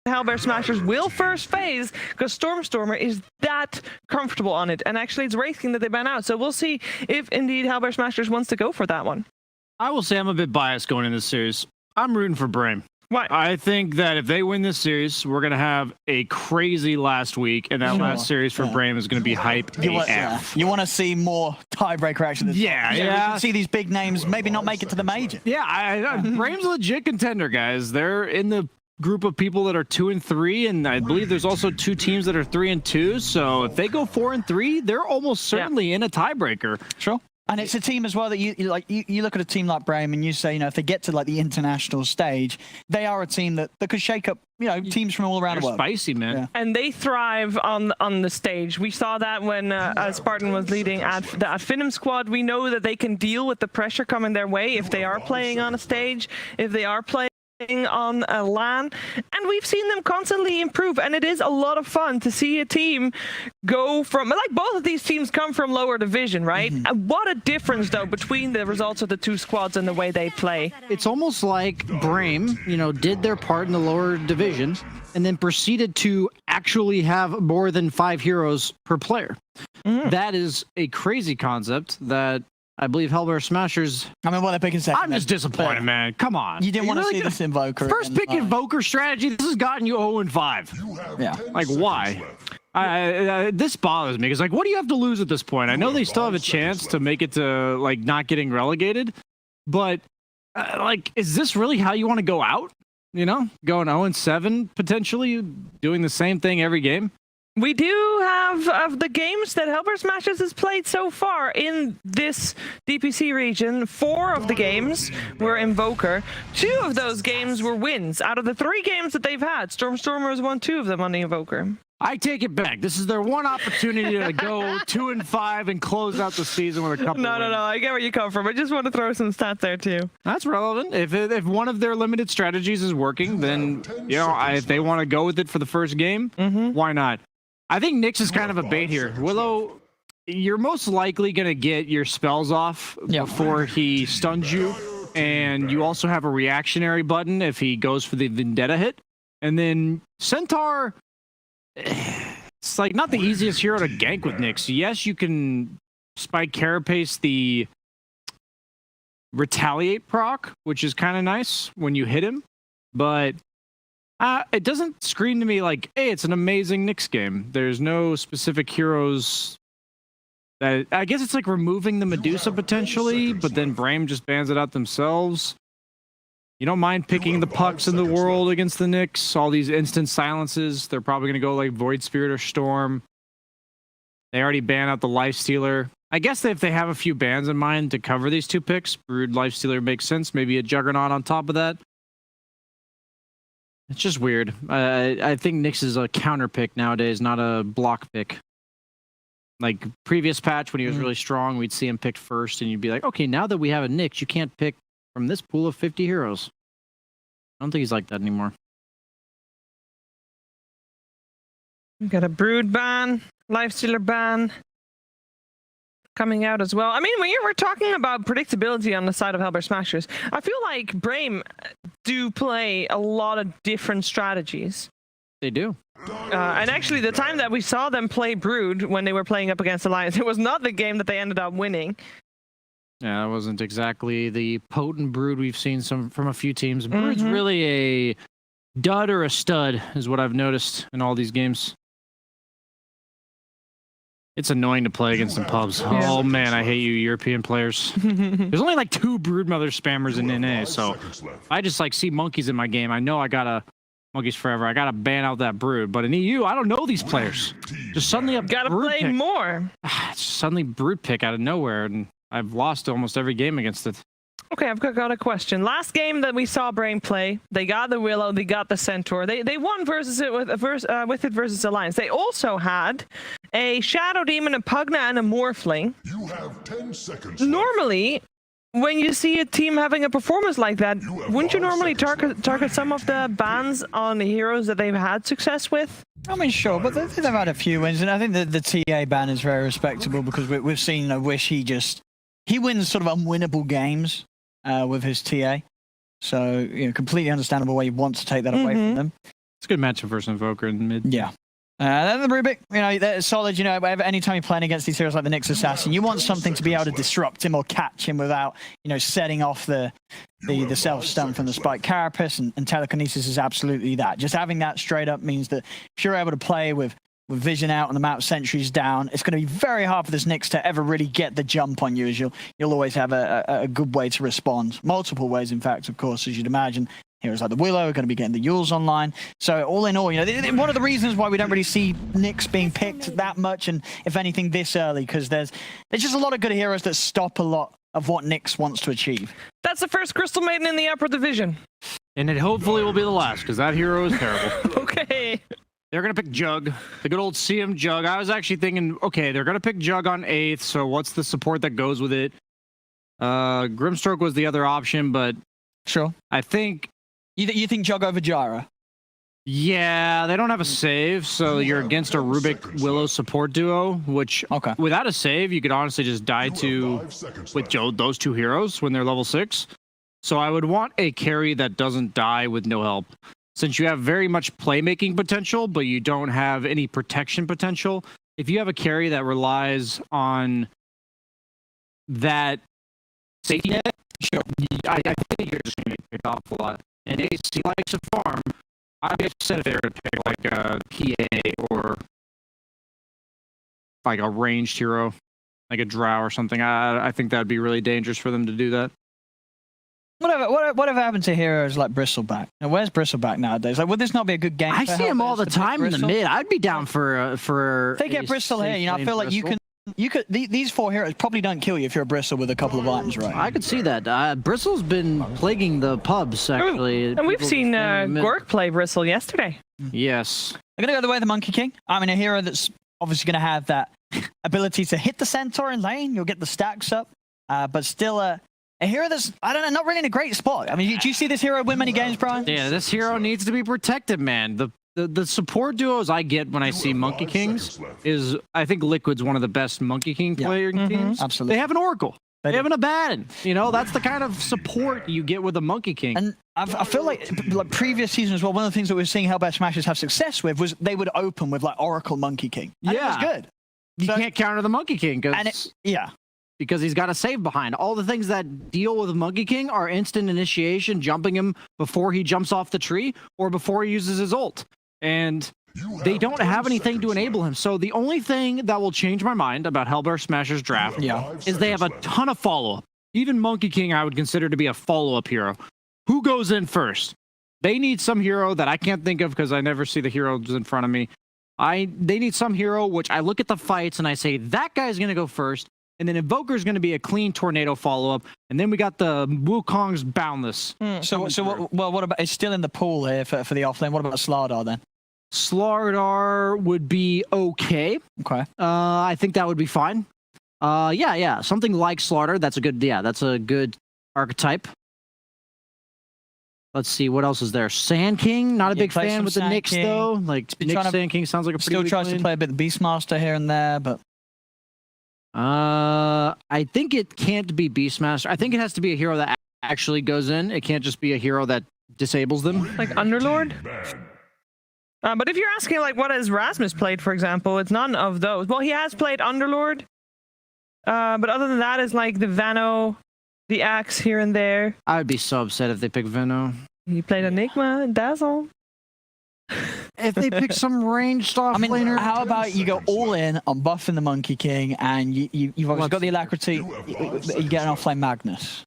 Hellbear Smashers will first phase because Stormstormer is that comfortable on it, and actually it's Wraithking that they ban out, so we'll see if indeed Hellbear Smashers wants to go for that one. I will say I'm a bit biased going in this series. I'm rooting for Brame. Why? I think that if they win this series, we're going to have a crazy last week, and that last series for Brame is going to be hype AF. You want to see more tiebreaker action. Yeah. We can see these big names maybe not make it to the major. Yeah, Brame's a legit contender, guys. They're in the group of people that are 2 and 3, and I believe there's also 2 teams that are 3 and 2. So if they go 4 and 3, they're almost certainly in a tiebreaker. Sure. And it's a team as well that you look at a team like Brame and you say, you know, if they get to like the international stage, they are a team that could shake up, you know, teams from all around the world. Spicy, man. Yeah. And they thrive on the stage. We saw that when Spartan was leading at the Finum squad. We know that they can deal with the pressure coming their way if they are playing on a stage, if they are playing on a LAN, and we've seen them constantly improve, and it is a lot of fun to see a team go from, like, both of these teams come from lower division, right? What a difference, though, between the results of the two squads and the way they play. It's almost like Brame, you know, did their part in the lower division and then proceeded to actually have more than 5 heroes per player. That is a crazy concept that I believe Hellbear Smashers. I mean, what they're picking second. I'm just disappointed, man. Come on. You didn't want to see this Invoker. First pick Invoker strategy. This has gotten you 0-5. Yeah. Like, why? This bothers me because, like, what do you have to lose at this point? I know they still have a chance to make it to, like, not getting relegated, but like, is this really how you want to go out? You know, going 0-7 potentially, doing the same thing every game. We do have, of the games that Hellbear Smashers has played so far in this DPC region, 4 of the games were Invoker. 2 of those games were wins. Out of the 3 games that they've had, Stormers won 2 of them on the Invoker. I take it back. This is their one opportunity to go 2-5 and close out the season with a couple. No, I get where you come from. I just want to throw some stats there too. That's relevant. If one of their limited strategies is working, then, you know, if they want to go with it for the first game, why not? I think Nyx is kind of a bait here. Willow, you're most likely going to get your spells off before he stuns you, and you also have a reactionary button if he goes for the Vendetta hit. And then Centaur, it's like not the easiest hero to gank with Nyx. Yes, you can spike Carapace the Retaliate proc, which is kind of nice when you hit him, but it doesn't scream to me like, hey, it's an amazing Nyx game. There's no specific heroes that, I guess it's like removing the Medusa potentially, but then Brame just bans it out themselves. You don't mind picking the pucks in the world against the Nyx, all these instant silences. They're probably going to go like Void Spirit or Storm. They already ban out the Lifestealer. I guess if they have a few bans in mind to cover these 2 picks, Brood Lifestealer makes sense. Maybe a Juggernaut on top of that. It's just weird. I think Nyx is a counter pick nowadays, not a block pick. Like previous patch when he was really strong, we'd see him picked first, and you'd be like, okay, now that we have a Nyx, you can't pick from this pool of 50 heroes. I don't think he's like that anymore. We've got a Brood ban, Lifestealer ban coming out as well. I mean, when we're talking about predictability on the side of Hellbear Smashers, I feel like Brame do play a lot of different strategies. They do. And actually, the time that we saw them play Brood when they were playing up against Alliance, it was not the game that they ended up winning. Yeah, that wasn't exactly the potent Brood we've seen from a few teams. Brood's really a dud or a stud, is what I've noticed in all these games. It's annoying to play against some pubs. Yeah. Oh man, I hate you European players. There's only like 2 Broodmother spammers in NA, so I just like see monkeys in my game. I know I gotta monkeys forever. I gotta ban out that Brood, but in EU, I don't know these players. Just suddenly a gotta Brood play pick. more. It's suddenly Brood pick out of nowhere, and I've lost almost every game against it. Okay, I've got a question. Last game that we saw Brame play, they got the Willow, they got the Centaur. They won versus it with it versus Alliance. They also had a Shadow Demon, a Pugna, and a Morphling. You have 10 seconds. Normally, when you see a team having a performance like that, wouldn't you normally target some of the bans on the heroes that they've had success with? I mean, sure, but they've had a few wins, and I think the TA ban is very respectable because we've seen Wish he wins sort of unwinnable games with his TA. So, you know, completely understandable why you want to take that away from them. It's a good matchup versus Invoker in mid. Yeah. Then the Rubik, you know, they're solid. You know, anytime you're playing against these heroes like the Nyx Assassin, you want something to be able to disrupt him or catch him without, you know, setting off the self-stun from the Spike Carapace, and Telekinesis is absolutely that. Just having that straight up means that if you're able to play with vision out and the amount of sentries down, it's going to be very hard for this Nyx to ever really get the jump on you, as you'll always have a good way to respond. Multiple ways, in fact, of course, as you'd imagine. Heroes like the Willow are going to be getting the Yules online. So all in all, you know, one of the reasons why we don't really see Nyx being picked that much, and if anything this early, because there's just a lot of good heroes that stop a lot of what Nyx wants to achieve. That's the first Crystal Maiden in the upper division. And it hopefully will be the last, because that hero is terrible. Okay. They're going to pick Jug, the good old CM Jug. I was actually thinking, okay, they're going to pick Jug on 8th, so what's the support that goes with it? Grimstroke was the other option, but sure, I think You think Jug over Gyra? Yeah, they don't have a save, so you're against a Rubik Willow support duo, which without a save, you could honestly just die to with those two heroes when they're level 6. So I would want a carry that doesn't die with no help. Since you have very much playmaking potential, but you don't have any protection potential, if you have a carry that relies on that safety net, sure, I think you're just going to get picked off a lot. And AC likes a farm. I'd be upset if they were to pick like a PA or like a ranged hero, like a Drow or something. I think that'd be really dangerous for them to do that. Whatever happened to heroes like Bristleback? Now, where's Bristleback nowadays? Like, would this not be a good game? I see him all the time in the mid. I'd be down for. If they get Bristol here, you know, I feel like you could. These 4 heroes probably don't kill you if you're a Bristle with a couple of items, right? I could see that. Bristle's been plaguing the pubs actually, and we've seen Gork play Bristle yesterday. Yes. I'm gonna go the way of the Monkey King. I mean, a hero that's obviously gonna have that ability to hit the centaur in lane. You'll get the stacks up, but still a hero that's, I don't know, not really in a great spot. I mean, do you see this hero win many games, Brian? Yeah, this hero needs to be protected, man. The support duos I get when I see Monkey Kings is, I think Liquid's one of the best Monkey King player teams. Absolutely. They have an Oracle. They have an Abaddon. You know, that's the kind of support you get with a Monkey King. And I feel like previous season as well, one of the things that we were seeing Hellbear Smashers have success with was they would open with like Oracle Monkey King. And it was good. You can't counter the Monkey King because he's got a save behind. All the things that deal with Monkey King are instant initiation, jumping him before he jumps off the tree or before he uses his ult. And they don't have anything to enable him. So the only thing that will change my mind about Hellbear Smashers draft is they have a ton of follow-up. Even Monkey King I would consider to be a follow-up hero. Who goes in first? They need some hero that I can't think of because I never see the heroes in front of me. They need some hero which I look at the fights and I say, that guy's going to go first. And then Invoker's going to be a clean tornado follow-up. And then we got the Wukong's Boundless. What about, it's still in the pool here for the offlane. What about Slardar then? Slardar would be okay. Okay. I think that would be fine. Yeah. Something like Slardar, that's a good archetype. Let's see, what else is there? Sand King, not a big fan with the Nyx though. Like Nyx Sand King sounds like a pretty still tries to play a bit of Beastmaster here and there, but I think it can't be Beastmaster. I think it has to be a hero that actually goes in. It can't just be a hero that disables them. Like Underlord? But if you're asking, like, what has Rasmus played, for example, it's none of those. Well, he has played Underlord. But other than that, it's like the Vano, the Axe here and there. I would be so upset if they pick Vano. He played Enigma and Dazzle. If they pick some ranged offlaner. How about you go all in on buffing the Monkey King, and you've obviously got the Alacrity, you get an offlane Magnus.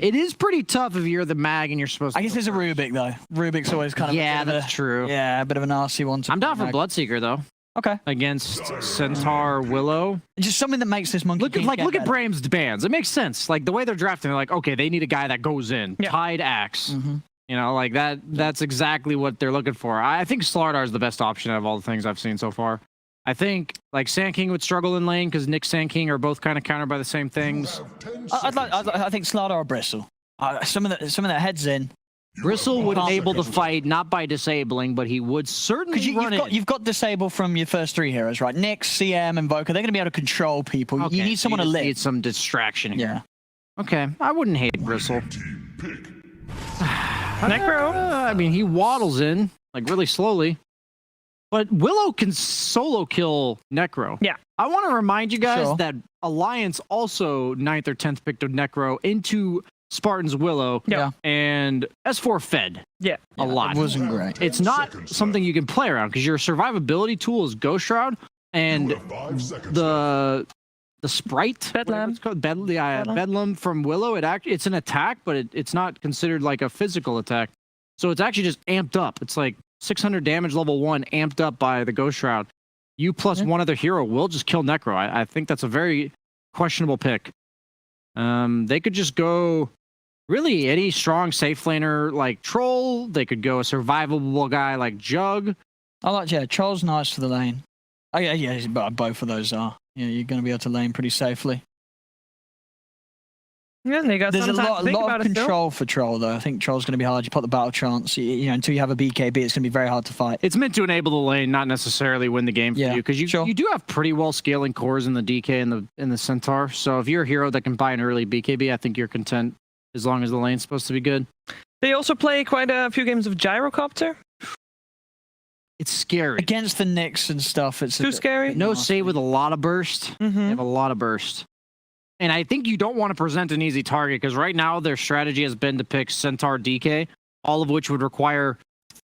It is pretty tough if you're the mag and you're supposed to. I guess there's a Rubik though. Rubik's always kind of that's true. Yeah, a bit of an RC one. I'm down for Bloodseeker though. Okay. Against Centaur Willow. Just something that makes this Monkey King look at Brame's bans. It makes sense. Like the way they're drafting, they're like, okay, they need a guy that goes in. Tied Axe. You know, like that's exactly what they're looking for. I think Slardar is the best option out of all the things I've seen so far. I think like Sand King would struggle in lane because Nyx Sand King are both kind of countered by the same things. I think Slardar or Bristle. Some of that heads in. Bristle would enable the fight not by disabling, but he would certainly you've got disable from your first 3 heroes, right? Nyx, CM, Invoker. They're going to be able to control people. Okay, you need someone to live. Need some distraction here. Yeah. Okay, I wouldn't hate Bristle. Necro. I mean, he waddles in like really slowly. But Willow can solo kill Necro. Yeah. I want to remind you guys that Alliance also 9th or 10th picked of Necro into Spartan's Willow. Yeah. And S4 fed. Yeah. A lot. It wasn't great. It's not something you can play around because your survivability tool is Ghost Shroud and the Sprite. Bedlam. It's called Bedlam from Willow. It's an attack, but it's not considered like a physical attack. So it's actually just amped up. It's like 600 damage level 1 amped up by the Ghost Shroud. You plus one other hero will just kill Necro. I think that's a very questionable pick. They could just go really any strong safe laner like Troll. They could go a survivable guy like Jug. Troll's nice for the lane. Oh yeah, both of those are. Yeah, you're going to be able to lane pretty safely. Yeah, they got There's a some time lot, to think lot about of it still. control for Troll, though. I think Troll's going to be hard. You put the battle chance, you know, until you have a BKB, it's going to be very hard to fight. It's meant to enable the lane, not necessarily win the game for Yeah, you, because you do have pretty well scaling cores in the DK and the Centaur. So if you're a hero that can buy an early BKB, I think you're content as long as the lane's supposed to be good. They also play quite a few games of Gyrocopter. It's scary. Against the Knicks and stuff, it's Too scary. No save with a lot of burst. They have a lot of burst. And I think you don't want to present an easy target, because right now their strategy has been to pick Centaur DK, all of which would require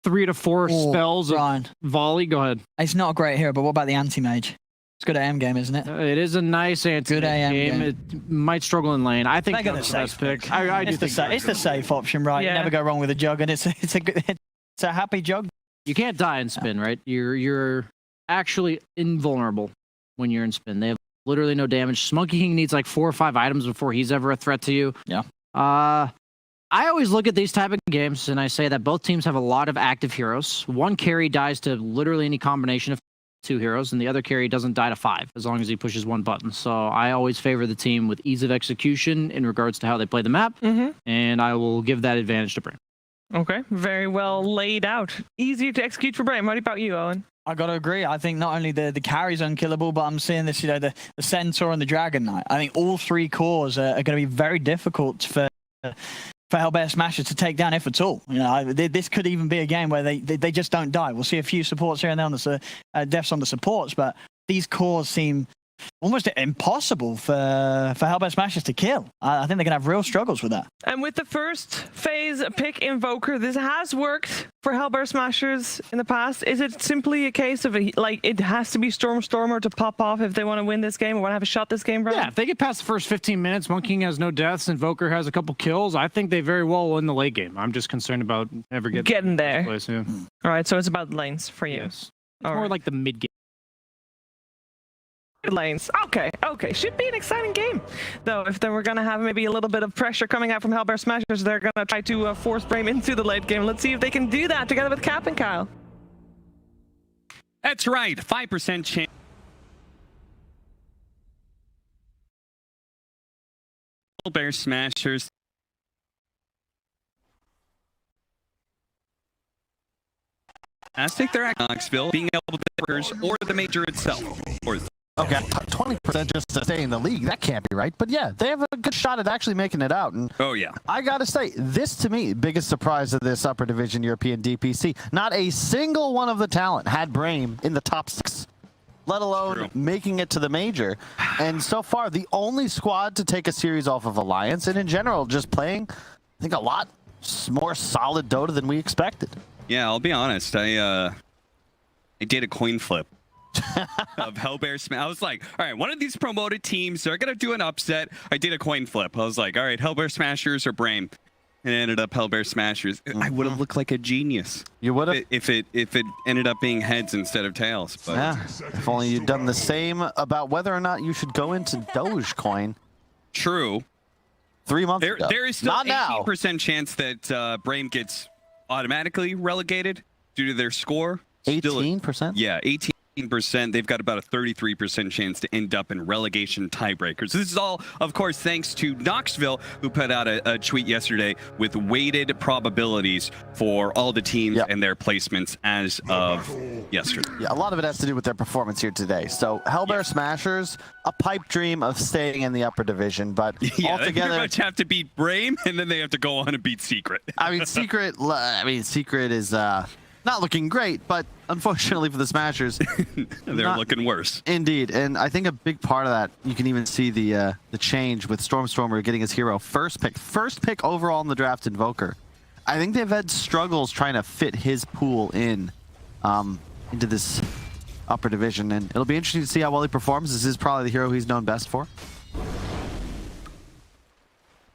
3 to 4 spells Ryan. of volley. Go ahead. It's not a great hero, but what about the anti-mage? It's good AM game, isn't it? It is a nice Good AM game. It might struggle in lane. I think They're gonna that's the best safe pick. I do think it's the safe option, right? Yeah. You never go wrong with a jug, and it's a happy jug. you can't die in spin, right? You're actually invulnerable when you're in spin. They have literally no damage. Smoky King needs like 4 or 5 items before he's ever a threat to you. Yeah. I always look at these type of games and I say that both teams have a lot of active heroes. One carry dies to literally any combination of 2 heroes, and the other carry doesn't die to 5 as long as he pushes 1 button. So I always favor the team with ease of execution in regards to how they play the map, and I will give that advantage to Brame. Okay, very well laid out. Easier to execute for Brame. What about you, Owen? I got to agree. I think not only the carry's unkillable, but I'm seeing this, you know, the Centaur and the Dragon Knight. I think all 3 cores are going to be very difficult for Hellbear Smashers to take down, if at all. You know, this could even be a game where they just don't die. We'll see a few supports here and there on the deaths on the supports, but these cores seem almost impossible for Hellbear Smashers to kill. I think they're going to have real struggles with that. And with the first phase pick Invoker, this has worked for Hellbear Smashers in the past. Is it simply a case of it has to be Stormer to pop off if they want to win this game or want to have a shot this game, right? Yeah, if they get past the first 15 minutes, Monkey King has no deaths, Invoker has a couple kills, I think they very well win the late game. I'm just concerned about ever getting there. Place, yeah. All right, so it's about lanes for you. Yes. It's All more right. like the mid game. Lanes. Okay. Should be an exciting game. Though, if they were going to have maybe a little bit of pressure coming out from Hellbear Smashers, they're going to try to force Brame into the late game. Let's see if they can do that together with Cap and Kyle. That's right. 5% chance. Hellbear Smashers. Fantastic. They're at Knoxville, being able to workers or the major itself. Okay, 20% just to stay in the league. That can't be right. But yeah, they have a good shot at actually making it out. And Oh, yeah. I got to say, this to me, biggest surprise of this upper division European DPC. Not a single one of the talent had Brame in the top 6, let alone True. making it to the major. And so far, the only squad to take a series off of Alliance, and in general, just playing, I think, a lot more solid Dota than we expected. Yeah, I'll be honest. I did a coin flip of Hellbear Smash. I was like, all right, one of these promoted teams, they're going to do an upset. I did a coin flip. I was like, all right, Hellbear Smashers or Brame. And it ended up Hellbear Smashers. I would have looked like a genius. You would have? If it ended up being heads instead of tails. But Yeah, if only you'd done the same about whether or not you should go into Dogecoin true. 3 months ago. There is still Not now. 18% chance that Brame gets automatically relegated due to their score. Still- 18%? Yeah, 18%. They've got about a 33% chance to end up in relegation tiebreakers. This is all, of course, thanks to Knoxville, who put out a tweet yesterday with weighted probabilities for all the teams Yep. and their placements as of yesterday. Yeah, a lot of it has to do with their performance here today. So Hellbear Smashers, a pipe dream of staying in the upper division, but Yeah, they pretty altogether, much have to beat Brame, and then they have to go on and beat Secret. I mean, Secret is not looking great, but unfortunately for the Smashers, They're not- looking worse. Indeed, and I think a big part of that, you can even see the change with Stormer getting his hero first pick overall in the draft, Invoker. I think they've had struggles trying to fit his pool in into this upper division, and it'll be interesting to see how well he performs. This is probably the hero he's known best for.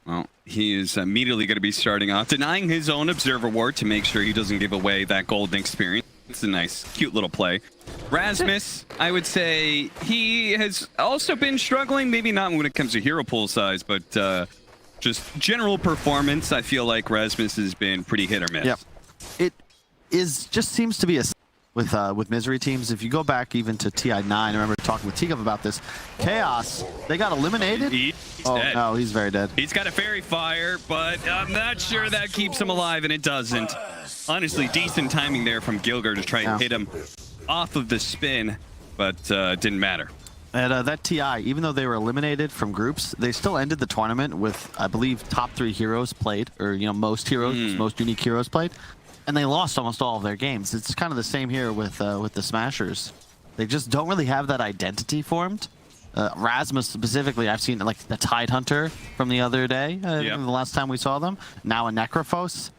Well, he is immediately going to be starting off, denying his own Observer Ward to make sure he doesn't give away that golden experience. It's a nice, cute little play. Rasmus, I would say he has also been struggling, maybe not when it comes to hero pool size, but just general performance. I feel like Rasmus has been pretty hit or miss. Yep. It just seems to be a with Misery teams. If you go back even to TI9, I remember talking with Tigov about this. Chaos, they got eliminated. He's dead. No, he's very dead. He's got a fairy fire, but I'm not sure that keeps him alive, and it doesn't. Honestly, decent timing there from Gilger to try and hit him off of the spin, but it didn't matter. And that TI, even though they were eliminated from groups, they still ended the tournament with, I believe, top 3 heroes played, or most heroes, most unique heroes played, and they lost almost all of their games. It's kind of the same here with the Smashers. They just don't really have that identity formed. Rasmus specifically, I've seen like the Tide Hunter from the other day, the last time we saw them. Now a Necrophos.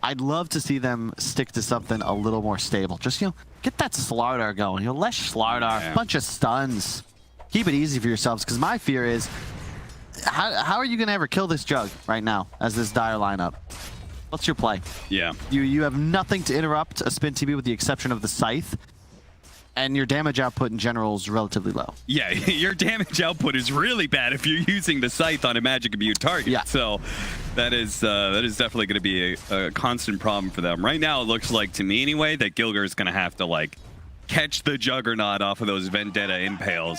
I'd love to see them stick to something a little more stable. Just, get that Slardar going. Less Slardar, bunch of stuns. Keep it easy for yourselves, because my fear is, how are you going to ever kill this Jug right now as this Dire lineup? What's your play? Yeah. You have nothing to interrupt a Spin TB with the exception of the Scythe, and your damage output in general is relatively low. Yeah, your damage output is really bad if you're using the Scythe on a Magic Immune target. Yeah. So that is definitely going to be a constant problem for them. Right now, it looks like, to me anyway, that Gilger is going to have to, like, catch the Juggernaut off of those Vendetta Impales.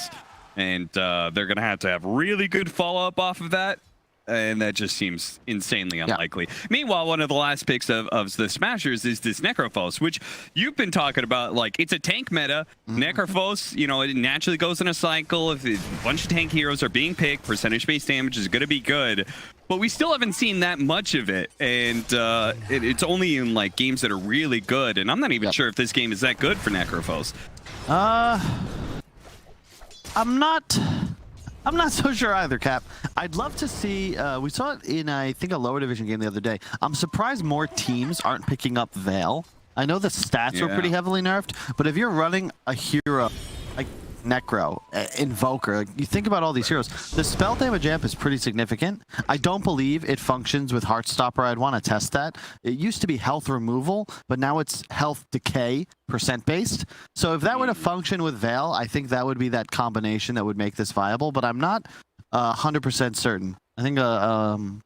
And they're going to have really good follow-up off of that. And that just seems insanely unlikely. Meanwhile, one of the last picks of the Smashers is this Necrophos, which you've been talking about. Like, it's a tank meta. Necrophos, it naturally goes in a cycle. If a bunch of tank heroes are being picked, percentage-based damage is going to be good. But we still haven't seen that much of it. And it's only in, like, games that are really good. And I'm not even sure if this game is that good for Necrophos. I'm not so sure either, Cap. I'd love to see, we saw it in, I think, a lower division game the other day. I'm surprised more teams aren't picking up Veil. I know the stats were pretty heavily nerfed, but if you're running a hero like Necro, Invoker, like, you think about all these heroes, the spell damage amp is pretty significant. I don't believe it functions with Heartstopper. I'd want to test that. It used to be health removal, but now it's health decay % based. So if that were to function with Veil, I think that would be that combination that would make this viable, but I'm not 100% certain. I think I'd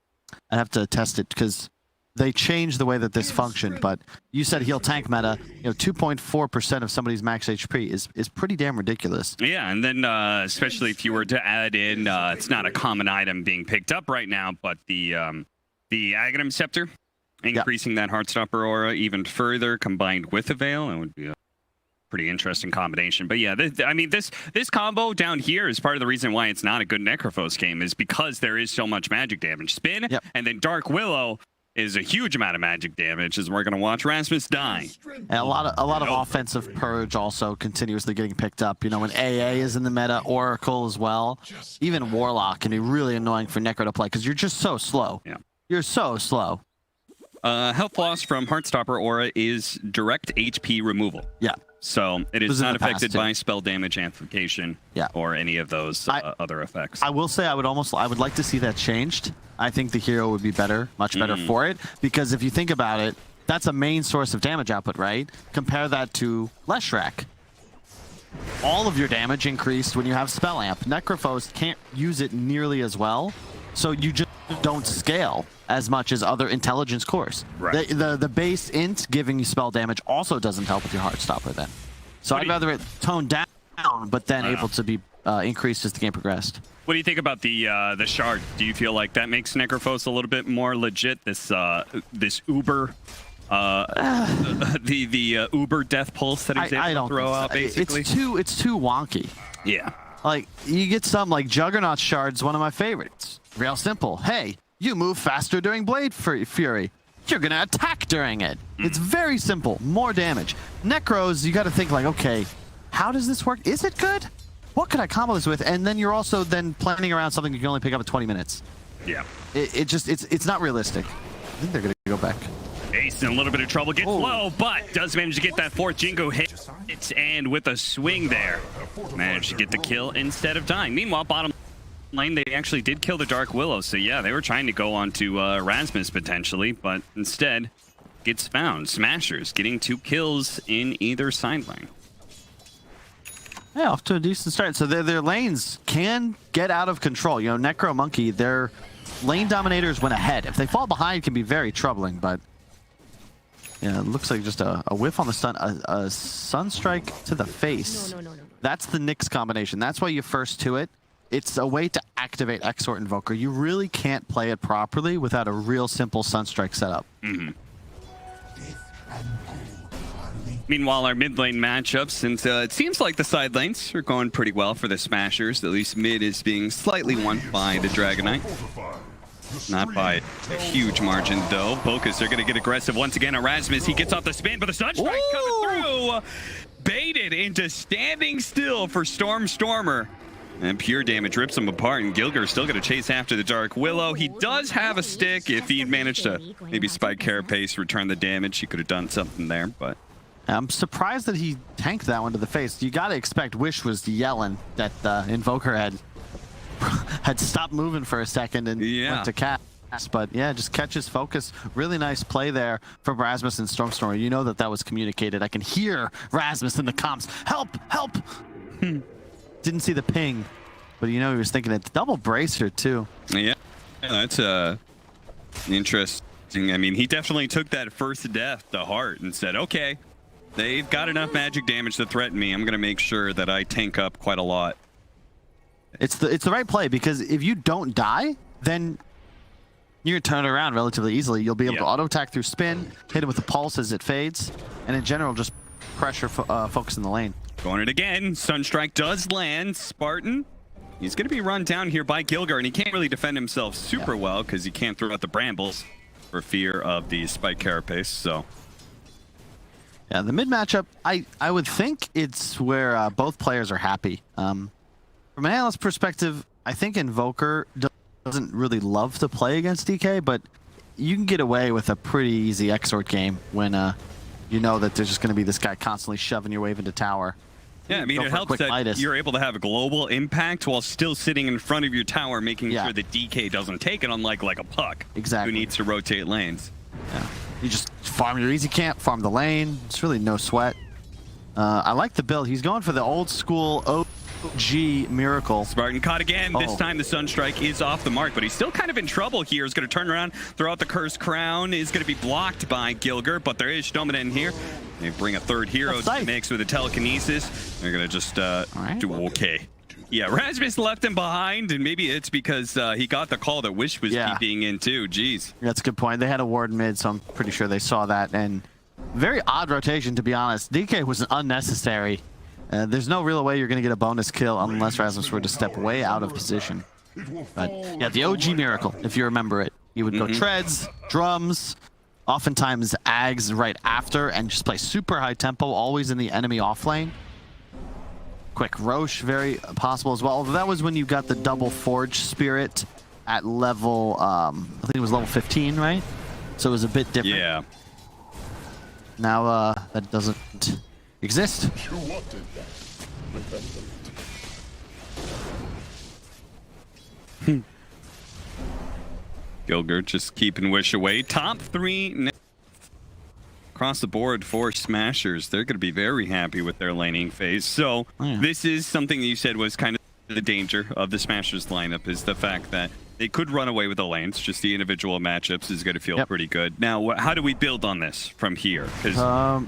have to test it because they changed the way that this functioned, but you said heal tank meta, 2.4% of somebody's max HP is pretty damn ridiculous. Yeah, and then especially if you were to add in, it's not a common item being picked up right now, but the Aghanim Scepter, increasing that Heartstopper aura even further combined with a Veil, it would be a pretty interesting combination. But yeah, this combo down here is part of the reason why it's not a good Necrophos game, is because there is so much magic damage. Spin, and then Dark Willow is a huge amount of magic damage, as we're going to watch Rasmus die. And a lot of offensive purge also continuously getting picked up. When AA is in the meta, Oracle as well. Even Warlock can be really annoying for Necro to play because you're just so slow. Yeah. You're so slow. Health loss from Heartstopper aura is direct HP removal. Yeah. So it is not affected by spell damage amplification or any of those other effects. I will say I would like to see that changed. I think the hero would be better, much better for it, because if you think about it, that's a main source of damage output, right? Compare that to Leshrac. All of your damage increased when you have Spell Amp. Necrophos can't use it nearly as well, so you just don't scale as much as other intelligence cores. Right. The base int giving you spell damage also doesn't help with your Heartstopper then. So I'd rather it tone down, but then able to be increased as the game progressed. What do you think about the shard? Do you feel like that makes Necrophos a little bit more legit? This Uber, the Uber death pulse that he's able to throw out, basically. It's too wonky. Yeah. Like, you get some, like, Juggernaut Shard's one of my favorites. Real simple. Hey, you move faster during Blade Fury. You're going to attack during it. It's very simple. More damage. Necros, you got to think, like, okay, how does this work? Is it good? What could I combo this with? And then you're also then planning around something you can only pick up in 20 minutes. Yeah. It's not realistic. I think they're going to go back. Ace in a little bit of trouble, gets low, but does manage to get that fourth Jingo hit. And with a swing there, managed to get the kill instead of dying. Meanwhile, bottom lane, they actually did kill the Dark Willow. So yeah, they were trying to go on to Rasmus potentially, but instead gets found. Smashers getting 2 kills in either side lane. Yeah, off to a decent start. So their lanes can get out of control. Necro Monkey, their lane dominators went ahead. If they fall behind, it can be very troubling, but Yeah, it looks like just a whiff on the stun, a Sunstrike to the face. No. That's the Nyx combination. That's why you first to it. It's a way to activate Exort Invoker. You really can't play it properly without a real simple Sunstrike setup. Meanwhile, our mid lane matchups, since it seems like the side lanes are going pretty well for the Smashers, at least mid is being slightly won by the Dragonite. Not by a huge margin, though. Focus, they're going to get aggressive once again. Erasmus, he gets off the spin, but the Sunstrike coming through. Baited into standing still for Stormer. And pure damage rips him apart, and Gilger's still going to chase after the Dark Willow. He does have a stick. If he'd managed to maybe spike Carapace, return the damage, he could have done something there, but... I'm surprised that he tanked that one to the face. You got to expect Wish was yelling that Invoker had stopped moving for a second and went to cast. But yeah, just catches focus. Really nice play there from Rasmus and Stormstormer. You know that was communicated. I can hear Rasmus in the comms. Help! Help! Didn't see the ping, but you know he was thinking it's double bracer too. Yeah, that's interesting. I mean, he definitely took that first death to heart and said, okay, they've got enough magic damage to threaten me. I'm going to make sure that I tank up quite a lot. It's the right play, because if you don't die, then you're turn it around relatively easily. You'll be able to auto attack through spin, hit it with the pulse as it fades, and in general just pressure focus in the lane. Going it again. Sunstrike does land. Spartan, he's going to be run down here by Gilger, and he can't really defend himself super well because he can't throw out the brambles for fear of the spike carapace. So yeah, the mid matchup, I would think it's where both players are happy. From an analyst perspective, I think Invoker doesn't really love to play against DK, but you can get away with a pretty easy Exort game when you know that there's just going to be this guy constantly shoving your wave into tower. Yeah, I mean, it helps that you're able to have a global impact while still sitting in front of your tower, making sure that DK doesn't take it, unlike like a puck who needs to rotate lanes. Yeah. You just farm your easy camp, farm the lane. It's really no sweat. I like the build. He's going for the old school OG Miracle. Spartan caught again. This time the Sunstrike is off the mark, but he's still kind of in trouble here. He's going to turn around, throw out the Cursed Crown. Is going to be blocked by Gilger, but there is Stomina in here. They bring a third hero to the mix with a telekinesis. They're going to just do okay. Yeah, Rasmus left him behind, and maybe it's because he got the call that Wish was keeping in too. Jeez. That's a good point. They had a ward mid, so I'm pretty sure they saw that. And very odd rotation, to be honest. DK was unnecessary. There's no real way you're going to get a bonus kill unless Rasmus were to step way out of position. But yeah, the OG Miracle, if you remember it. He would go treads, drums, oftentimes Ags right after, and just play super high tempo, always in the enemy off lane. Quick Roche, very possible as well. Although that was when you got the double Forge Spirit at level, I think it was level 15, right? So it was a bit different. Yeah. Now that doesn't exist. Gilger just keeping Wish away. Top 3 across the board for Smashers. They're going to be very happy with their laning phase. So this is something that you said was kind of the danger of the Smashers lineup, is the fact that they could run away with the lanes. Just the individual matchups is going to feel pretty good. Now, how do we build on this from here? Because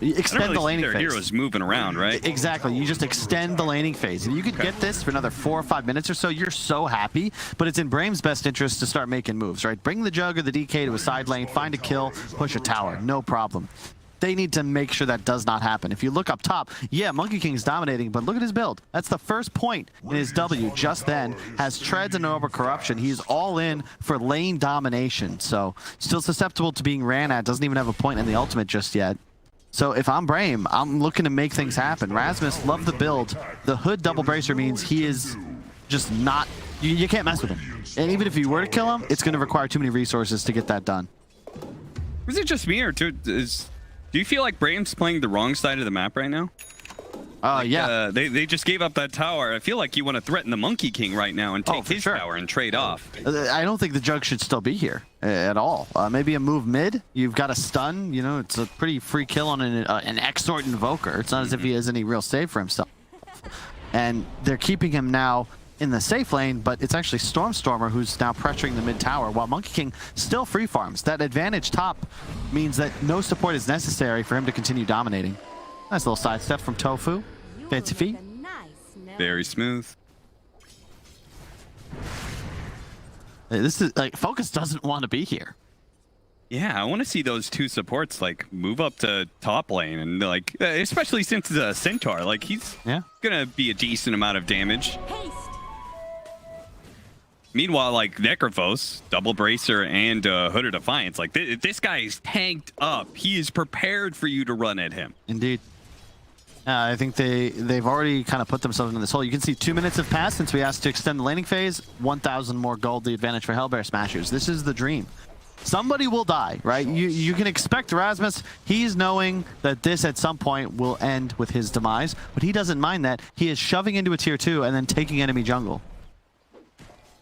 extend the laning phase. Their heroes moving around, right? Exactly. You just extend the laning phase. If you could get this for another 4 or 5 minutes or so, you're so happy. But it's in Brame's best interest to start making moves, right? Bring the Jug or the DK to a side lane, find a kill, push a tower. No problem. They need to make sure that does not happen. If you look up top, yeah, Monkey King's dominating, but look at his build. That's the first point in his W just then. Has treads and over corruption. He's all in for lane domination. So still susceptible to being ran at. Doesn't even have a point in the ultimate just yet. So if I'm Brame, I'm looking to make things happen. Rasmus, love the build. The Hood double bracer means he is just not... You can't mess with him. And even if you were to kill him, it's going to require too many resources to get that done. Was it just me, or do you feel like Brame's playing the wrong side of the map right now? Yeah. They just gave up that tower. I feel like you want to threaten the Monkey King right now and take his tower and trade off. I don't think the Jug should still be here at all. Maybe a move mid. You've got a stun. You know, it's a pretty free kill on an Exort Invoker. It's not as if he has any real save for himself. And they're keeping him now in the safe lane, but it's actually Stormstormer who's now pressuring the mid tower, while Monkey King still free farms. That advantage top means that no support is necessary for him to continue dominating. Nice little sidestep from Tofu. Fancy feet. Very smooth. This is like, Focus doesn't want to be here. Yeah, I want to see those two supports like move up to top lane and like, especially since it's a Centaur, like he's gonna be a decent amount of damage. Meanwhile, like Necrophos, Double Bracer, and Hood of Defiance, like this guy is tanked up. He is prepared for you to run at him. Indeed. I think they've already kind of put themselves in this hole. You can see 2 minutes have passed since we asked to extend the laning phase. 1,000 more gold, the advantage for Hellbear Smashers. This is the dream. Somebody will die, right? You can expect Rasmus. He's knowing that this at some point will end with his demise, but he doesn't mind that. He is shoving into a tier 2 and then taking enemy jungle.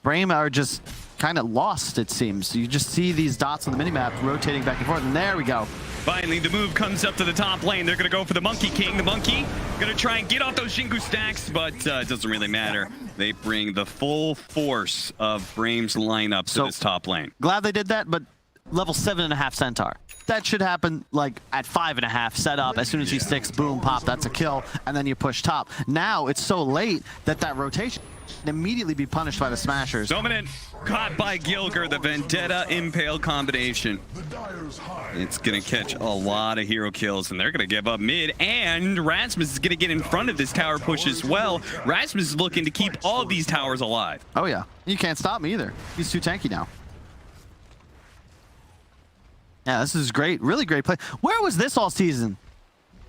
Brame are just kind of lost, it seems. You just see these dots on the minimap rotating back and forth, and there we go. Finally, the move comes up to the top lane. They're going to go for the Monkey King. The Monkey going to try and get off those Xingu stacks, but it doesn't really matter. They bring the full force of Brame's lineup to this top lane. Glad they did that, but level 7.5 Centaur. That should happen like at 5.5 set up. As soon as he sticks, boom, pop, that's a kill, and then you push top. Now it's so late that rotation can immediately be punished by the Smashers. Dominant caught by Gilger, the Vendetta Impale combination. It's going to catch a lot of hero kills, and they're going to give up mid, and Rasmus is going to get in front of this tower push as well. Rasmus is looking to keep all of these towers alive. Oh yeah, you can't stop me either. He's too tanky now. Yeah, this is great. Really great play. Where was this all season?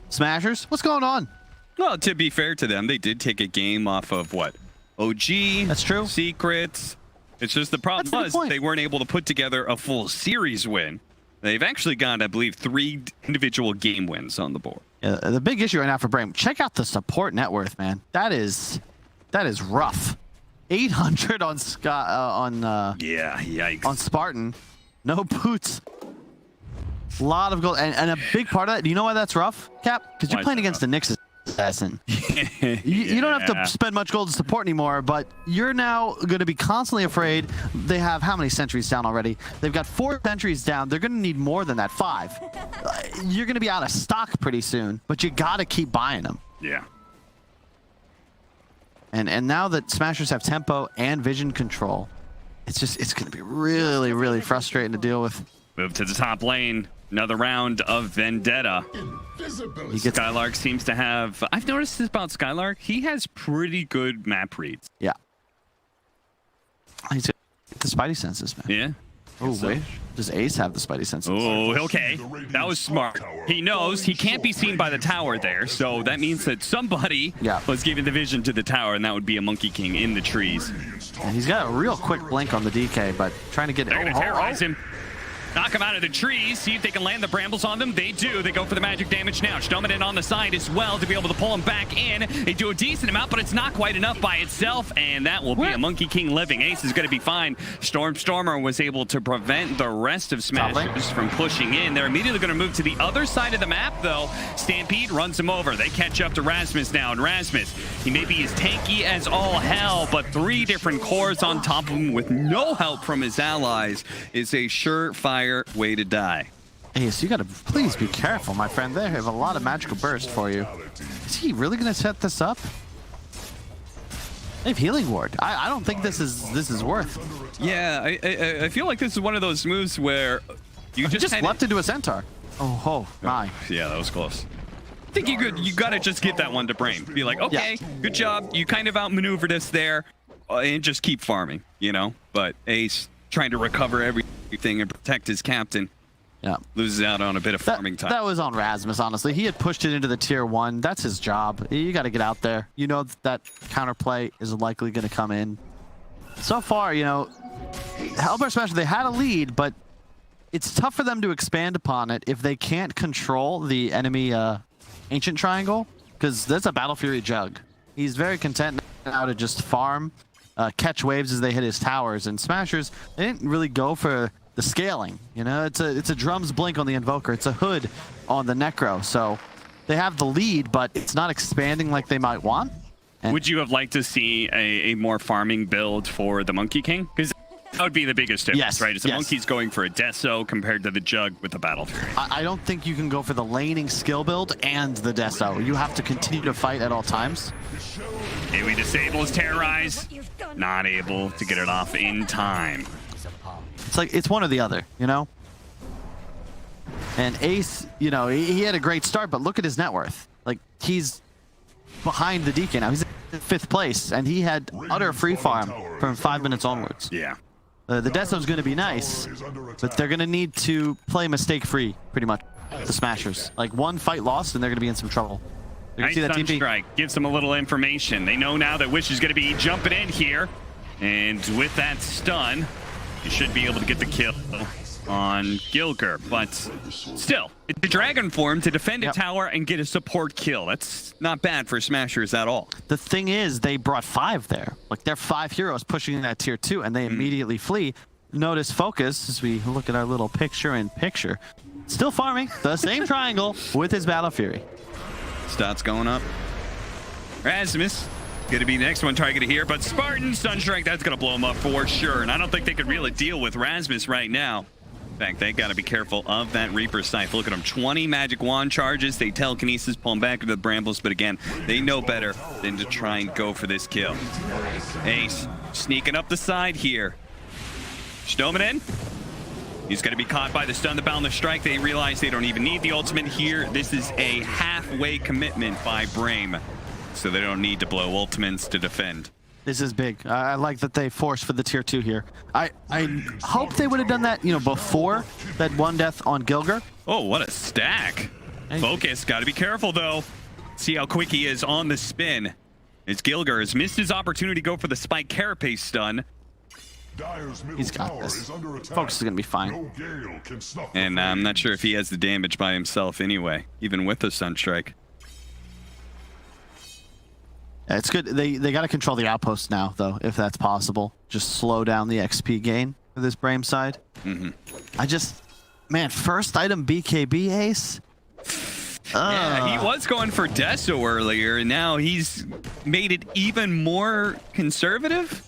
Smashers, what's going on? Well, to be fair to them, they did take a game off of what? OG. That's true. Secrets. It's just the problem was they weren't able to put together a full series win. They've actually got, I believe, 3 individual game wins on the board. Yeah, the big issue right now for Brame, check out the support net worth, man. That is rough. 800 on yeah, yikes. on Spartan. No boots. A lot of gold, and a big part of that. Do you know why that's rough, Cap? Because you're playing against the Nyx assassin. You don't have to spend much gold to support anymore, but you're now going to be constantly afraid. They have how many sentries down already? They've got 4 sentries down. They're going to need more than that, 5. You're going to be out of stock pretty soon, but you got to keep buying them. Yeah. And now that Smashers have tempo and vision control, it's going to be really, really frustrating to deal with. Move to the top lane. Another round of Vendetta. Skylark seems to have... I've noticed this about Skylark. He has pretty good map reads. Yeah. He's got the spidey senses, man. Yeah. Oh, wait. Does Ace have the spidey senses? Oh, okay. That was smart. He knows he can't be seen by the tower there, so that means that somebody was giving the vision to the tower, and that would be a Monkey King in the trees. And he's got a real quick blink on the DK, but trying to get... They're going to terrorize him. Knock him out of the trees, see if they can land the brambles on them. They do. They go for the magic damage now. Dominant on the side as well to be able to pull him back in. They do a decent amount, but it's not quite enough by itself, and that will be a Monkey King living. Ace is going to be fine. Stormer was able to prevent the rest of Smashers from pushing in. They're immediately going to move to the other side of the map, though. Stampede runs him over. They catch up to Rasmus now, and Rasmus, he may be as tanky as all hell, but 3 different cores on top of him with no help from his allies is a surefire way to die. Ace, you gotta please be careful, my friend. They have a lot of magical burst for you. Is he really gonna set this up? They have healing ward. I don't think this is worth. Yeah, I feel like this is one of those moves where you just leapt into a centaur. Oh my. Yeah, that was close. I think you gotta just get that one to Brame. Be like, okay, good job. You kind of outmaneuvered us there, and just keep farming, you know. But Ace trying to recover everything and protect his captain. Yeah. Loses out on a bit of farming time. That was on Rasmus, honestly. He had pushed it into the tier 1. That's his job. You got to get out there. You know that counterplay is likely going to come in. So far, you know, Hellbear Smash, they had a lead, but it's tough for them to expand upon it if they can't control the enemy Ancient Triangle, because that's a Battle Fury Jug. He's very content now to just farm, catch waves as they hit his towers, and Smashers, they didn't really go for the scaling. You know, it's a Drum's Blink on the Invoker, it's a Hood on the Necro, so they have the lead, but it's not expanding like they might want. Would you have liked to see a more farming build for the Monkey King? Because that would be the biggest difference, right? Is the Monkey's going for a Deso compared to the Jug with the Battle Fury. I don't think you can go for the laning skill build and the Deso. You have to continue to fight at all times. Here we disable his Terrorize. Not able to get it off in time. It's like, it's one or the other, you know? And Ace, you know, he had a great start, but look at his net worth. Like, he's behind the DK now. He's in 5th place, and he had utter free farm from 5 minutes onwards. Yeah. The Deso's going to be nice, but they're going to need to play mistake-free, pretty much, the Smashers. Like, one fight lost, and they're going to be in some trouble. Nice Sunstrike gives them a little information. They know now that Wish is going to be jumping in here, and with that stun, you should be able to get the kill on Gilger, but still, it's the Dragon form to defend a tower and get a support kill. That's not bad for Smashers at all. The thing is, they brought 5 there. Like, they're 5 heroes pushing that tier 2, and they immediately flee. Notice Focus, as we look at our little picture-in-picture, still farming the same triangle with his Battle Fury. Stats going up. Rasmus gonna be the next one targeted here, but Spartan Sunstrike, that's gonna blow him up for sure. And I don't think they could really deal with Rasmus right now. In fact, they gotta be careful of that Reaper Scythe. Look at them, 20 Magic Wand charges. They telekinesis, pull them back into the Brambles, but again, they know better than to try and go for this kill. Ace sneaking up the side here. Snowman in. He's going to be caught by the stun, the boundless strike. They realize they don't even need the ultimate here. This is a halfway commitment by Brame, so they don't need to blow ultimates to defend. This is big. I like that they forced for the tier 2 here. I hope they would have done that, you know, before that 1 death on Gilger. Oh, what a stack. Focus, got to be careful though. See how quick he is on the spin. As Gilger has missed his opportunity to go for the Spike Carapace stun. He's got this. Focus is going to be fine. And I'm not sure if he has the damage by himself anyway, even with the Sunstrike. Yeah, it's good. They got to control the outpost now, though, if that's possible. Just slow down the XP gain for this Brame side. I just... Man, first item BKB Ace? Yeah, he was going for Deso earlier, and now he's made it even more conservative?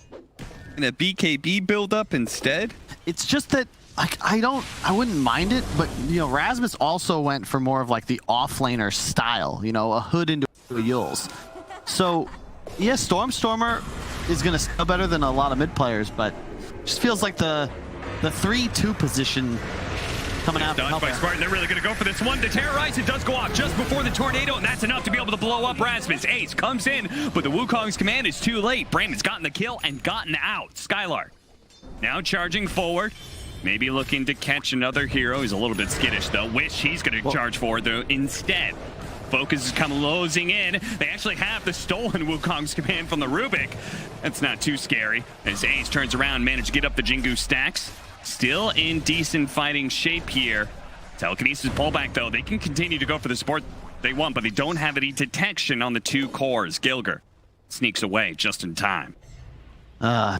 And a BKB build up instead? It's just that I wouldn't mind it, but you know, Rasmus also went for more of like the offlaner style, you know, a hood into a Yules. So yeah, Stormer is gonna sell better than a lot of mid players, but just feels like the 3-2 position coming out. Dodged by Spartan. They're really going to go for this one. The Terrorize, it does go off just before the tornado, and that's enough to be able to blow up Rasmus. Ace comes in, but the Wukong's command is too late. Brame has gotten the kill and gotten out. Skylark now charging forward. Maybe looking to catch another hero. He's a little bit skittish, though. Wish he's going to charge forward, though, instead. Focus is come losing in. They actually have the stolen Wukong's command from the Rubik. That's not too scary. As Ace turns around, managed to get up the Jingu stacks. Still in decent fighting shape here. Telekinesis pullback, though. They can continue to go for the support they want, but they don't have any detection on the 2 cores. Gilger sneaks away just in time. Man,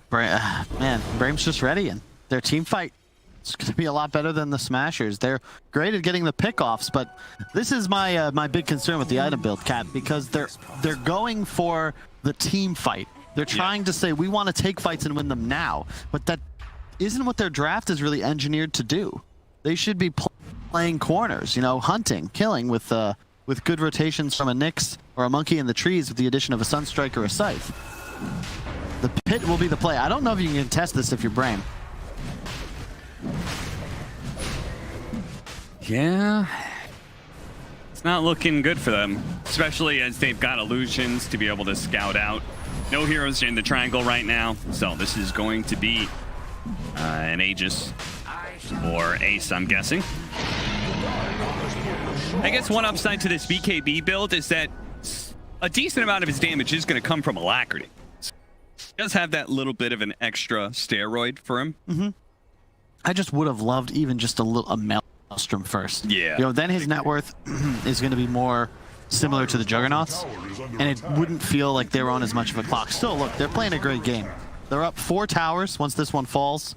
Brame's just ready, and their team fight, it's going to be a lot better than the Smashers. They're great at getting the pickoffs, but this is my my big concern with the item build, Cat, because they're going for the team fight. They're trying to say, we want to take fights and win them now, but that isn't what their draft is really engineered to do. They should be playing corners, you know, hunting, killing with good rotations from a Nyx or a Monkey in the trees with the addition of a Sunstrike or a Scythe. The pit will be the play. I don't know if you can contest this if you're Brame. Yeah. It's not looking good for them, especially as they've got illusions to be able to scout out. No heroes in the triangle right now, so this is going to be an Aegis or Ace, I'm guessing. I guess one upside to this BKB build is that a decent amount of his damage is going to come from Alacrity. He does have that little bit of an extra steroid for him. I just would have loved even just a Maelstrom first. Yeah. You know, then his net worth is going to be more similar to the Juggernauts, and it wouldn't feel like they were on as much of a clock. Still, look, they're playing a great game. They're up 4 towers once this one falls.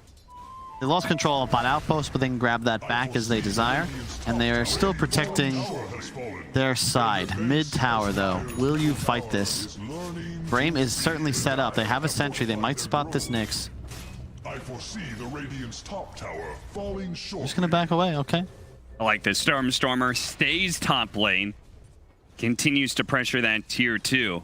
They lost control of Bot Outpost, but they can grab that back as they desire. And they are still protecting their side. Mid tower, though. Will you fight this? Brame is certainly set up. They have a sentry. They might spot this Nyx. I foresee the Radiant's top tower falling short. Just gonna back away, okay. I like this. Stormer stays top lane. Continues to pressure that tier 2.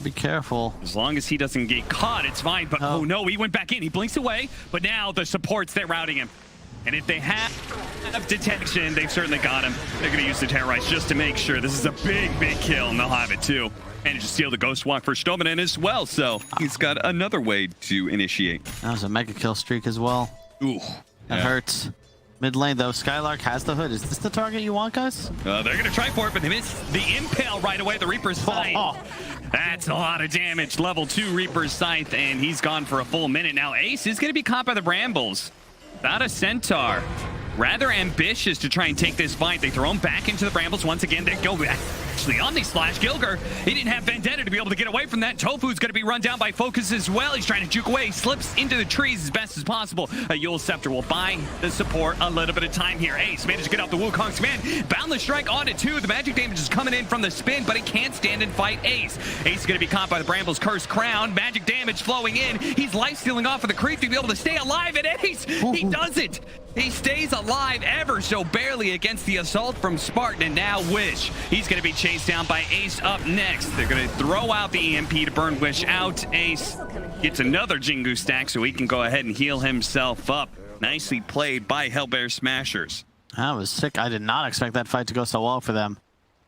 Be careful. As long as he doesn't get caught, it's fine. But oh no, he went back in. He blinks away. But now the supports, they're routing him. And if they have detection, they've certainly got him. They're going to use the Terrorize just to make sure. This is a big kill, and they'll have it too. Managed to steal the Ghost Walk for Stoneman as well, so he's got another way to initiate. That was a mega kill streak as well. Ooh. That hurts. Mid lane though, Skylark has the hood. Is this the target you want, guys? They're going to try for it, but they miss the Impale right away. The Reaper's Scythe. That's a lot of damage. Level 2 Reaper's Scythe, and he's gone for a full minute. Now Ace is going to be caught by the Brambles. Without a Centaur. Rather ambitious to try and take this fight. They throw him back into the Brambles once again. They go back. Actually, Omni Slash. Gilger, he didn't have Vendetta to be able to get away from that. Tofu's going to be run down by Focus as well. He's trying to juke away. He slips into the trees as best as possible. A Yule Scepter will buy the support a little bit of time here. Ace managed to get out the Wukong's command. Boundless Strike on it too. The magic damage is coming in from the spin, but he can't stand and fight Ace. Ace is going to be caught by the Brambles' Cursed Crown. Magic damage flowing in. He's life-stealing off of the creep to be able to stay alive, and Ace, he does it. He stays alive ever so barely against the assault from Spartan, and now Wish. He's going to be chased down by Ace up next. They're going to throw out the EMP to burn Wish out. Ace gets another Jingu stack so he can go ahead and heal himself up. Nicely played by Hellbear Smashers. That was sick. I did not expect that fight to go so well for them.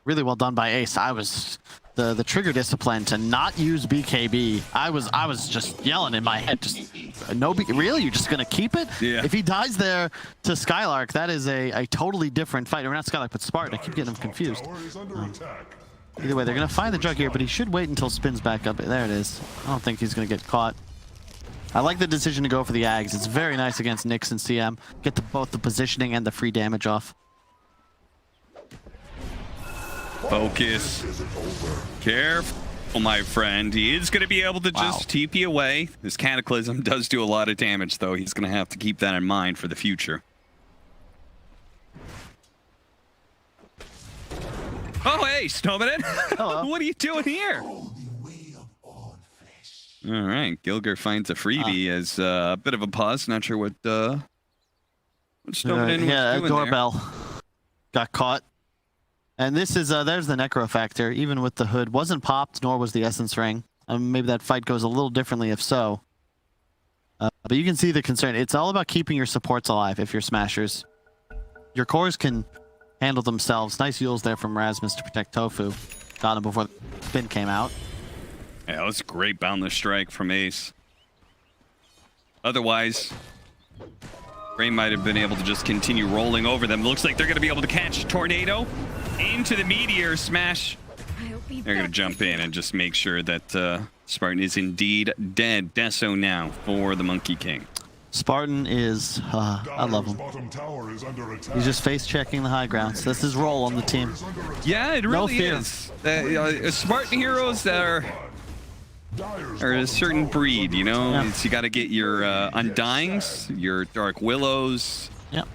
Really well done by Ace. I was the trigger discipline to not use BKB. I was just yelling in my head, just no really? You're just gonna keep it? Yeah. If he dies there to Skylark, that is a totally different fight. Or not Skylark, but Spartan. I keep getting them confused. Either way, they're gonna find the jug here, but he should wait until spins back up. There it is. I don't think he's gonna get caught. I like the decision to go for the Ags. It's very nice against Nyx and CM. Get to both the positioning and the free damage off. Focus. Careful, my friend. He is going to be able to just TP away. This Cataclysm does do a lot of damage, though. He's going to have to keep that in mind for the future. Oh, hey, Snowman. What are you doing here? All right, Gilger finds a freebie as a bit of a pause. Not sure what Snowman was doing doorbell. there. Got caught. And this is, there's the Necro factor, even with the hood. Wasn't popped, nor was the Essence Ring. Maybe that fight goes a little differently if so. But you can see the concern. It's all about keeping your supports alive if you're Smashers. Your cores can handle themselves. Nice Yules there from Rasmus to protect Tofu. Got him before the spin came out. Yeah, that was a great Boundless Strike from Ace. Otherwise, Brame might have been able to just continue rolling over them. Looks like they're going to be able to catch Tornado into the Meteor Smash. They're going to jump in and just make sure that Spartan is indeed dead. Deso now for the Monkey King. Spartan is, I love him. He's just face checking the high grounds. That's his role on the team. Yeah, it really is. Spartan heroes are a certain breed, you know? Yeah. You got to get your Undyings, your Dark Willows,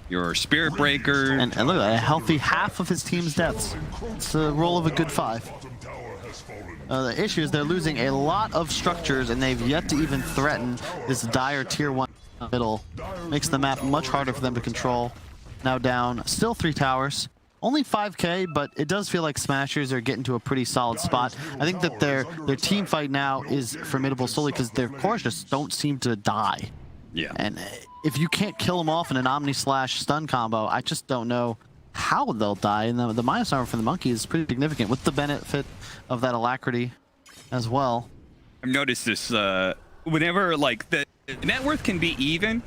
your Spirit Breakers. And look at that, a healthy half of his team's deaths. It's the role of a good 5. The issue is they're losing a lot of structures, and they've yet to even threaten this dire tier 1 middle. Makes the map much harder for them to control. Now down, still 3 towers. Only 5k, but it does feel like Smashers are getting to a pretty solid spot. I think that their team fight now is formidable solely because their cores just don't seem to die. Yeah. And if you can't kill them off in an Omni Slash stun combo, I just don't know how they'll die. And the minus armor for the Monkey is pretty significant with the benefit of that alacrity as well. I've noticed this whenever like the net worth can be even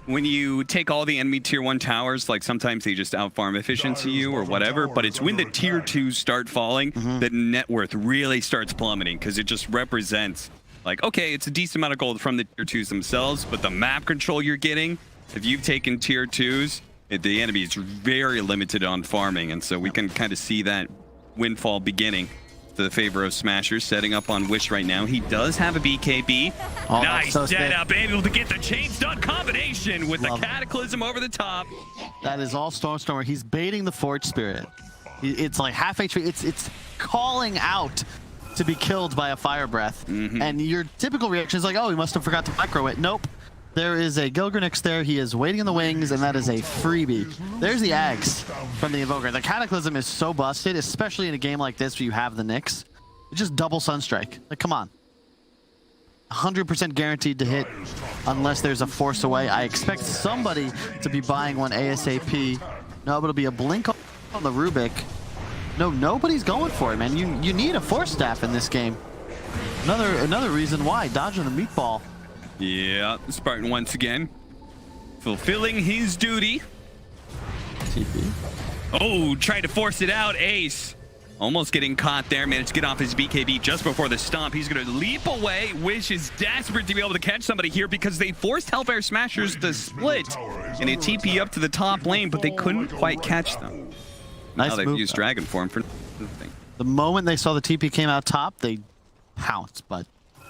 when you take all the enemy tier 1 towers. Like sometimes they just outfarm efficiency you or whatever, but it's when the tier 2s start falling that net worth really starts plummeting, because it just represents like, okay, it's a decent amount of gold from the tier 2s themselves, but the map control you're getting, if you've taken tier 2s, the enemy is very limited on farming, and so we can kind of see that windfall beginning to the favor of Smashers. Setting up on Wish right now. He does have a BKB. Oh, nice so setup, able to get the chain stun combination with the Cataclysm over the top. That is all Stormer. He's baiting the Forge Spirit. It's like half HP. It's calling out to be killed by a fire breath. And your typical reaction is like, oh, he must have forgot to micro it. Nope. There is a Gilgrenix there. He is waiting in the wings, and that is a freebie. There's the Ags from the Invoker. The Cataclysm is so busted, especially in a game like this where you have the Nyx. It's just double Sunstrike. Like, come on. 100% guaranteed to hit unless there's a force away. I expect somebody to be buying one ASAP. No, but it'll be a blink on the Rubik. No, nobody's going for it, man. You need a force staff in this game. Another reason why. Dodging the meatball. Yeah, Spartan once again fulfilling his duty. TP. Oh, tried to force it out. Ace almost getting caught there. Managed to get off his BKB just before the stomp. He's going to leap away. Wish is desperate to be able to catch somebody here because they forced Hellbear Smashers to split and a TP up to the top lane, but they couldn't quite catch them. Nice now they've move. used Dragon Form for nothing. The moment they saw the TP came out top, they pounced, but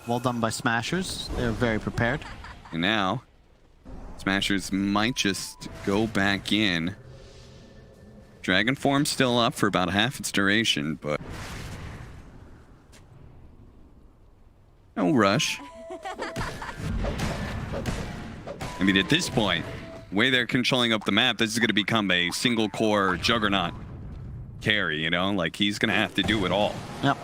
well done by Smashers. They're very prepared. And now, Smashers might just go back in. Dragon Form still up for about half its duration, but no rush. I mean, at this point, the way they're controlling up the map, this is going to become a single core juggernaut carry, you know? Like, he's going to have to do it all. Yep.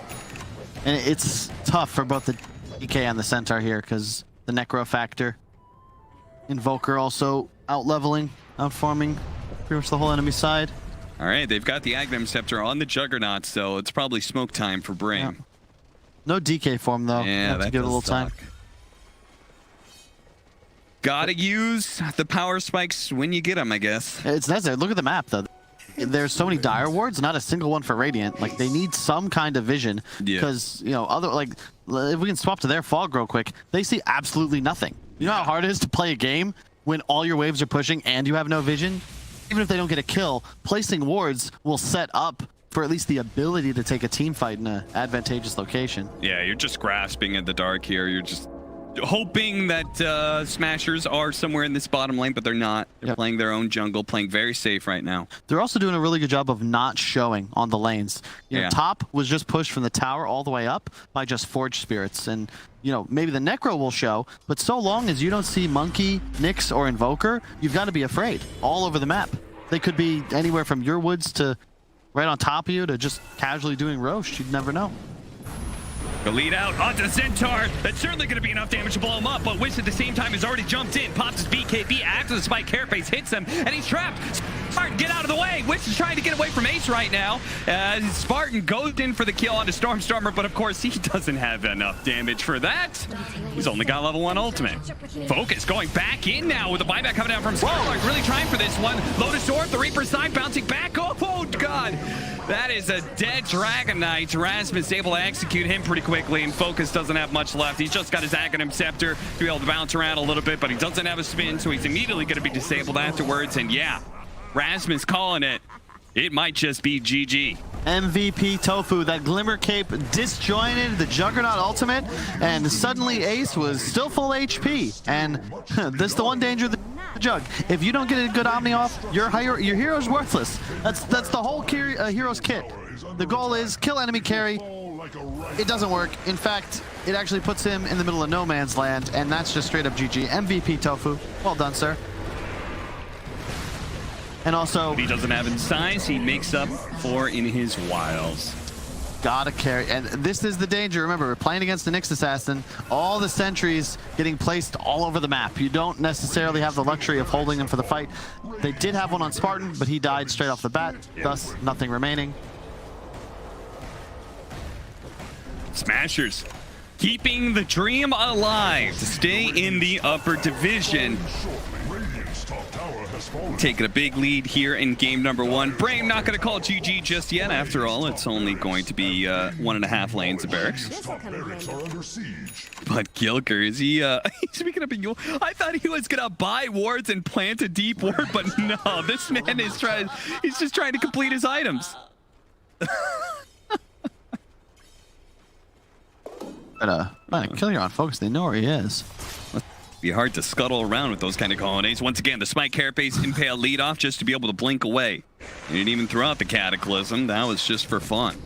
And it's tough for both the DK and the Centaur here because the Necro factor. Invoker also out-leveling, out-farming pretty much the whole enemy side. All right, they've got the Aghanim Scepter on the Juggernaut, so it's probably smoke time for Brame. Yep. No DK form, though. Yeah, have to that give it a does little time. suck. Gotta use the power spikes when you get them, I guess. It's necessary. Look at the map, though. There's so many dire wards, not a single one for Radiant. Like, they need some kind of vision because, you know, other, like, if we can swap to their fog real quick, they see absolutely nothing. You know how hard it is to play a game when all your waves are pushing and you have no vision? Even if they don't get a kill, placing wards will set up for at least the ability to take a team fight in an advantageous location. Yeah, you're just grasping at the dark here. You're just hoping that Smashers are somewhere in this bottom lane, but they're not. They're playing their own jungle, playing very safe right now. They're also doing a really good job of not showing on the lanes. You know, top was just pushed from the tower all the way up by just Forge Spirits. And, you know, maybe the Necro will show, but so long as you don't see Monkey, Nyx, or Invoker, you've got to be afraid all over the map. They could be anywhere from your woods to right on top of you to just casually doing Roche. You'd never know. The lead out onto the Centaur. That's certainly going to be enough damage to blow him up, but Wish at the same time has already jumped in. Pops his BKB after the spike carapace hits him, and he's trapped. Spartan, get out of the way. Wish is trying to get away from Ace right now. Spartan goes in for the kill onto Stormstormer, but of course he doesn't have enough damage for that. He's only got level 1 ultimate. Focus going back in now with the buyback coming down from Skylark. Really trying for this one. Lotus Orb, the Reaper side bouncing back. Oh, God. That is a dead Dragon Knight. Rasmus able to execute him pretty quickly, and Focus doesn't have much left. He's just got his Aghanim Scepter to be able to bounce around a little bit, but he doesn't have a spin, so he's immediately going to be disabled afterwards. And yeah, Rasmus calling it. It might just be GG. MVP Tofu, that Glimmer Cape disjointed the Juggernaut ultimate, and suddenly Ace was still full HP. And this is the one danger of the Jug. If you don't get a good Omni off, your hero's worthless. That's the whole hero's kit. The goal is kill enemy carry. It doesn't work. In fact, it actually puts him in the middle of no man's land, and that's just straight up GG. MVP Tofu. Well done, sir. And also, if he doesn't have in size, he makes up for in his wilds. Gotta carry, and this is the danger. Remember, we're playing against the Nyx Assassin. All the sentries getting placed all over the map. You don't necessarily have the luxury of holding them for the fight. They did have one on Spartan, but he died straight off the bat, thus nothing remaining. Smashers keeping the dream alive to stay in the upper division. Taking a big lead here in game number 1. Brame not going to call GG just yet. After all, it's only going to be 1.5 lanes of barracks. But Gilker, is he speaking up in Yule? I thought he was going to buy wards and plant a deep ward, but no, this man is he's just trying to complete his items. Kill you on Focus. They know where he is. Be hard to scuttle around with those kind of colonnades. Once again, the Spike Carapace Impale lead off just to be able to blink away. And even throughout the Cataclysm, that was just for fun.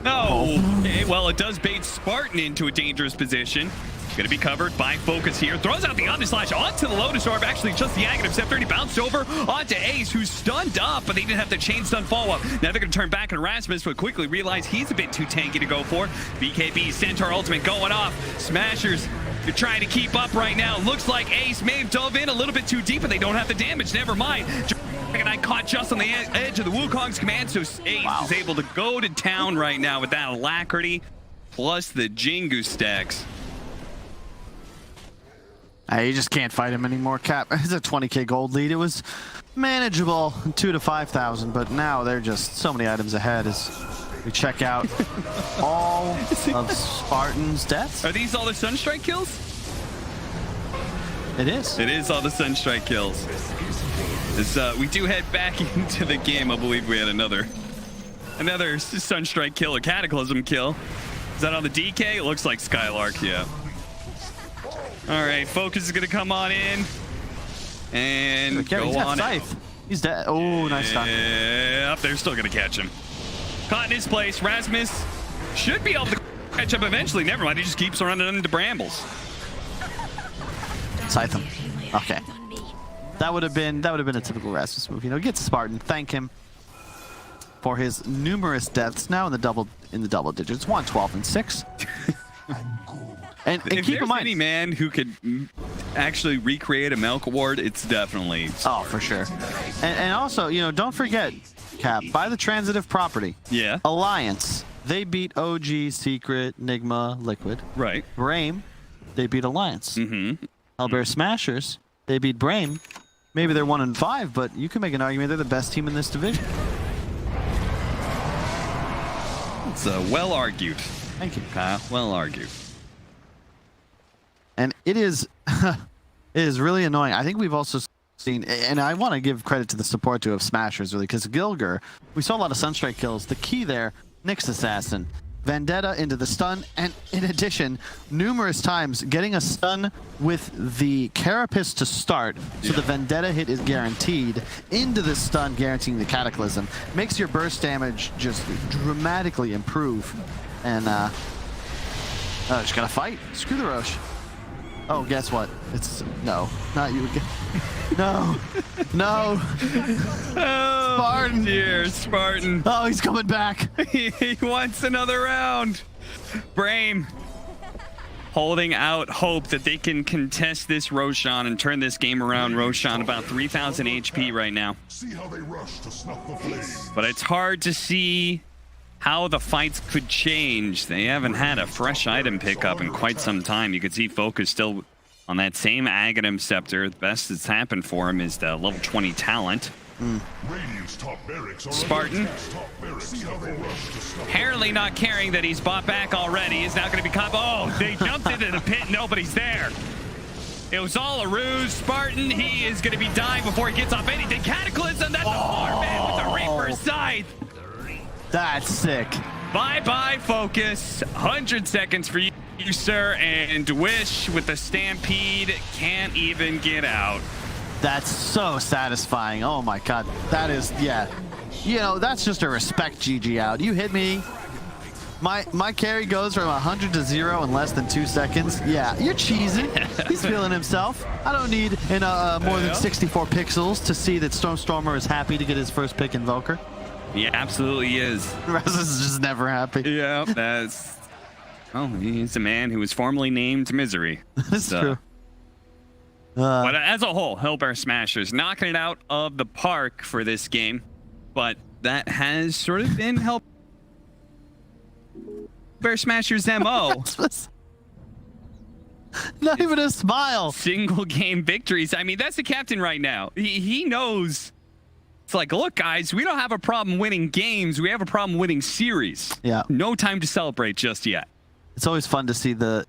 Oh, okay. Well, it does bait Spartan into a dangerous position. Going to be covered by Focus here. Throws out the Omnislash onto the Lotus Orb. Actually, just the Aghanim Scepter. And he bounced over onto Ace, who's stunned up, but they didn't have the chain stun follow-up. Now they're going to turn back on Rasmus, but quickly realize he's a bit too tanky to go for. BKB, Centaur Ultimate going off. Smashers, you're trying to keep up right now. Looks like Ace may have dove in a little bit too deep, but they don't have the damage. Never mind. And I caught just on the edge of the Wukong's command, so Ace is able to go to town right now with that alacrity, plus the Jingu stacks. You just can't fight him anymore, Cap. It's a 20k gold lead. It was manageable, 2 to 5,000, but now they're just so many items ahead as we check out all of Spartan's deaths. Are these all the Sunstrike kills? It is. It is all the Sunstrike kills. As we do head back into the game, I believe we had another Sunstrike kill, a Cataclysm kill. Is that on the DK? It looks like Skylark, yeah. All right, Focus is going to come on in and go on out. He's dead. Oh, nice stun. Yeah, they're still going to catch him. Caught in his place. Rasmus should be able to catch up eventually. Never mind, he just keeps running into brambles. Scythe him. Okay. That would have been a typical Rasmus move. You know, get to Spartan, thank him for his numerous deaths. Now in the double digits, 1, 12, and 6. And keep in mind, any man who could actually recreate a Milk Ward, it's definitely. Oh, for sure. And also, you know, don't forget, Cap, by the transitive property. Yeah. Alliance. They beat OG, Secret, Nigma, Liquid. Right. Brame. They beat Alliance. Mm-hmm. Hellbear Smashers. They beat Brame. Maybe they're 1 and 5, but you can make an argument they're the best team in this division. It's well argued. Thank you. Kyle. Well argued. And it is it is really annoying. I think we've also seen, and I want to give credit to the support too of Smashers, really, because Gilger, we saw a lot of Sunstrike kills. The key there, Nyx Assassin, Vendetta into the stun, and in addition, numerous times getting a stun with the Carapace to start, so the Vendetta hit is guaranteed, into the stun guaranteeing the Cataclysm. Makes your burst damage just dramatically improve. And, just gotta fight. Screw the Roche. Oh, guess what? It's no, not you again. No, no. Oh, Spartan. Dear Spartan. Oh, he's coming back. He wants another round. Brame holding out hope that they can contest this Roshan and turn this game around. Roshan about 3,000 HP right now. See how they rush to snuff the flame. But it's hard to see how the fights could change. They haven't had a fresh item pickup in quite some time. You can see Focus still on that same Aghanim Scepter. The best that's happened for him is the level 20 talent. Spartan, apparently not caring that he's bought back already, is now going to be caught. Oh, they jumped into the pit. Nobody's there. It was all a ruse. Spartan, he is going to be dying before he gets off anything. Cataclysm, that's a Farman with the Reaper's Scythe. That's sick. Bye-bye, Focus. 100 seconds for you, sir. And Wish with the Stampede can't even get out. That's so satisfying. Oh my god. That is, yeah. You know, that's just a respect GG out. You hit me. My carry goes from 100 to 0 in less than 2 seconds. Yeah, you're cheesing. He's feeling himself. I don't need more than 64 pixels to see that Stormer is happy to get his first pick Invoker. He absolutely is. Rasmus is just never happy. Yeah, that's... Oh, he's a man who was formerly named Misery. That's true. But as a whole, Hellbear Smashers knocking it out of the park for this game. But that has sort of been Hellbear Smashers' MO. Not even a smile. Single game victories. I mean, that's the captain right now. He knows... It's like, look, guys, we don't have a problem winning games. We have a problem winning series. Yeah. No time to celebrate just yet. It's always fun to see the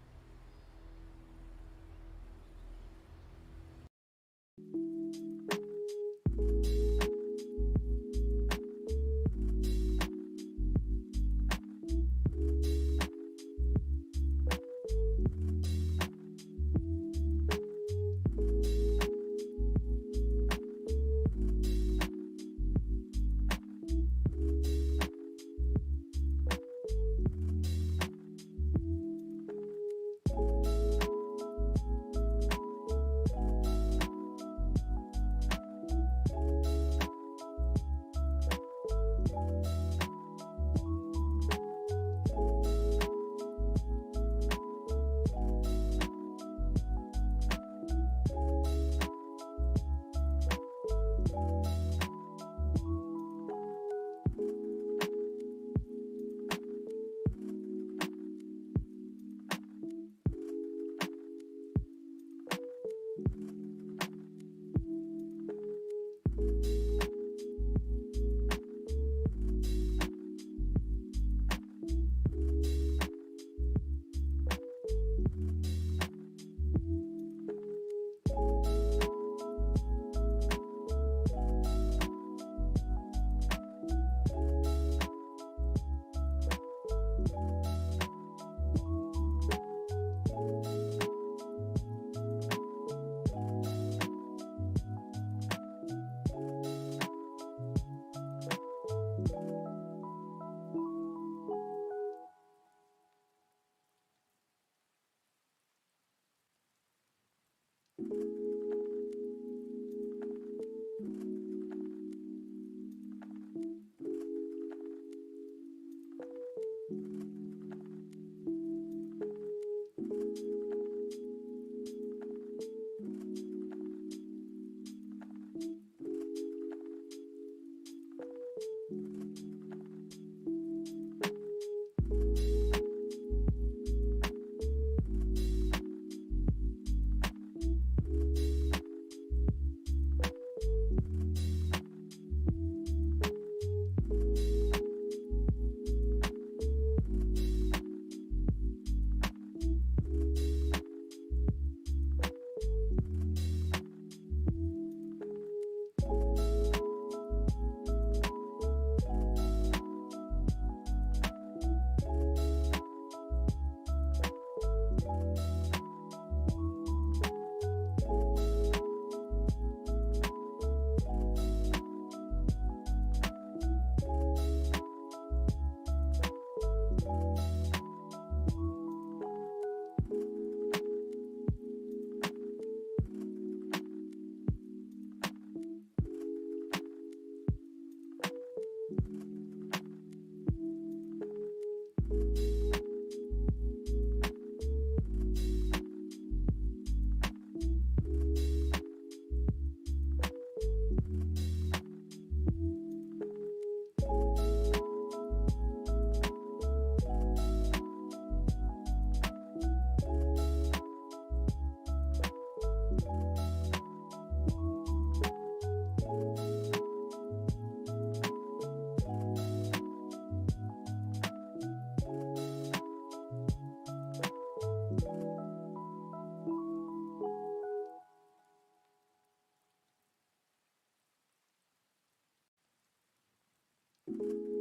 you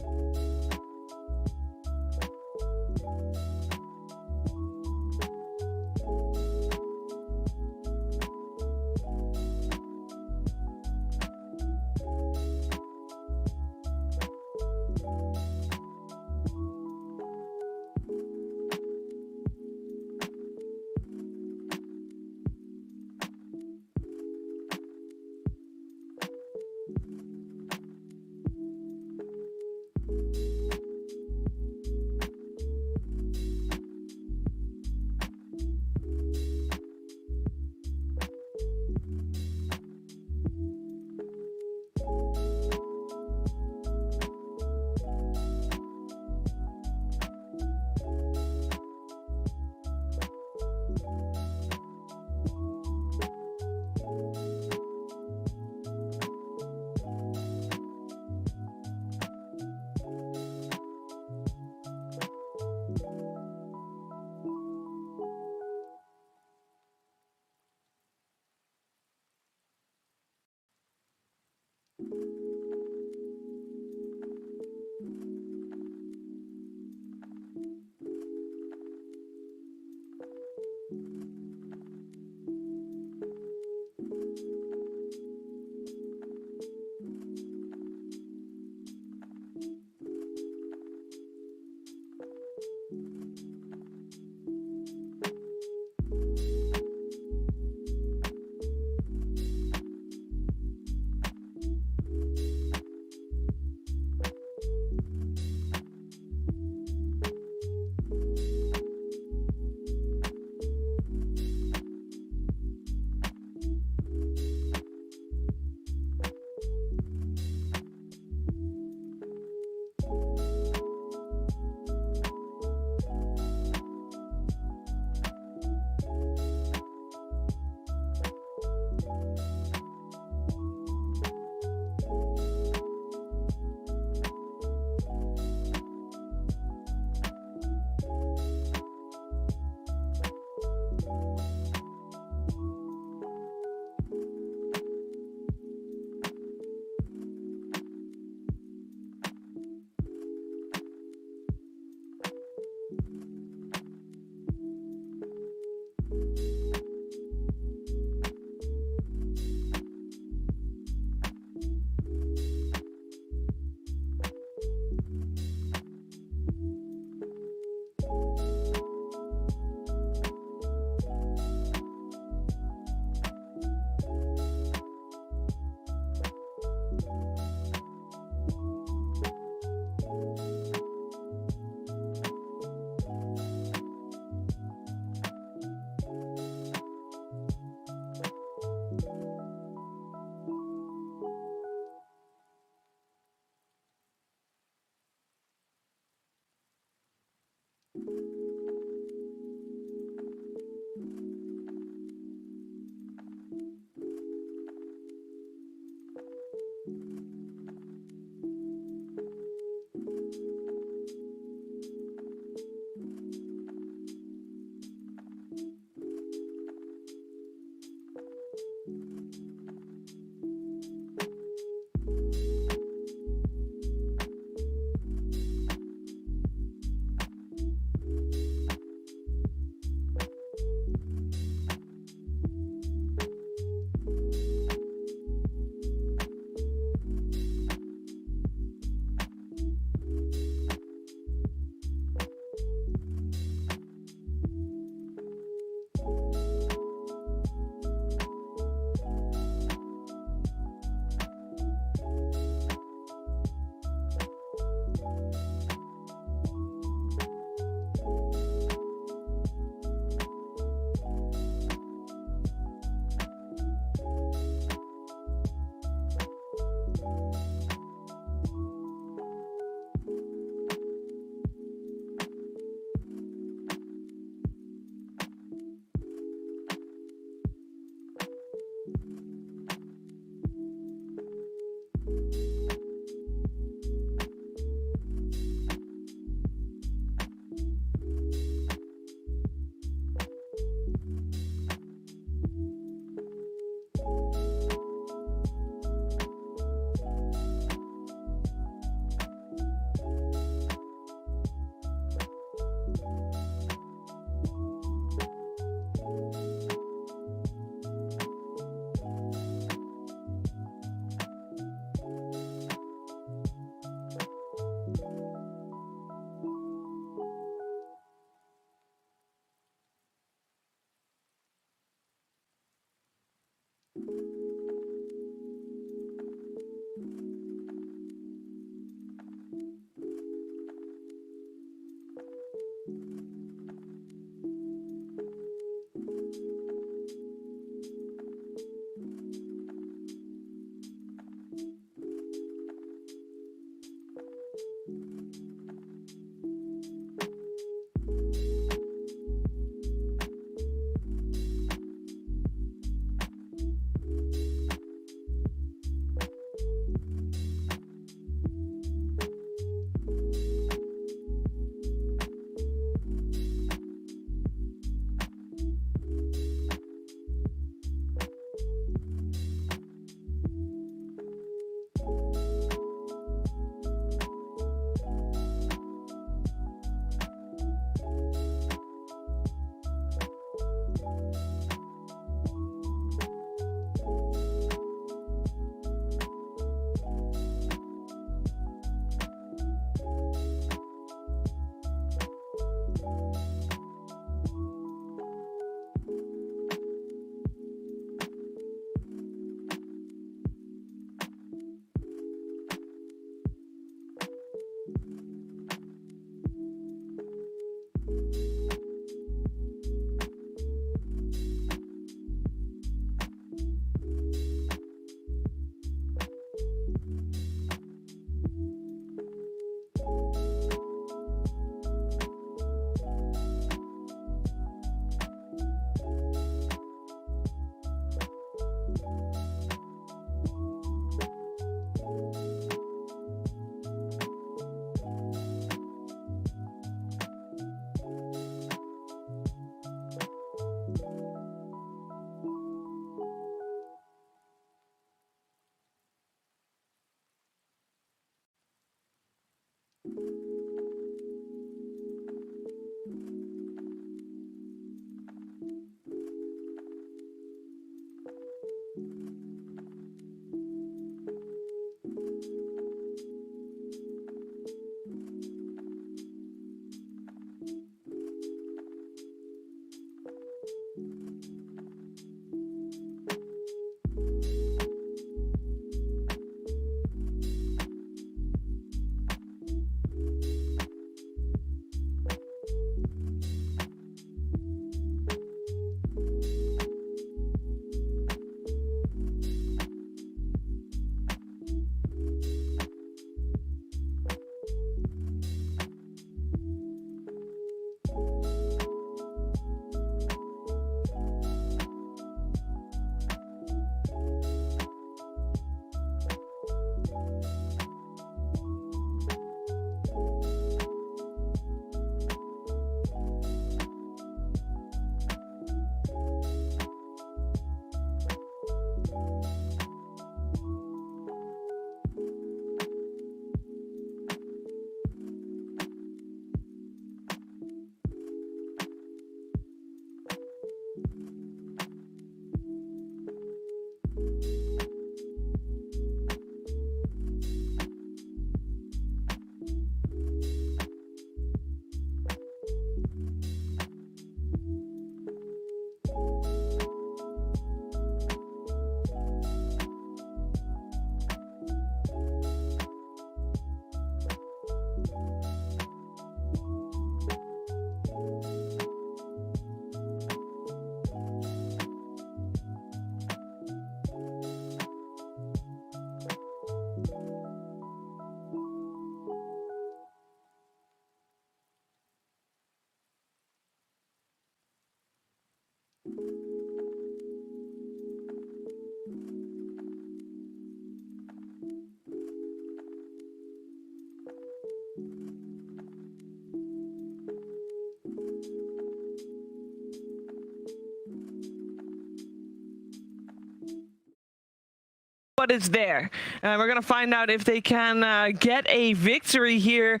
What is there? We're going to find out if they can get a victory here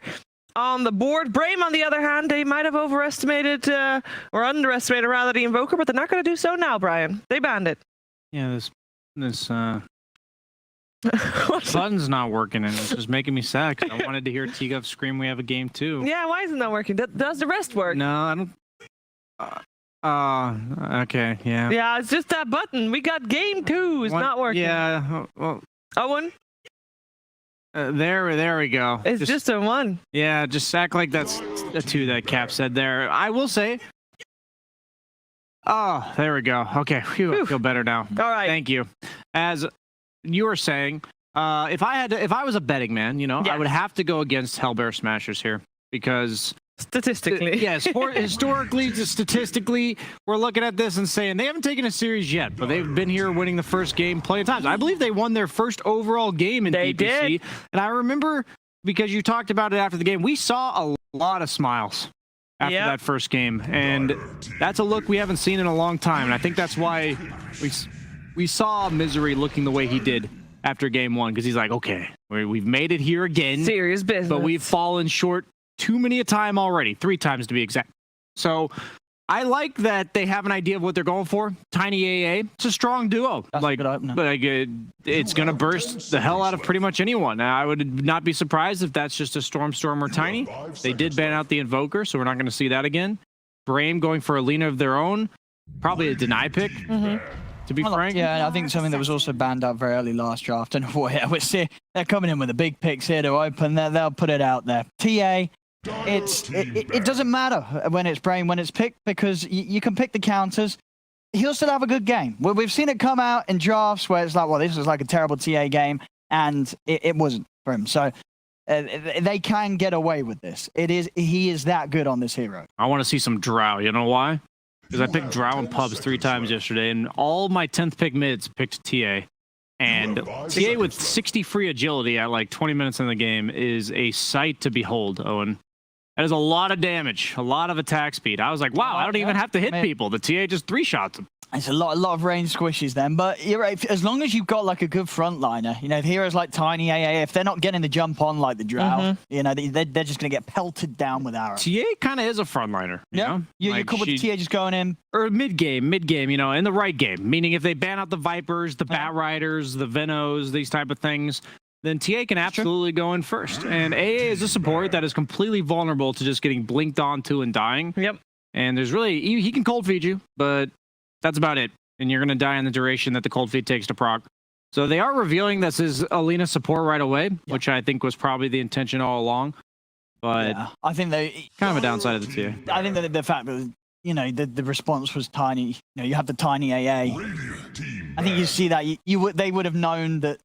on the board. Brame, on the other hand, they might have overestimated or underestimated rather the Invoker, but they're not going to do so now, Brian. They banned it. Yeah, this button's not working, and it's just making me sad 'cause I wanted to hear T-Guff scream we have a game too. Yeah, why isn't that working? Does the rest work? No, I don't. Okay, yeah. Yeah, it's just that button. We got game 2. It's not working. Yeah, well, Owen, there we go. it's just a 1. Yeah, just act like that's a 2 that Cap said there. I will say. Oh, there we go. Okay, phew, I feel better now. All right. Thank you. As you were saying, if I was a betting man, I Yes. would have to go against Hellbear Smashers here because Statistically. historically, statistically, we're looking at this and saying they haven't taken a series yet, but they've been here winning the first game plenty of times. I believe they won their first overall game in They DPC, did. and I remember because you talked about it after the game, we saw a lot of smiles after Yep. that first game, and that's a look we haven't seen in a long time, and I think that's why we saw Misery looking the way he did after game 1, because he's like, okay, we've made it here again, Serious business. but we've fallen short too many a time already, 3 times to be exact. So I like that they have an idea of what they're going for. Tiny AA, it's a strong duo. That's a good opener. It's gonna burst the hell out of pretty much anyone. I would not be surprised if that's just a Storm or Tiny. They did ban out the Invoker, so we're not gonna see that again. Brame going for a Lina of their own, probably a deny pick. To be frank. Yeah, I think something that was also banned out very early last draft. And we're seeing they're coming in with the big picks here to open. They'll put it out there. TA. It doesn't matter when it's Brame, when it's picked, because you can pick the counters. He'll still have a good game. We've seen it come out in drafts where it's like, well, this was like a terrible TA game, and it wasn't for him. So they can get away with this. He is that good on this hero. I want to see some Drow. You know why? Because I picked Drow and Pubs 3 times yesterday, and all my 10th pick mids picked TA. And TA with 60 free agility at like 20 minutes in the game is a sight to behold, Owen. That is a lot of damage, a lot of attack speed. I was like, wow, I don't even have to hit people. The TA just 3-shots them. It's a lot of range squishes then, but you're right. As long as you've got like a good frontliner, if heroes like Tiny AA, if they're not getting the jump on like the Drow, they're just gonna get pelted down with arrows. TA kind of is a frontliner. You're cool with the TA just going in. Or mid game, in the right game. Meaning if they ban out the Vipers, the Bat Riders, the Venos, these type of things, then TA can absolutely go in first. And AA is a support that is completely vulnerable to just getting blinked onto and dying. Yep. And there's really, he can cold feed you, but that's about it. And you're going to die in the duration that the cold feed takes to proc. So they are revealing this is Alina support right away, which I think was probably the intention all along. But I think they kind of a downside of the TA. I think that the fact that the response was Tiny. You have the Tiny AA. I think you see that they would have known that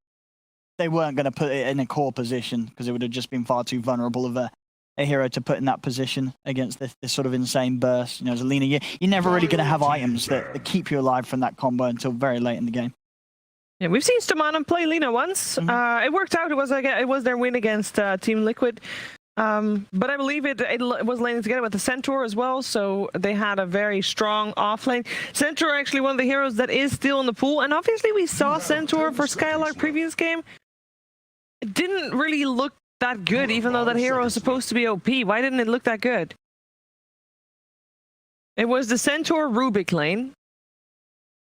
they weren't going to put it in a core position because it would have just been far too vulnerable of a hero to put in that position against this sort of insane burst. As a Lina, you're never really going to have items that keep you alive from that combo until very late in the game. Yeah, we've seen Stamana play Lina once. It worked out. It was their win against Team Liquid. But I believe it was laning together with the Centaur as well, so they had a very strong offlane. Centaur actually one of the heroes that is still in the pool, and obviously we saw Centaur for Skylark previous game. It didn't really look that good, even though that hero is supposed to be OP. Why didn't it look that good? It was the Centaur Rubik lane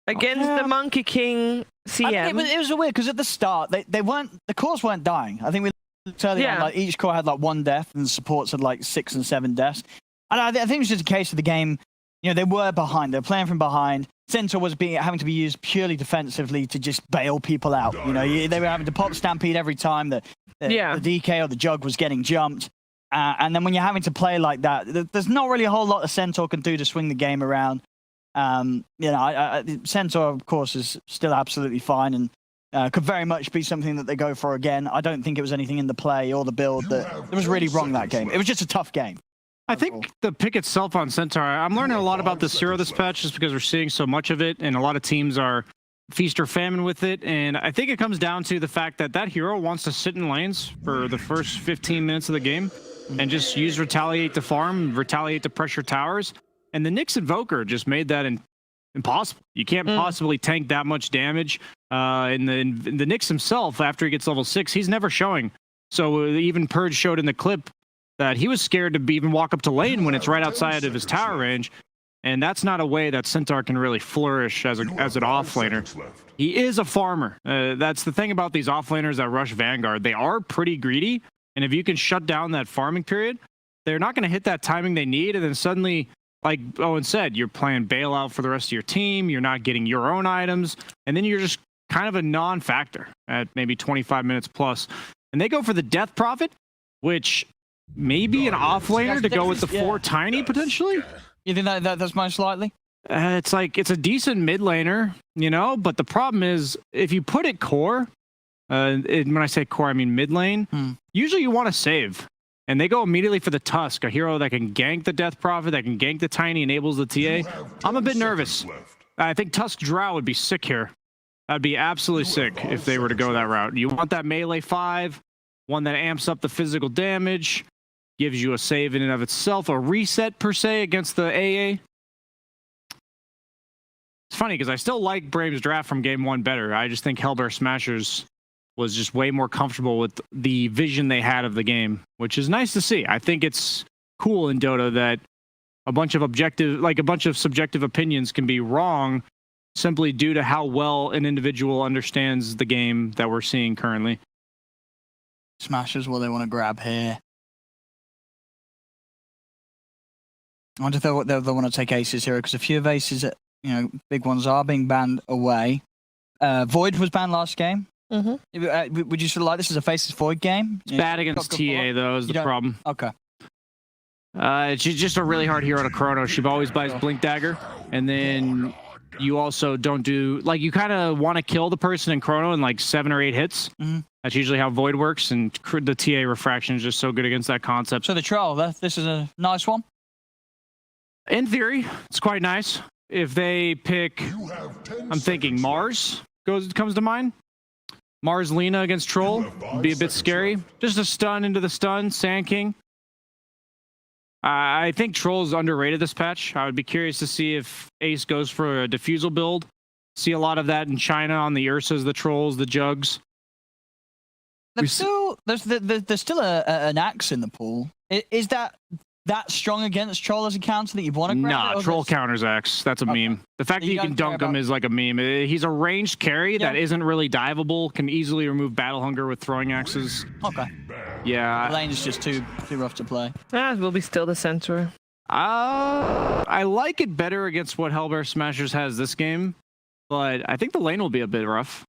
against the Monkey King CM. It was weird because at the start the cores weren't dying. I think we looked earlier on, like each core had like 1 death and the supports had like 6 and 7 deaths. And I think it was just a case of the game. They were behind. They were playing from behind. Centaur was having to be used purely defensively to just bail people out. They were having to pop Stampede every time the DK or the Jug was getting jumped. And then when you're having to play like that, there's not really a whole lot the Centaur can do to swing the game around. Centaur, of course, is still absolutely fine and could very much be something that they go for again. I don't think it was anything in the play or the build that was really wrong that game. It was just a tough game. I think the pick itself on Centaur, I'm learning a lot about this hero this patch just because we're seeing so much of it, and a lot of teams are feast or famine with it. And I think it comes down to the fact that hero wants to sit in lanes for the first 15 minutes of the game and just use Retaliate to farm, Retaliate to pressure towers. And the Nyx Invoker just made that impossible. You can't possibly tank that much damage. And the Nyx himself, after he gets level 6, he's never showing. So even Purge showed in the clip that he was scared to even walk up to lane when it's right outside of his tower range. And that's not a way that Centaur can really flourish as an offlaner. He is a farmer. That's the thing about these offlaners that rush Vanguard. They are pretty greedy. And if you can shut down that farming period, they're not going to hit that timing they need. And then suddenly like Owen said, you're playing bailout for the rest of your team. You're not getting your own items. And then you're just kind of a non-factor at maybe 25 minutes plus. And they go for the Death Prophet, which may be an offlaner to go with the 4 Tiny, potentially. You think that's most likely? It's like, it's a decent mid laner, you know? But the problem is, if you put it core, when I say core, I mean mid lane, usually you want to save. And they go immediately for the Tusk, a hero that can gank the Death Prophet, that can gank the Tiny, enables the TA. I'm a bit nervous. I think Tusk Drow would be sick here. That'd be absolutely sick if they were to go that route. You want that melee 5, one that amps up the physical damage, gives you a save in and of itself, a reset per se against the AA. It's funny because I still like Brame's draft from game 1 better. I just think Hellbear Smashers was just way more comfortable with the vision they had of the game, which is nice to see. I think it's cool in Dota that a bunch of subjective opinions can be wrong simply due to how well an individual understands the game that we're seeing currently. Smashers, what they want to grab here. I wonder if they'll want to take aces here, because a few of aces, big ones are being banned away. Void was banned last game. Would you sort of like this as a Faceless Void game? It's bad against TA, though, is the problem. Okay. She's just a really hard hero to Chrono. She always buys Blink Dagger, and then you also don't do... Like, you kind of want to kill the person in Chrono in, like, 7 or 8 hits. That's usually how Void works, and the TA Refraction is just so good against that concept. So the Troll, this is a nice one? In theory, it's quite nice. If they pick... I'm thinking Mars comes to mind. Mars Lina against Troll would be a bit scary. Just a stun into the stun, Sand King. I think Troll is underrated this patch. I would be curious to see if Ace goes for a Diffusal build. See a lot of that in China on the Ursas, the Trolls, the Jugs. There's still an Axe in the pool. Is that strong against Troll as a counter that you want to grab? Nah, Troll counters Axe. That's a meme. The fact that you can dunk him is like a meme. He's a ranged carry that isn't really diveable, can easily remove Battle Hunger with throwing axes. Okay. Yeah. The lane is just too rough to play. It will be still the center. I like it better against what Hellbear Smashers has this game, but I think the lane will be a bit rough.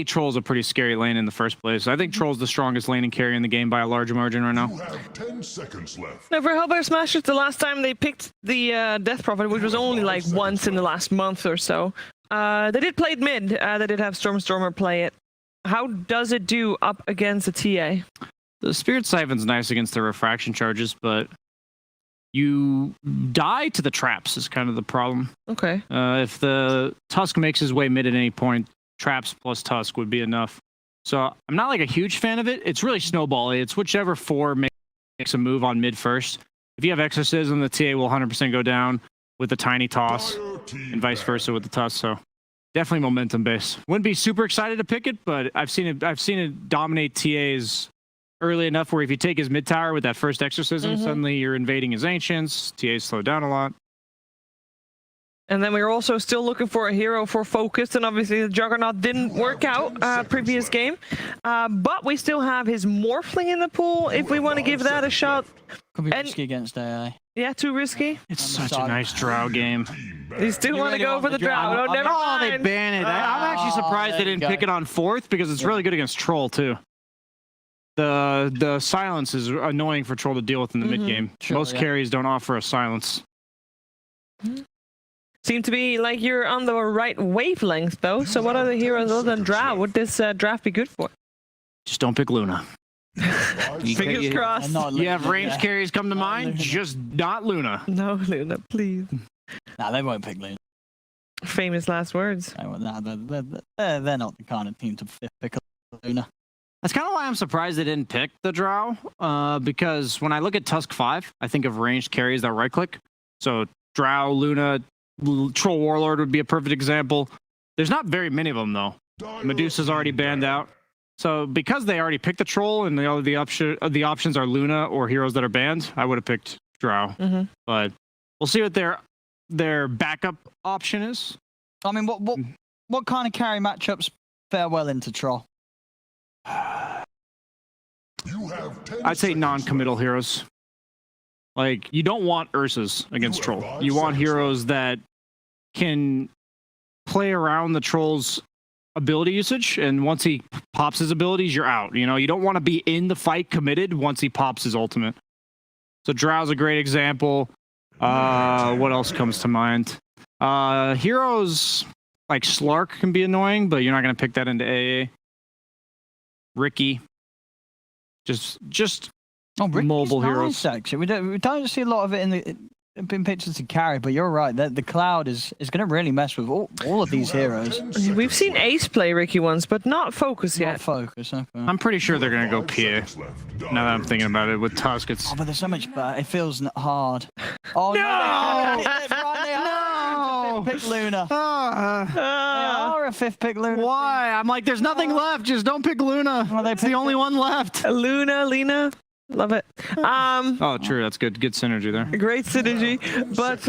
Troll's a pretty scary lane in the first place. I think Troll's the strongest lane and carry in the game by a large margin right now. You have 10 seconds left. Now, for Hellbear Smashers, the last time they picked the Death Prophet, which was only like once in the last month or so, they did play it mid. They did have Stormer play it. How does it do up against a TA? The Spirit Siphon's nice against the refraction charges, but you die to the traps is kind of the problem. Okay. If the Tusk makes his way mid at any point, traps plus Tusk would be enough. So I'm not like a huge fan of it. It's really snowball-y. It's whichever 4 makes a move on mid first. If you have Exorcism, the TA will 100% go down with the Tiny Toss, and vice versa with the Tusk. So definitely momentum based. Wouldn't be super excited to pick it, but I've seen it dominate TAs early enough where if you take his mid tower with that first Exorcism, suddenly you're invading his Ancients. TAs slow down a lot. And then we're also still looking for a hero for focus, and obviously the Juggernaut didn't work out previous game. But we still have his Morphling in the pool if we want to give that a shot. Could be risky against AI. Yeah, too risky. It's such a nice Drow game. You still want to go for the Drow. No, never mind. They ban it. I'm actually surprised they didn't pick it on 4th because it's really good against Troll too. The silence is annoying for Troll to deal with in the mid game. Most carries don't offer a silence. Seem to be like you're on the right wavelength though. So what other heroes other than Drow would this draft be good for? Just don't pick Luna. Fingers crossed. You have range carries come to mind, just not Luna. No, Luna, please. Nah, they won't pick Luna. Famous last words. They're not the kind of team to pick Luna. That's kind of why I'm surprised they didn't pick the Drow, because when I look at Tusk 5, I think of ranged carries that right-click. So Drow, Luna, Troll Warlord would be a perfect example. There's not very many of them, though. Medusa's already banned out. So because they already picked the Troll and the options are Luna or heroes that are banned, I would have picked Drow. But we'll see what their backup option is. I mean, what kind of carry matchups fare well into Troll? I'd say non-committal heroes. Like, you don't want Ursas against Troll. You want heroes that can play around the Troll's ability usage, and once he pops his abilities, you're out. You know, you don't want to be in the fight committed once he pops his ultimate. So Drow's a great example. What else comes to mind? Heroes like Slark can be annoying, but you're not going to pick that into AA. Ricky. Just Ricky's mobile nice, heroes. Actually, we don't see a lot of it in pictures to carry, but you're right. The cloud is going to really mess with all of these heroes. We've seen Ace play Ricky once, but not Focus yet. Not Focus. Okay. I'm pretty sure they're going to go PA. Now that I'm thinking about it, with Tusk, it's... Oh, but there's so much better. It feels hard. Oh, No! no! Pick Luna. They are a fifth pick Luna. Why? I'm like, there's nothing left. Just don't pick Luna. Well, it's the only one left. Lena. Love it. Oh, true. That's good. Good synergy there. Great synergy. But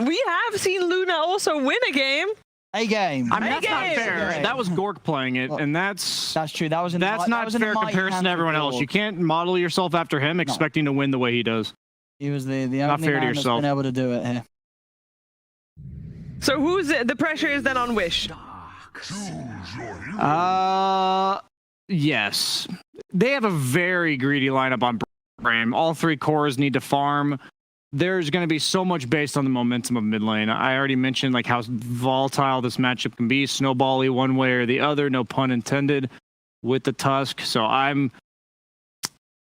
we have seen Luna also win a game. A game. I mean, that's not game. fair. That was Gork playing it, and that's true. That was in that's that not was in fair the mighty comparison to hands of everyone else. Gork. You can't model yourself after him expecting to win the way he does. He was the only Not fair to man that's yourself. been able to do it here. So who's the pressure is then on Wish? Yes. They have a very greedy lineup on Brame. All three cores need to farm. There's going to be so much based on the momentum of mid lane. I already mentioned like how volatile this matchup can be, snowbally one way or the other, no pun intended, with the Tusk. So I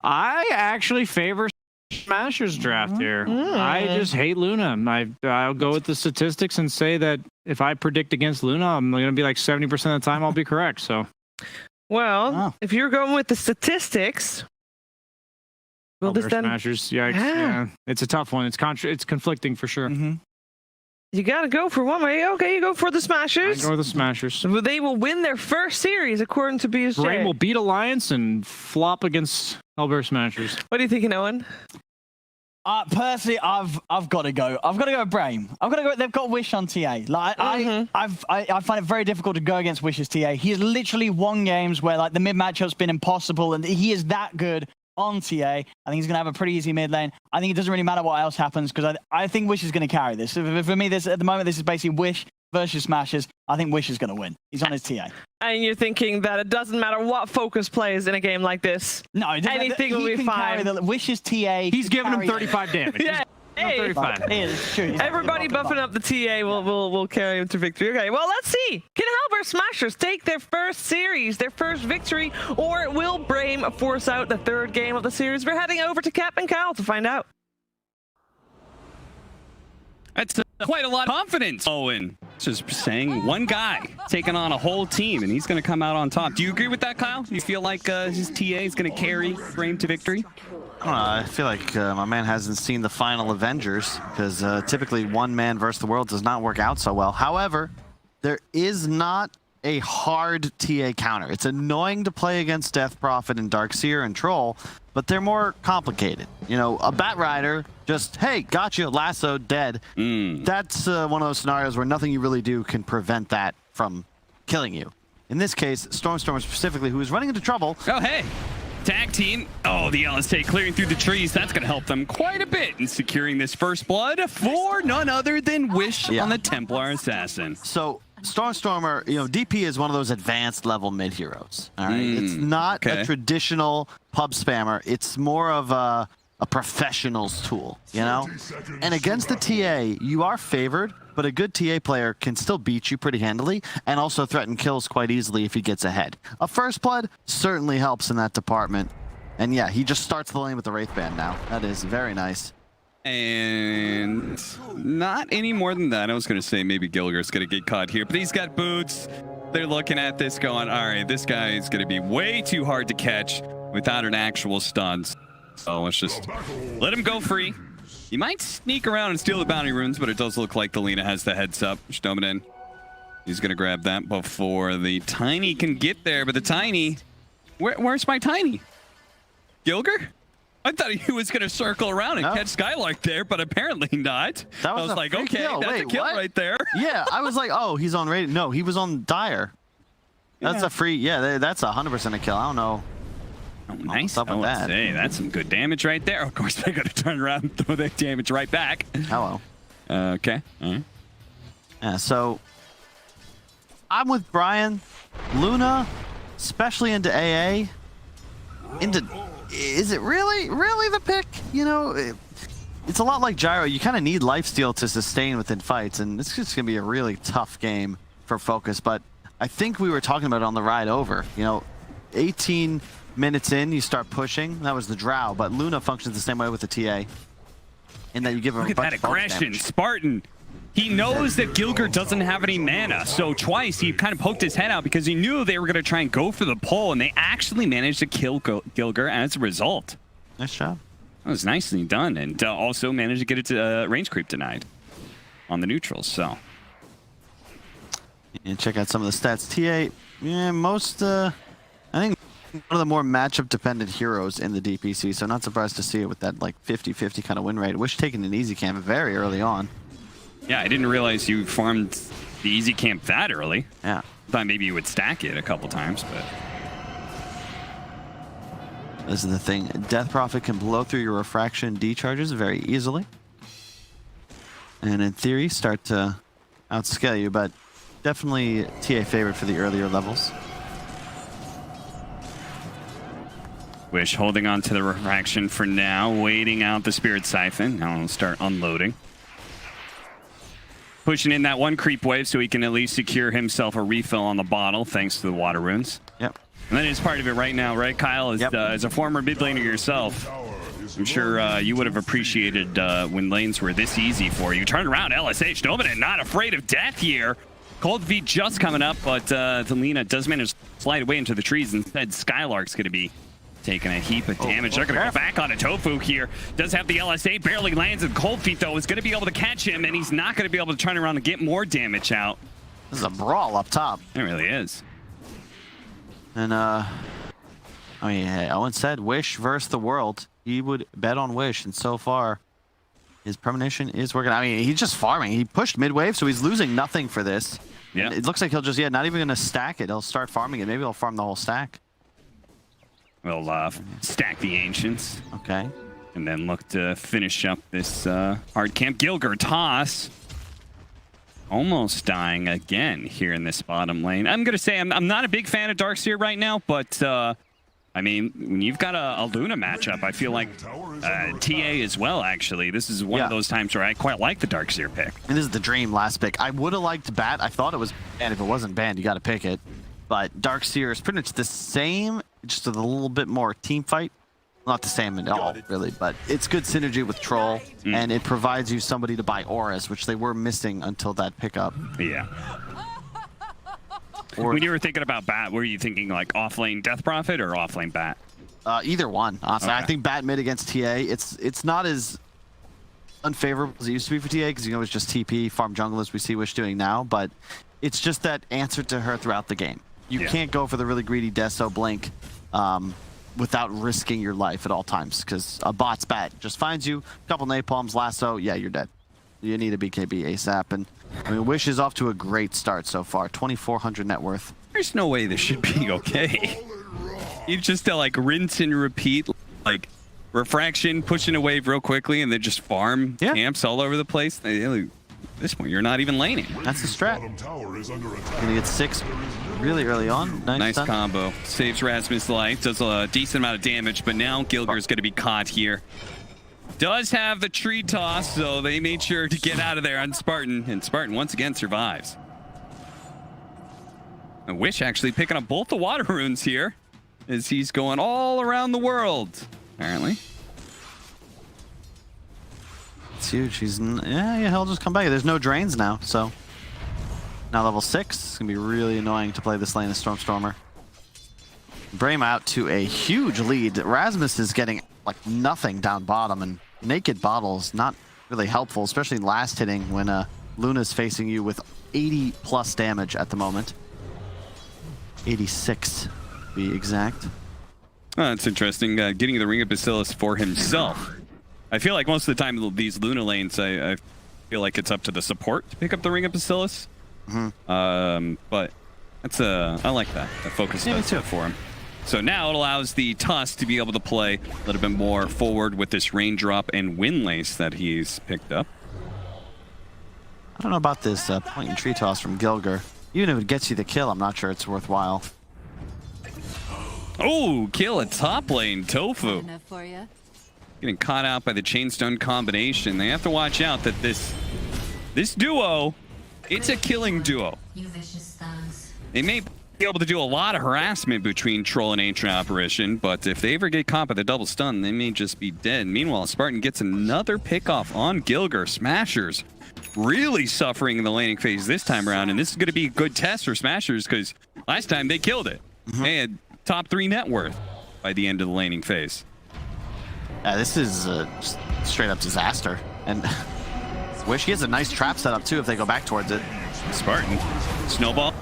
actually favor Smasher's draft here. I just hate Luna. I'll go with the statistics and say that if I predict against Luna, I'm going to be like 70% of the time I'll be correct. So, Well, if you're going with the statistics, will this then? Smashers, yeah, it's a tough one. It's conflicting for sure. You gotta go for one way. Okay, you go for the I Smashers. go with the Smashers. They will win their first series according to BSJ. Brame will beat Alliance and flop against Hellbear Smashers. What are you thinking, Owen? Personally, I've got to go. I've got to go with Brame. I've got to go. They've got Wish on TA. Like I find it very difficult to go against Wish's TA. He has literally won games where like the mid matchup's been impossible, and he is that good on TA. I think he's going to have a pretty easy mid lane. I think it doesn't really matter what else happens because I think Wish is going to carry this. For me, this at the moment, this is basically Wish versus Smashers. I think Wish is going to win. He's on his TA. And you're thinking that it doesn't matter what Focus plays in a game like this. No, anything will be fine. Wish's TA. He's giving him 35 damage. Yeah. Hey, 35. It's true. everybody buffing up the TA will carry him to victory. Okay, well, let's see. Can Hellbear Smashers take their first series, their first victory, or will Brame force out the third game of the series? We're heading over to Cap and Cal to find out. That's quite a lot of confidence, Owen. Just saying one guy taking on a whole team, and he's going to come out on top. Do you agree with that, Kyle? Do you feel like his TA is going to carry Brame to victory? I feel like my man hasn't seen the final Avengers because typically one man versus the world does not work out so well. However, there is not a hard TA counter. It's annoying to play against Death Prophet and Darkseer and Troll, but they're more complicated. You know, a Bat Rider, just, hey, gotcha, lasso, dead. That's one of those scenarios where nothing you really do can prevent that from killing you. In this case, Stormstormer specifically, who is running into trouble. Oh, hey. Tag team. Oh, the LSA clearing through the trees. That's going to help them quite a bit in securing this first blood for none other than Wish on the Templar Assassin. So Stormstormer, you know, DP is one of those advanced level mid heroes. All right, it's not a traditional pub spammer. It's more of a professional's tool, you know. And against the TA, you are favored, but a good TA player can still beat you pretty handily and also threaten kills quite easily if he gets ahead. A first blood certainly helps in that department. And yeah, he just starts the lane with the Wraith Band now. That is very nice. And not any more than that. I was going to say maybe Gilger's going to get caught here, but he's got boots. They're looking at this going, all right, this guy is going to be way too hard to catch without an actual stun. So let's just let him go free. He might sneak around and steal the bounty runes, but it does look like the Lina has the heads up. Shdomaden, he's going to grab that before the Tiny can get there, but the Tiny, where's my Tiny? Gilger? I thought he was going to circle around and catch Skylark there, but apparently not. That was I was like, okay, kill. that's a kill right there. Yeah, I was like, oh, he's on raid. No, he was on Dire. That's a free, that's 100% a kill. I don't know. Oh, nice. Up with that. Hey, that's some good damage right there. Of course, they got to turn around and throw that damage right back. Hello. Okay. All right. Yeah, so I'm with Brian. Luna, especially into AA. Is it really the pick? You know, it's a lot like Gyro. You kind of need lifesteal to sustain within fights, and it's just going to be a really tough game for Focus. But I think we were talking about it on the ride over. You know, 18 minutes in, you start pushing. That was the Drow, but Luna functions the same way with the TA. In that you give him Look a at bunch that of aggression. damage. Spartan. He knows that Gilger doesn't have any mana, so twice he kind of poked his head out because he knew they were going to try and go for the pull, and they actually managed to kill Gilger as a result. Nice job. That was nicely done, and also managed to get it to range creep denied on the neutrals, so. And check out some of the stats. TA, yeah, I think one of the more matchup dependent heroes in the DPC, so not surprised to see it with that like 50-50 kind of win rate. Wish taking an easy camp very early on. Yeah, I didn't realize you farmed the easy camp that early. Yeah. Thought maybe you would stack it a couple times, but. This is the thing. Death Prophet can blow through your refraction D charges very easily. And in theory, start to outscale you, but definitely TA favorite for the earlier levels. Wish holding on to the refraction for now, waiting out the Spirit Siphon. Now he'll start unloading. Pushing in that one creep wave so he can at least secure himself a refill on the bottle thanks to the water runes. Yep. And that is part of it right now, right, Kyle? As a former mid laner yourself, I'm sure you would have appreciated when lanes were this easy for you. Turn around, LSH, Dominant, not afraid of death here. Cold feet just coming up, but Talina does manage to slide away into the trees. Instead, Skylark's going to be taking a heap of damage. They're going to go back on a Tofu here. Does have the LSA, barely lands, and Cold Feet, though, is going to be able to catch him, and he's not going to be able to turn around and get more damage out. This is a brawl up top. It really is. And, I mean, hey, Owen said Wish versus the world. He would bet on Wish, and so far, his premonition is working. I mean, he's just farming. He pushed mid-wave, so he's losing nothing for this. Yeah. It looks like he'll just, not even going to stack it. He'll start farming it. Maybe he'll farm the whole stack. We'll stack the Ancients. Okay. And then look to finish up this hard camp. Gilger toss. Almost dying again here in this bottom lane. I'm going to say I'm not a big fan of Darkseer right now, but I mean, when you've got a Luna matchup, I feel like TA as well, actually. This is one of those times where I quite like the Darkseer pick. And this is the dream last pick. I would have liked Bat. I thought it was banned. If it wasn't banned, you got to pick it. But Darkseer is pretty much the same, just with a little bit more team fight. Not the same at all, really, but it's good synergy with Troll, and it provides you somebody to buy auras, which they were missing until that pickup. Yeah. When you were thinking about Bat, were you thinking like off-lane Death Prophet or off-lane Bat? Either one, honestly. Okay. I think Bat mid against TA, it's not as unfavorable as it used to be for TA, because you know it's just TP, farm jungle as we see Wish doing now, but it's just that answer to her throughout the game. You can't go for the really greedy Deso Blink without risking your life at all times, because a bot's Bat just finds you, a couple napalms, lasso, yeah, you're dead. You need a BKB ASAP, and I mean, Wish is off to a great start so far, 2,400 net worth. There's no way this should be okay. You just like rinse and repeat, like refraction, pushing a wave real quickly, and then just farm camps all over the place. At this point, you're not even laning. That's the strat. Gonna get 6 really early on. Nice combo. Saves Rasmus' life, does a decent amount of damage, but now Gilger's going to be caught here. Does have the tree toss, so they made sure to get out of there on Spartan, and Spartan once again survives. And Wish actually picking up both the water runes here, as he's going all around the world, apparently. It's huge. He'll just come back. There's no drains now, so now level 6. It's gonna be really annoying to play this lane as Stormer. Brame out to a huge lead. Rasmus is getting like nothing down bottom, and Naked Bottle is not really helpful, especially last hitting when Luna's facing you with 80 plus damage at the moment. 86 to be exact. Oh, that's interesting. Getting the Ring of Bacillus for himself. I feel like most of the time these Luna lanes, I feel like it's up to the support to pick up the Ring of Bacillus. But that's I like that. That focus does it for him. So now it allows the Tusk to be able to play a little bit more forward with this raindrop and windlace that he's picked up. I don't know about this point and tree toss from Gilger. Even if it gets you the kill, I'm not sure it's worthwhile. Oh, kill at top lane, Tofu. Enough for you. Getting caught out by the chainstone combination. They have to watch out that this duo, it's a killing duo. You vicious thugs. They may be able to do a lot of harassment between Troll and Ancient Apparition, but if they ever get caught by the double stun, they may just be dead. Meanwhile, Spartan gets another pickoff on Gilger. Smashers really suffering in the laning phase this time around, and this is going to be a good test for Smashers because last time they killed it. They had top 3 net worth by the end of the laning phase. Yeah, this is just straight up disaster. And Wish, he has a nice trap set up too if they go back towards it. Spartan, Snowball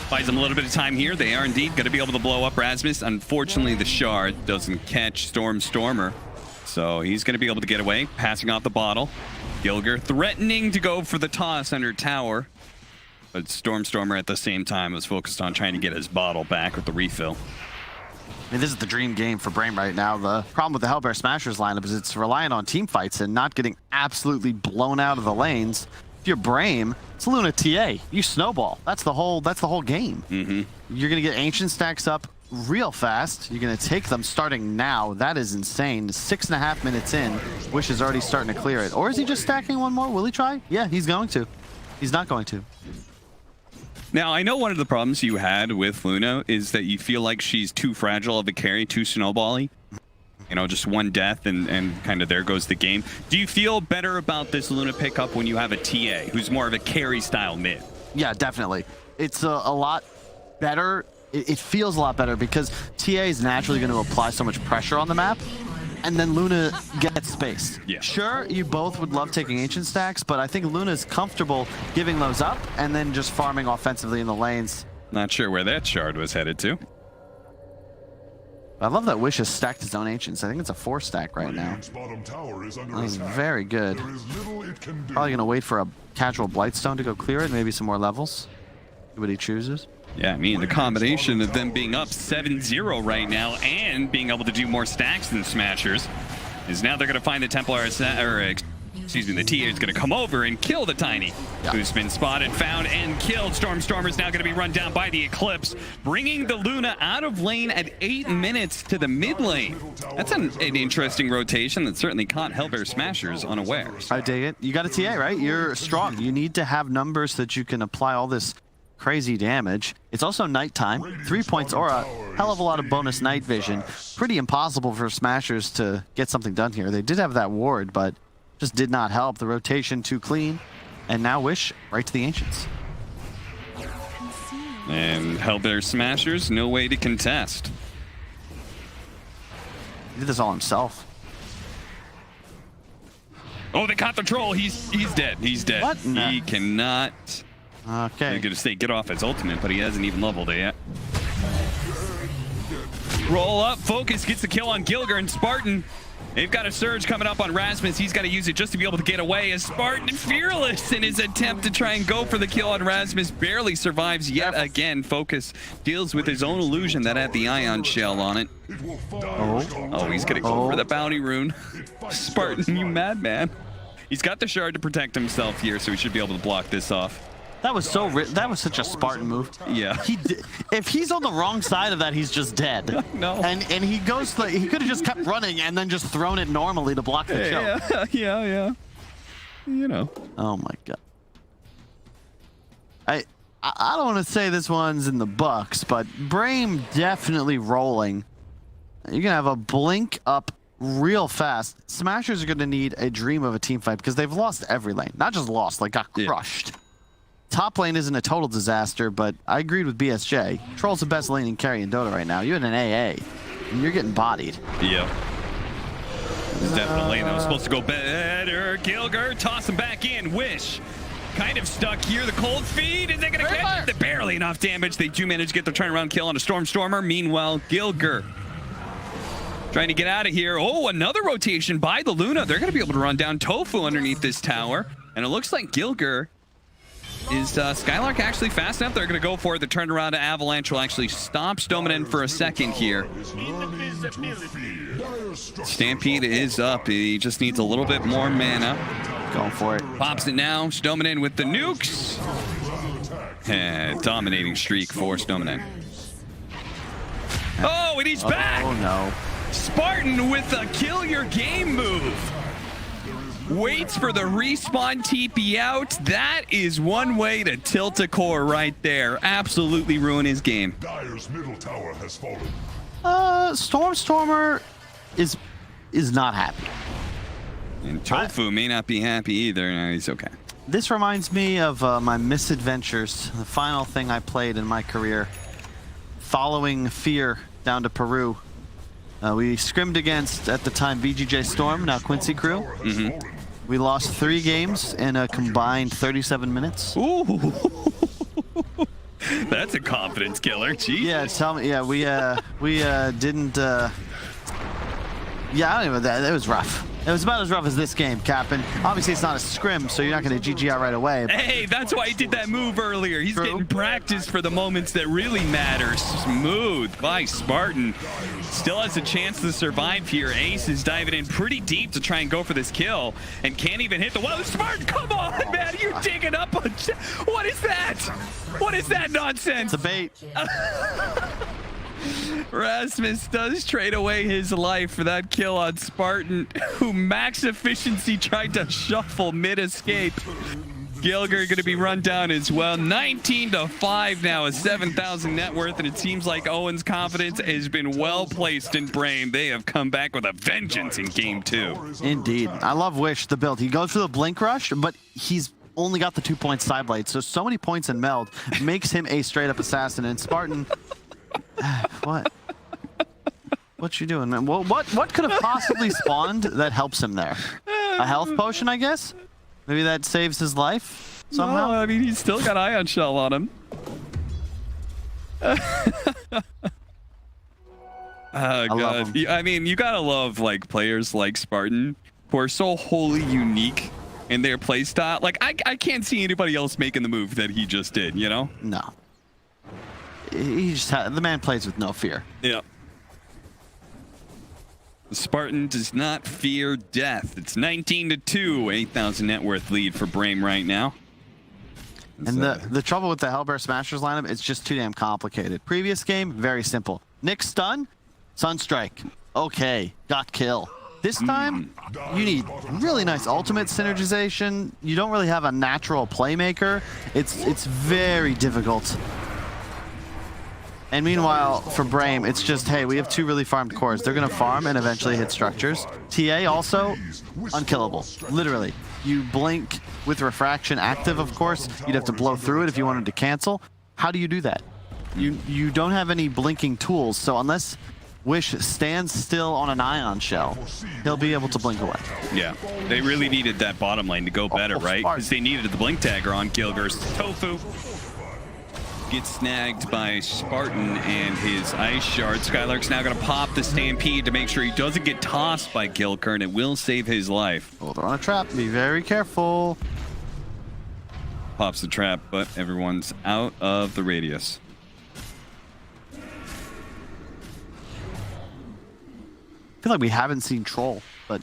buys them a little bit of time here. They are indeed going to be able to blow up Rasmus. Unfortunately, the shard doesn't catch Stormer, so he's going to be able to get away, passing off the bottle. Gilger threatening to go for the toss under tower, but Stormer at the same time was focused on trying to get his bottle back with the refill. I mean, this is the dream game for Brame right now. The problem with the Hellbear Smashers lineup is it's reliant on team fights and not getting absolutely blown out of the lanes. If you're Brame, it's Luna TA. You snowball. That's the whole game. You're gonna get ancient stacks up real fast. You're gonna take them starting now. That is insane. 6.5 minutes in, Wish is already starting to clear it. Or is he just stacking one more? Will he try? Yeah, he's going to. He's not going to. Now, I know one of the problems you had with Luna is that you feel like she's too fragile of a carry, too snowball-y. You know, just one death and kind of there goes the game. Do you feel better about this Luna pickup when you have a TA who's more of a carry-style mid? Yeah, definitely. It's a lot better. It feels a lot better because TA is naturally going to apply so much pressure on the map. And then Luna gets space. Yeah. Sure, you both would love taking ancient stacks, but I think Luna's comfortable giving those up and then just farming offensively in the lanes. Not sure where that shard was headed to. I love that Wish has stacked his own ancients. I think it's a 4-stack right now. Radiant's bottom tower is under That's attack. very good. There is little it can do. Probably going to wait for a casual Blightstone to go clear it, maybe some more levels. See what he chooses. Yeah, I mean, the combination of them being up 7-0 right now and being able to do more stacks than Smashers is now they're going to find the Templar, excuse me, the TA is going to come over and kill the Tiny, who's been spotted, found, and killed. Stormer is now going to be run down by the Eclipse, bringing the Luna out of lane at 8 minutes to the mid lane. That's an interesting rotation that certainly caught Hellbear Smashers unawares. I dig it. You got a TA, right? You're strong. You need to have numbers so that you can apply all this crazy damage. It's also nighttime. 3 points or a hell of a lot of bonus night vision. Pretty impossible for Smashers to get something done here. They did have that ward, but just did not help. The rotation too clean. And now Wish right to the Ancients. And Hellbear Smashers, no way to contest. He did this all himself. Oh, they caught the troll. He's dead. He's dead. What? He cannot. Okay. He's gonna say get off his ultimate, but he hasn't even leveled it yet. Roll up, Focus gets the kill on Gilger and Spartan. They've got a surge coming up on Rasmus. He's got to use it just to be able to get away as Spartan fearless in his attempt to try and go for the kill on Rasmus. Barely survives yet again. Focus deals with his own illusion that had the ion shell on it. Oh, he's gonna go for the bounty rune. Spartan, you madman. He's got the shard to protect himself here, so he should be able to block this off. That was that was such a Spartan move. Yeah. If he's on the wrong side of that, he's just dead. No. And he goes he could have just kept running and then just thrown it normally to block the choke. Yeah. You know. Oh my god. I don't want to say this one's in the Bucks, but Brame definitely rolling. You're gonna have a blink up real fast. Smashers are gonna need a dream of a team fight because they've lost every lane. Not just lost, like got crushed. Top lane isn't a total disaster, but I agreed with BSJ. Troll's the best laning carry in Dota right now. You had an AA, and you're getting bodied. Yeah. There's definitely a lane that was supposed to go better. Gilger, toss him back in. Wish. Kind of stuck here. The cold feed. Is they going to catch it? Barely enough damage. They do manage to get the turnaround kill on a Stormer. Meanwhile, Gilger trying to get out of here. Oh, another rotation by the Luna. They're going to be able to run down Tofu underneath this tower. And it looks like Gilger Is Skylark actually fast enough? They're going to go for it. The turnaround to Avalanche will actually stop Stoneman for a second here. Stampede is up. He just needs a little bit more mana. Going for it. Pops it now. Stoneman with the nukes. Dominating streak for Stoneman. Oh, and he's back! Oh, no. Spartan with a kill your game move. Waits for the respawn TP out. That is one way to tilt a core right there. Absolutely ruin his game. Dire's middle tower has fallen. Stormer is not happy. And Tofu may not be happy either. No, he's okay. This reminds me of my misadventures, the final thing I played in my career. Following Fear down to Peru. We scrimmed against, at the time, VGJ Storm, now Quincy Crew. We lost 3 games in a combined 37 minutes. Ooh. That's a confidence killer. Jeez. Yeah, tell me. Yeah, we didn't. Yeah, I don't even. It was rough. It was about as rough as this game, Captain. Obviously, it's not a scrim, so you're not going to GG out right away. Hey, that's why he did that move earlier. He's getting practice for the moments that really matter. Smooth by Spartan. Still has a chance to survive here. Ace is diving in pretty deep to try and go for this kill and can't even hit the wall. Spartan, come on, man. You're digging up a... What is that? What is that nonsense? It's a bait. Rasmus does trade away his life for that kill on Spartan, who max efficiency tried to shuffle mid-escape. Gilger going to be run down as well. 19-5 now, a 7,000 net worth, and it seems like Owen's confidence has been well placed in Brame. They have come back with a vengeance in game 2. Indeed. I love Wish, the build. He goes for the Blink Rush, but he's only got the 2-point side blade, so many points in meld makes him a straight-up assassin, and Spartan... What? What you doing, man? Well, what could have possibly spawned that helps him there? A health potion, I guess? Maybe that saves his life somehow? No, I mean, he's still got Ion Shell on him. Oh, God. I mean, you gotta love, like, players like Spartan who are so wholly unique in their playstyle. Like, I can't see anybody else making the move that he just did, you know? No. He just the man plays with no fear. Yeah. The Spartan does not fear death. It's 19-2, 8,000 net worth lead for Brame right now. And the trouble with the Hellbear Smashers lineup, it's just too damn complicated. Previous game, very simple. Nick stun, Sunstrike. Okay, got kill. This time, you need really nice ultimate synergization. You don't really have a natural playmaker. It's very difficult. And meanwhile, for Brame, it's just, hey, we have 2 really farmed cores. They're going to farm and eventually hit structures. TA also, unkillable. Literally. You blink with refraction active, of course. You'd have to blow through it if you wanted to cancel. How do you do that? You don't have any blinking tools, so unless Wish stands still on an Ion Shell, he'll be able to blink away. Yeah, they really needed that bottom lane to go better, right? Because they needed the blink tagger on Gilger's. Tofu gets snagged by Spartan and his Ice Shard. Skylark's now going to pop the Stampede to make sure he doesn't get tossed by Gilker, and it will save his life. Oh, they're on a trap. Be very careful. Pops the trap, but everyone's out of the radius. I feel like we haven't seen Troll, but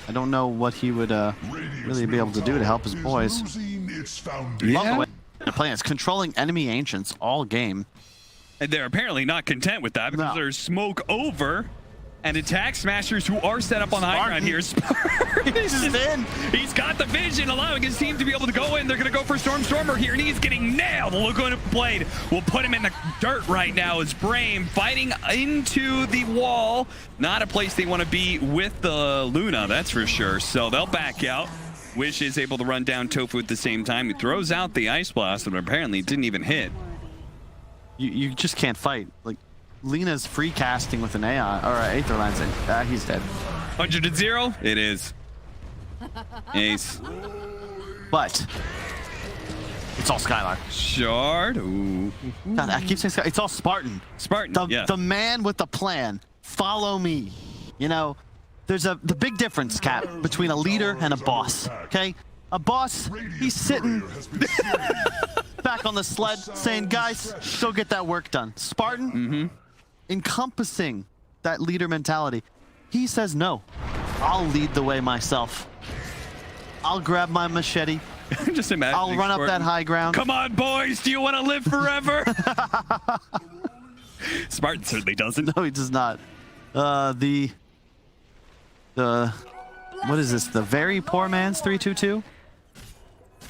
I don't know what he would really be able to do to help his boys. Yeah. Playing is controlling enemy ancients all game. And they're apparently not content with that because there's smoke over and attack smashers who are set up on the high ground here. He's got the vision, allowing his team to be able to go in. They're going to go for Stormer here, and he's getting nailed. Laguna Blade will put him in the dirt right now as Brame fighting into the wall. Not a place they want to be with the Luna, that's for sure. So they'll back out. Wish is able to run down Tofu at the same time. He throws out the Ice Blast, but apparently didn't even hit. You just can't fight. Like, Lena's free casting with an Aeon, or Aether Lance. He's dead. 100-0? It is. Ace. But it's all Skylark. Shard. Ooh. God, I keep saying Skylark. It's all Spartan. Spartan, The man with the plan. Follow me. You know, there's the big difference, Cap, between a leader and a boss, okay? A boss, he's sitting back on the sled saying, guys, go get that work done. Spartan, encompassing that leader mentality. He says, no, I'll lead the way myself. I'll grab my machete. Just imagine. I'll run up that high ground. Come on, boys. Do you want to live forever? Spartan certainly doesn't. No, he does not. The what is this? The very poor man's 3-2-2?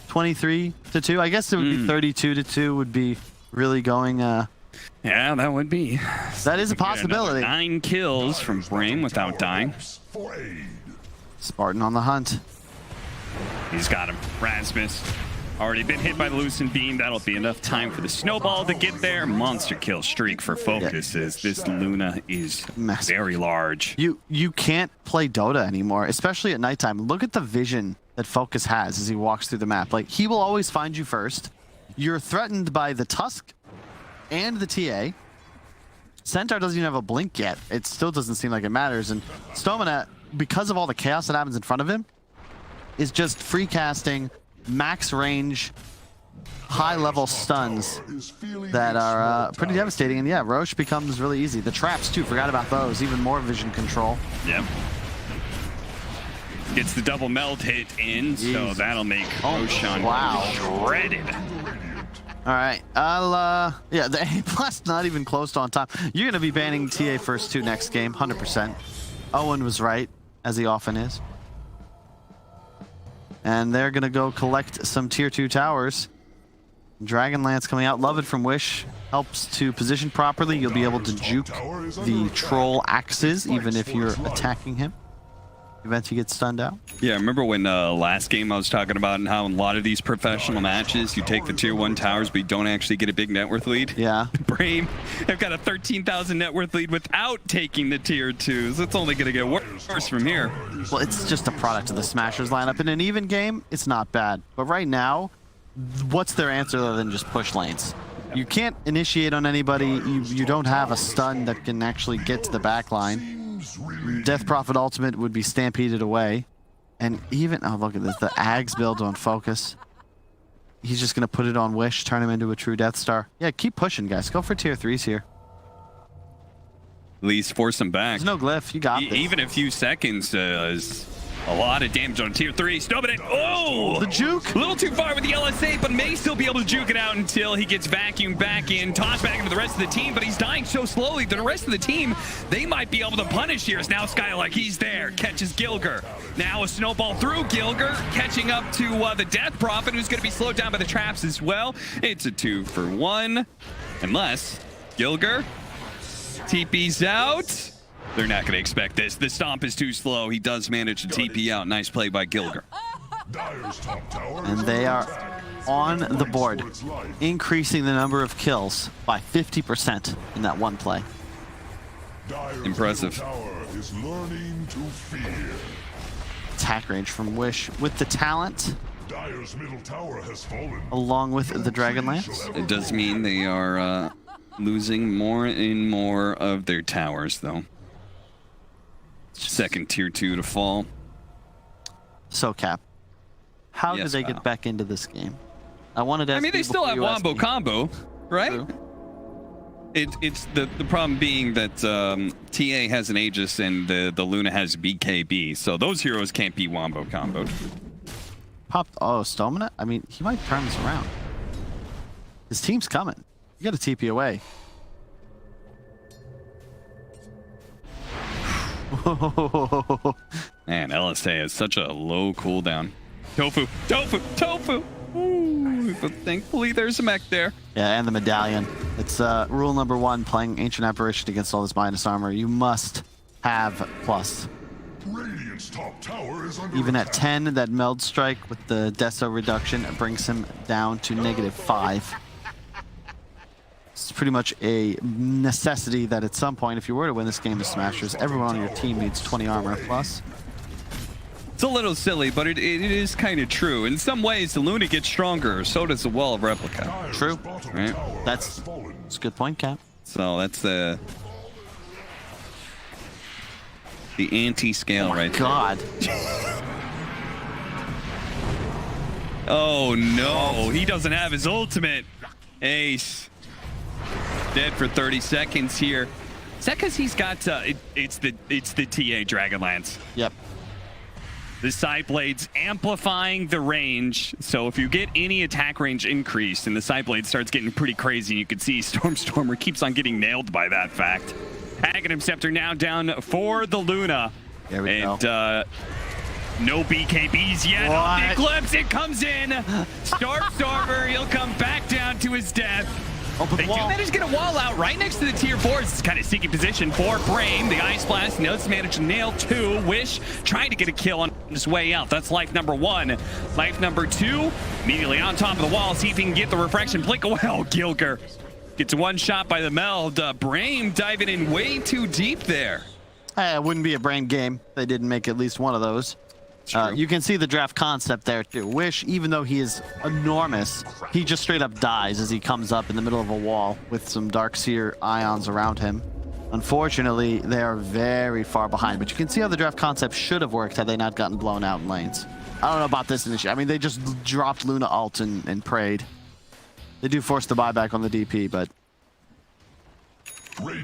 23-2? I guess it would be 32-2 would be really going. Yeah, that would be. That is a possibility. 9 kills from Brame without dying. Spartan on the hunt. He's got him. Rasmus already been hit by the loosened beam. That'll be enough time for the snowball to get there. Monster kill streak for Focus as this Luna is massive. very large. You can't play Dota anymore, especially at nighttime. Look at the vision that Focus has as he walks through the map. Like, he will always find you first. You're threatened by the Tusk and the TA. Centaur doesn't even have a blink yet. It still doesn't seem like it matters. And Stomina, because of all the chaos that happens in front of him, is just free casting, max range, high-level stuns that are pretty devastating. And yeah, Roche becomes really easy. The traps, too, forgot about those. Even more vision control. Yep. Gets the double meld hit in, so that'll make Roshan shredded. All right, yeah, the A+ not even close to on time. You're going to be banning TA first 2 next game, 100%. Owen was right, as he often is. And they're going to go collect some tier 2 towers. Dragonlance coming out. Love it from Wish. Helps to position properly. You'll be able to juke the troll axes, even if you're attacking him. Event he gets stunned out. Yeah, remember when last game I was talking about and how in a lot of these professional matches you take the tier 1 towers but you don't actually get a big net worth lead? Yeah. Brame have got a 13,000 net worth lead without taking the tier 2s. It's only going to get worse from here. Well, it's just a product of the Smashers lineup. In an even game, it's not bad. But right now, what's their answer other than just push lanes? You can't initiate on anybody. You don't have a stun that can actually get to the back line. Death Prophet ultimate would be stampeded away. And even, oh, look at this, the Ags build on Focus. He's just going to put it on Wish, turn him into a true Death Star. Yeah, keep pushing, guys. Go for tier 3s here. At least force them back. There's no glyph. You got this. Even a few seconds is a lot of damage on tier 3. Stubborn it. Oh! The juke. A little too far with the LSA, but may still be able to juke it out until he gets vacuumed back in, tossed back into the rest of the team, but he's dying so slowly that the rest of the team, they might be able to punish here. As now Skylark, he's there, catches Gilger. Now a snowball through Gilger, catching up to the Death Prophet, who's going to be slowed down by the traps as well. It's a 2-for-1, unless Gilger TP's out. They're not going to expect this. The stomp is too slow. He does manage to TP out. Nice play by Gilger. And they are on the board, increasing the number of kills by 50% in that one play. Impressive. Attack range from Wish with the talent, along with the Dragonlance. It does mean they are losing more and more of their towers, though. Second tier 2 to fall. So, Cap, how do Yes, they get back into this game? I wanted to ask I mean, they you still have before you asked Wombo me. combo, right? True. It's the problem being that TA has an Aegis and the Luna has BKB, so those heroes can't be Wombo comboed. Popped. Oh, Stomina? I mean, he might turn this around. His team's coming. You got to TP away. Man, LSA has such a low cooldown. Tofu, tofu, tofu! Ooh, but thankfully there's a mech there. Yeah, and the medallion. It's rule number 1, playing Ancient Apparition against all this minus armor. You must have plus. Even at 10, that meld strike with the Deso reduction brings him down to -5. It's pretty much a necessity that at some point, if you were to win this game of Smashers, everyone on your team needs 20 armor plus. It's a little silly, but it is kind of true. In some ways, the Luna gets stronger, so does the Wall of Replica. True. Right? That's a good point, Cap. So that's the anti-scale right there. God. Oh no, he doesn't have his ultimate. Ace. Dead for 30 seconds here. Is that because he's got, it's the TA Dragonlance. Yep. The side blades amplifying the range. So if you get any attack range increase and the side blade starts getting pretty crazy, you can see Stormer keeps on getting nailed by that fact. Aghanim Scepter now down for the Luna. There we go. No BKBs yet on the Eclipse. It comes in. Stormer, he'll come back down to his death. They do manage to get a wall out right next to the tier 4s. It's kind of sticky position for Brame. The Ice Blast does manage to nail 2. Wish trying to get a kill on his way out. That's life number 1. Life number 2, immediately on top of the wall. See if he can get the refraction blink away. Oh, Gilger gets one shot by the meld. Brame diving in way too deep there. It wouldn't be a Brame game. They didn't make at least one of those. You can see the draft concept there too. Wish, even though he is enormous, he just straight up dies as he comes up in the middle of a wall with some Dark Seer ions around him. Unfortunately, they are very far behind, but you can see how the draft concept should have worked had they not gotten blown out in lanes. I don't know about this initiative. I mean, they just dropped Luna ult and prayed. They do force the buyback on the DP, but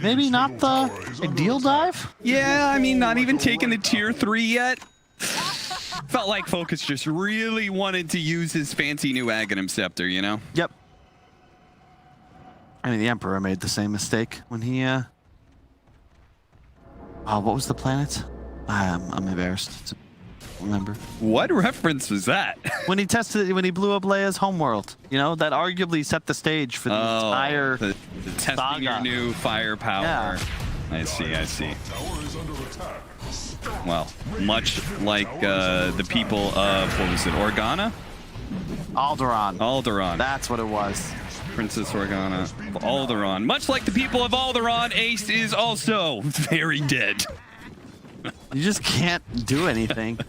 maybe not the ideal dive? Yeah, I mean, not even taking the tier 3 yet. Felt like Focus just really wanted to use his fancy new Aghanim Scepter, you know? Yep. I mean, the Emperor made the same mistake when he, oh, what was the planet? I'm embarrassed to remember. What reference was that? When he blew up Leia's homeworld. You know, that arguably set the stage for the entire the testing saga. your new firepower. Yeah. I see. Tower is under attack. Well, much like the people of, what was it, Organa? Alderaan. That's what it was. Princess Organa. Alderaan. Much like the people of Alderaan, Ace is also very dead. You just can't do anything.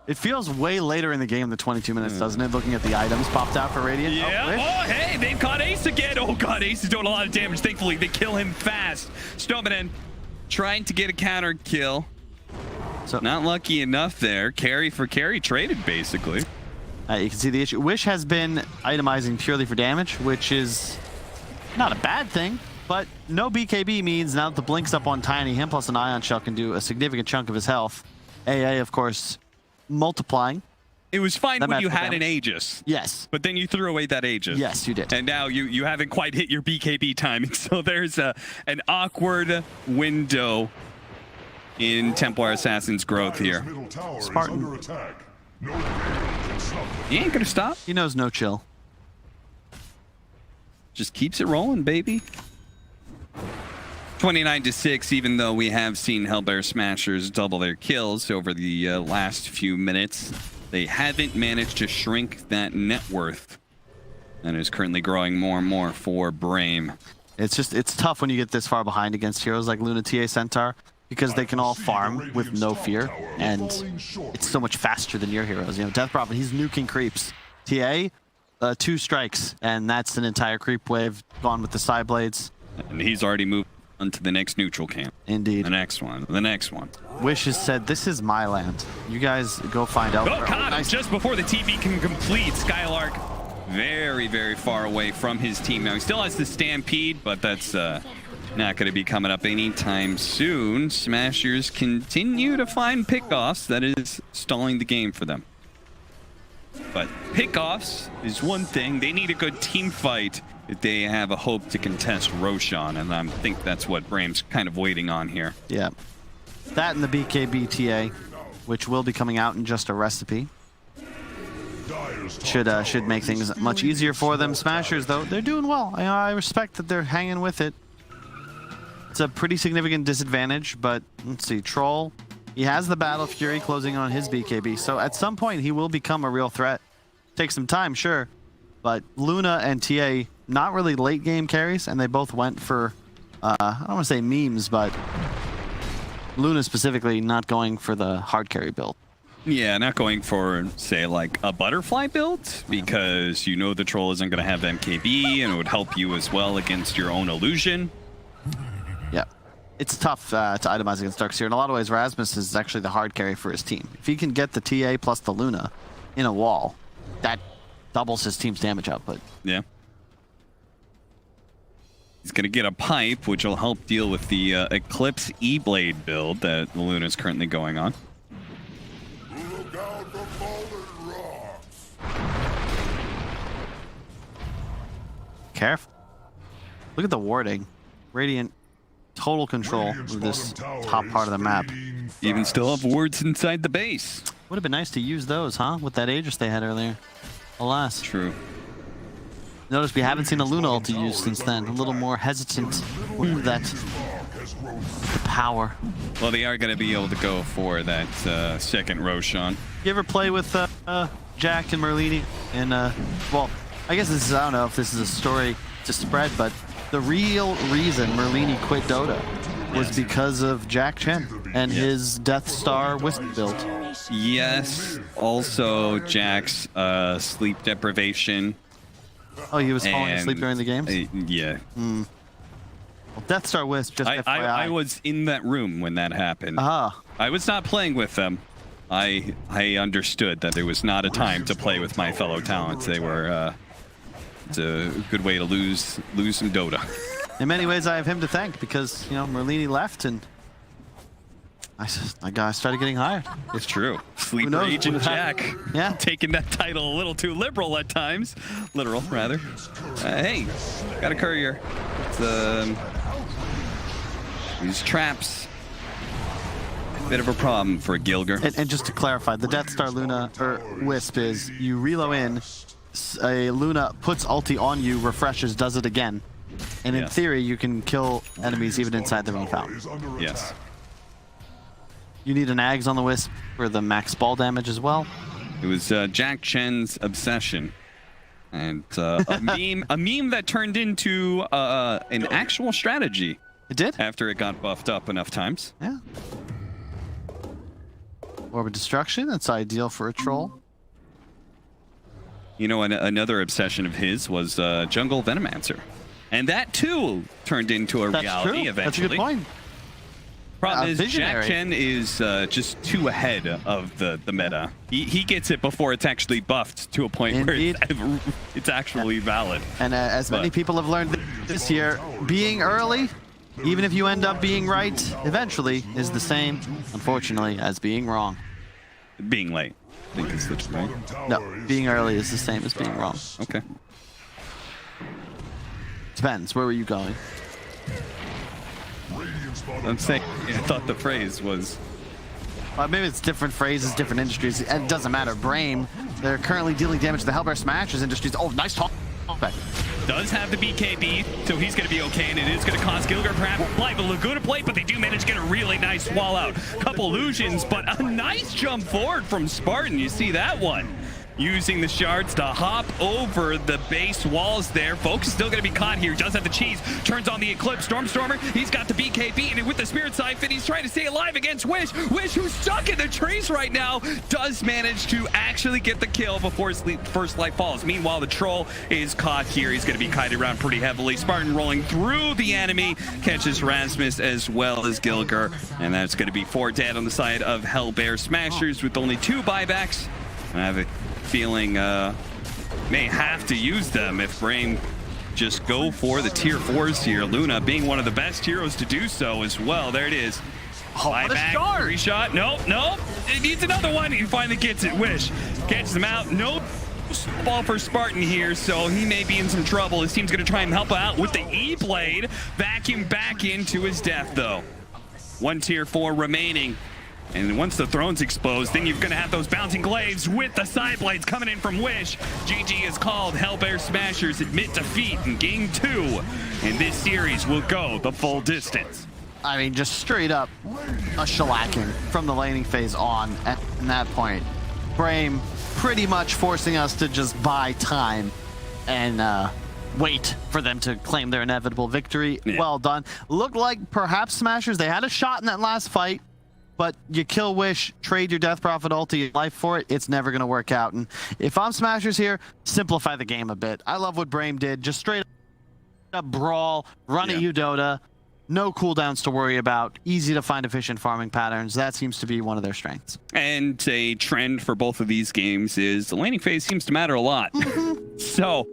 It feels way later in the game than 22 minutes, doesn't it? Looking at the items popped out for Radiant. Yeah. Oh, hey, they've caught Ace again. Oh, God, Ace is doing a lot of damage. Thankfully, they kill him fast. Stoneman trying to get a counter kill. So not lucky enough there. Carry for carry traded, basically. You can see the issue. Wish has been itemizing purely for damage, which is not a bad thing. But no BKB means now that the Blink's up on Tiny, him plus an Ion Shell can do a significant chunk of his health. AA, of course, multiplying. It was fine when you had an Aegis. Yes. But then you threw away that Aegis. Yes, you did. And now you haven't quite hit your BKB timing. So there's an awkward window in Templar Assassin's growth here. Spartan. He ain't gonna stop. He knows no chill. Just keeps it rolling, baby. 29-6, even though we have seen Hellbear Smashers double their kills over the last few minutes, they haven't managed to shrink that net worth. And is currently growing more and more for Brame. It's tough when you get this far behind against heroes like Luna, TA, Centaur, because they can all farm with no fear, and it's so much faster than your heroes. You know, Death Prophet, he's nuking creeps. TA, 2 strikes, and that's an entire creep wave gone with the side blades. And he's already moved on to the next neutral camp. Indeed. The next one. The next one. Wish has said, this is my land. You guys go find out. Oh, caught him just before the TP can complete. Skylark very, very far away from his team now. He still has the Stampede, but that's not going to be coming up anytime soon. Smashers continue to find pickoffs. That is stalling the game for them. But pickoffs is one thing. They need a good team fight if they have a hope to contest Roshan, and I think that's what Brame's kind of waiting on here. Yeah. That and the BKB TA, which will be coming out in just a recipe. Should make things much easier for them. Smashers, though, they're doing well. I respect that they're hanging with it. It's a pretty significant disadvantage, but let's see. Troll, he has the Battle Fury closing on his BKB, so at some point he will become a real threat. Take some time, sure, but Luna and TA, not really late game carries, and they both went for, I don't want to say memes, but Luna specifically not going for the hard carry build. Yeah, not going for, say, like a butterfly build, because you know the troll isn't going to have MKB, and it would help you as well against your own illusion. Yeah, it's tough to itemize against Darkseer. In a lot of ways, Rasmus is actually the hard carry for his team. If he can get the TA plus the Luna in a wall, that doubles his team's damage output. Yeah. He's going to get a pipe, which will help deal with the Eclipse E-Blade build that Luna is currently going on. Look out for falling rocks. Careful. Look at the warding. Radiant, total control of this top part of the map. Even still have wards inside the base. Would have been nice to use those, huh? With that Aegis they had earlier. Alas. True. Notice we haven't seen a Luna ulti used since then. A little more hesitant with that power. Well, they are going to be able to go for that second Roshan. You ever play with Jack and Merlini? And, well, I guess this is, I don't know if this is a story to spread, but the real reason Merlini quit Dota was because of Jack Chen and his Death Star Wisp build. Yes. Also, Jack's sleep deprivation. Oh, he was falling asleep during the games? Yeah. Well, Death Star Wisp, just FYI. I was in that room when that happened. I was not playing with them. I understood that there was not a time to play with my fellow talents. They were it's a good way to lose some Dota. In many ways, I have him to thank because, you know, Merlini left and I started getting hired. It's true. Sleeper Agent Jack. Yeah. Taking that title a little too liberal at times. Literal, rather. Hey, got a courier. It's, these traps. Bit of a problem for Gilger. And just to clarify, the Death Star Luna, or Wisp, is you reload in, a Luna puts ulti on you, refreshes, does it again. And in theory, you can kill enemies even inside their own fountain. Yes. You need an Ags on the Wisp for the max ball damage as well. It was Jack Chen's obsession. And a meme that turned into an actual strategy. It did? After it got buffed up enough times. Yeah. Orb of Destruction, that's ideal for a troll. You know, another obsession of his was Jungle Venomancer. And that, too, turned into a reality eventually. That's a good point. Problem is, visionary. Jack Chen is just too ahead of the meta. He gets it before it's actually buffed to a point where it's actually valid. And as many people have learned this year, being early, even if you end up being right, eventually is the same, unfortunately, as being wrong. Being late, I think is the term. No, being early is the same as being wrong. Okay. Depends. Where were you going? I'm saying, I thought the phrase was... Maybe it's different phrases, different industries. It doesn't matter. Brame, they're currently dealing damage to the Hellbear Smashers industries. Oh, nice talk. Does have the BKB, so he's going to be okay, and it is going to cost Gilger perhaps apply the Laguna plate, but they do manage to get a really nice swallow out. Couple illusions, but a nice jump forward from Spartan. You see that one. Using the shards to hop over the base walls there. Folks is still going to be caught here. Does have the cheese. Turns on the Eclipse. Stormstormer. He's got the BKB. And with the Spirit Siphon, he's trying to stay alive against Wish. Wish, who's stuck in the trees right now, does manage to actually get the kill before his first life falls. Meanwhile, the Troll is caught here. He's going to be kited around pretty heavily. Spartan rolling through the enemy. Catches Rasmus as well as Gilger. And that's going to be 4 dead on the side of Hellbear Smashers with only 2 buybacks. I have a feeling may have to use them if Brame just go for the tier 4s here. Luna being one of the best heroes to do so as well. There it is. Buyback, 3 shot. Nope. It needs another one. He finally gets it. Wish catches him out. No ball for Spartan here, so he may be in some trouble. His team's going to try and help out with the E-Blade. Vacuum back into his death, though. 1 tier 4 remaining. And once the throne's exposed, then you're going to have those bouncing glaives with the side blades coming in from Wish. GG is called. Hellbear Smashers admit defeat in game 2. And this series will go the full distance. I mean, just straight up a shellacking from the laning phase on at that point. Brame pretty much forcing us to just buy time and wait for them to claim their inevitable victory. Yeah. Well done. Looked like perhaps Smashers, they had a shot in that last fight. But you kill Wish, trade your Death Prophet ulti life for it, it's never going to work out. And if I'm Smashers here, simplify the game a bit. I love what Brame did. Just straight up brawl, run at you, Dota. no cooldowns to worry about, easy to find efficient farming patterns. That seems to be one of their strengths. And a trend for both of these games is the laning phase seems to matter a lot. So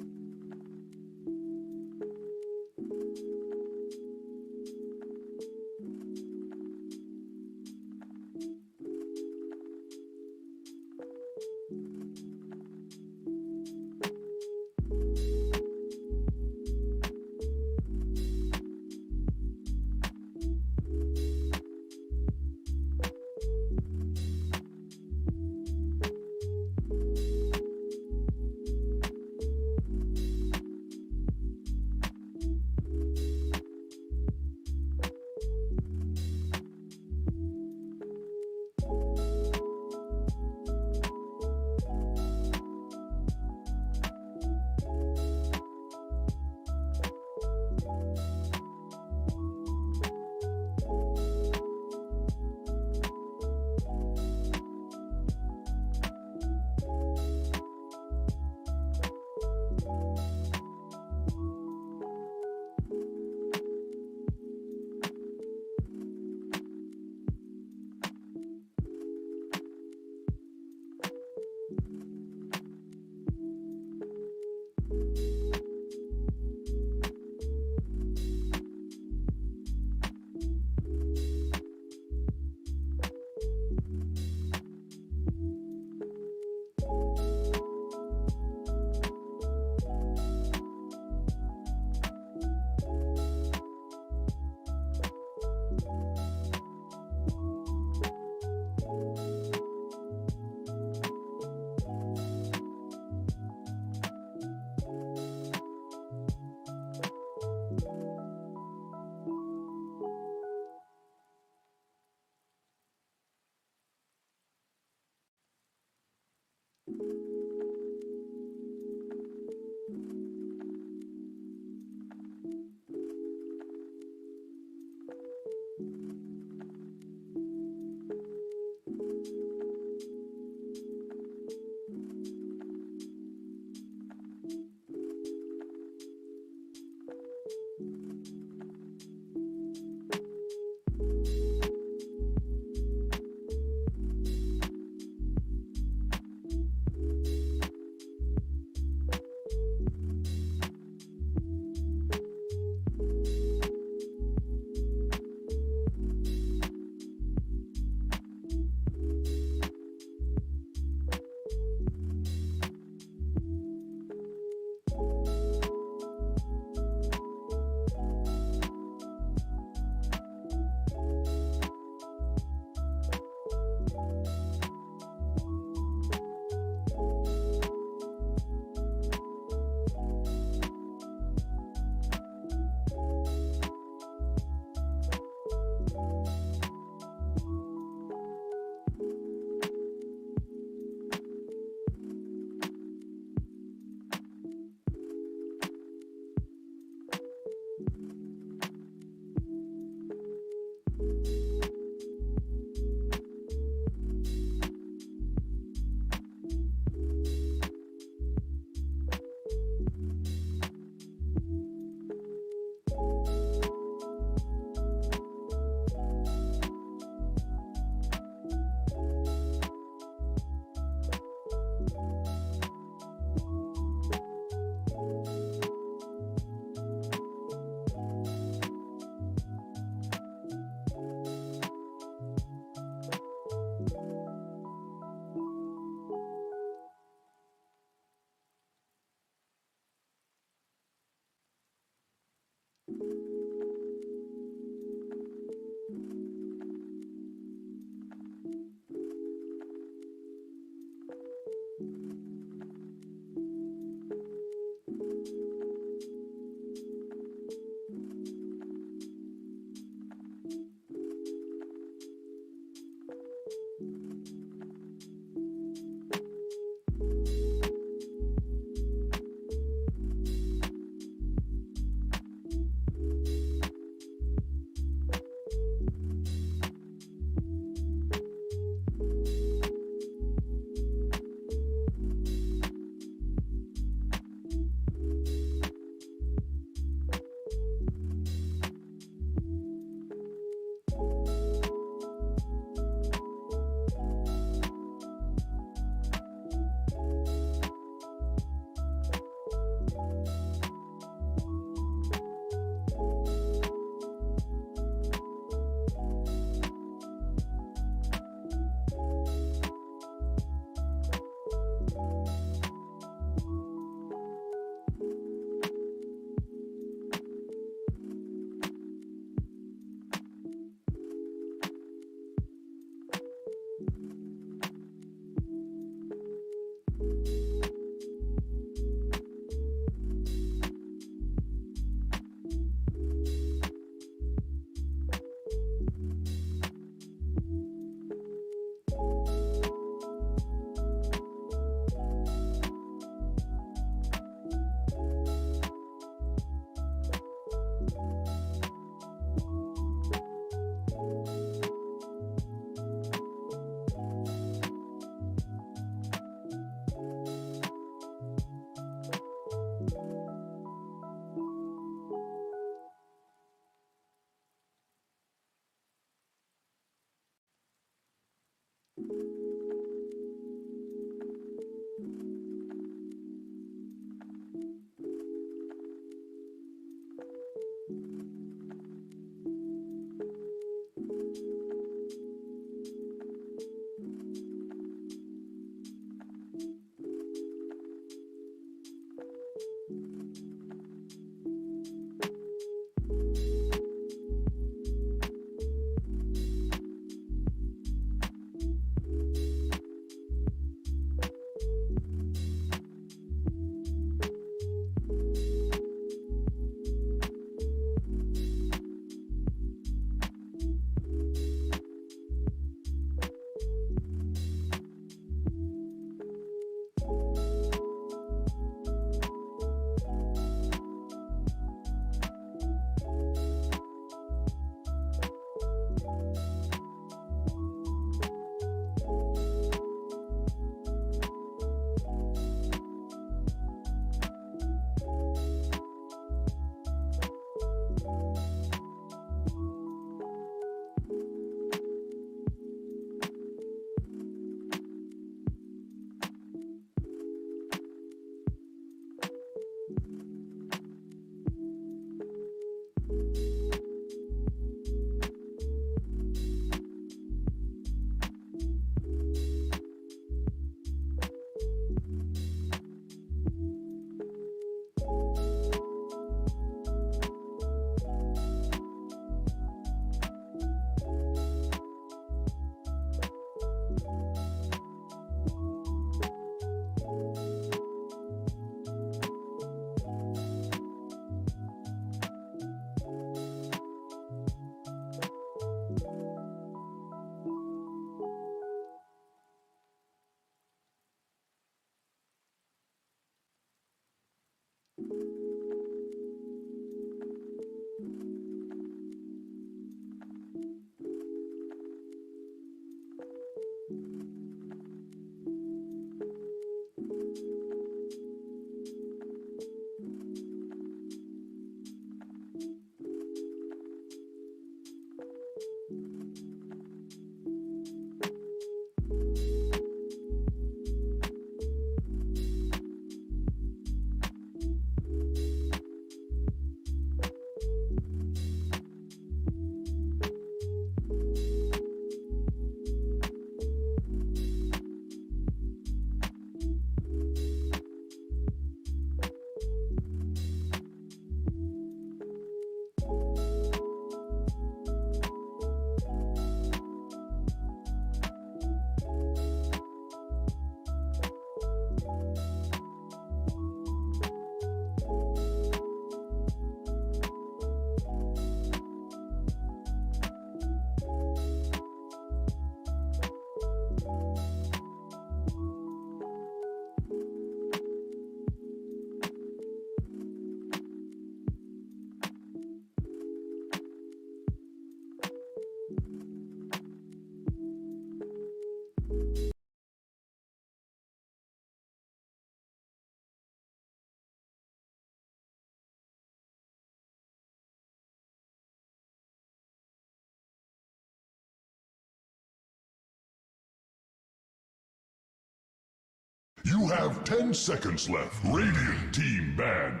You have 10 seconds left. Radiant team ban.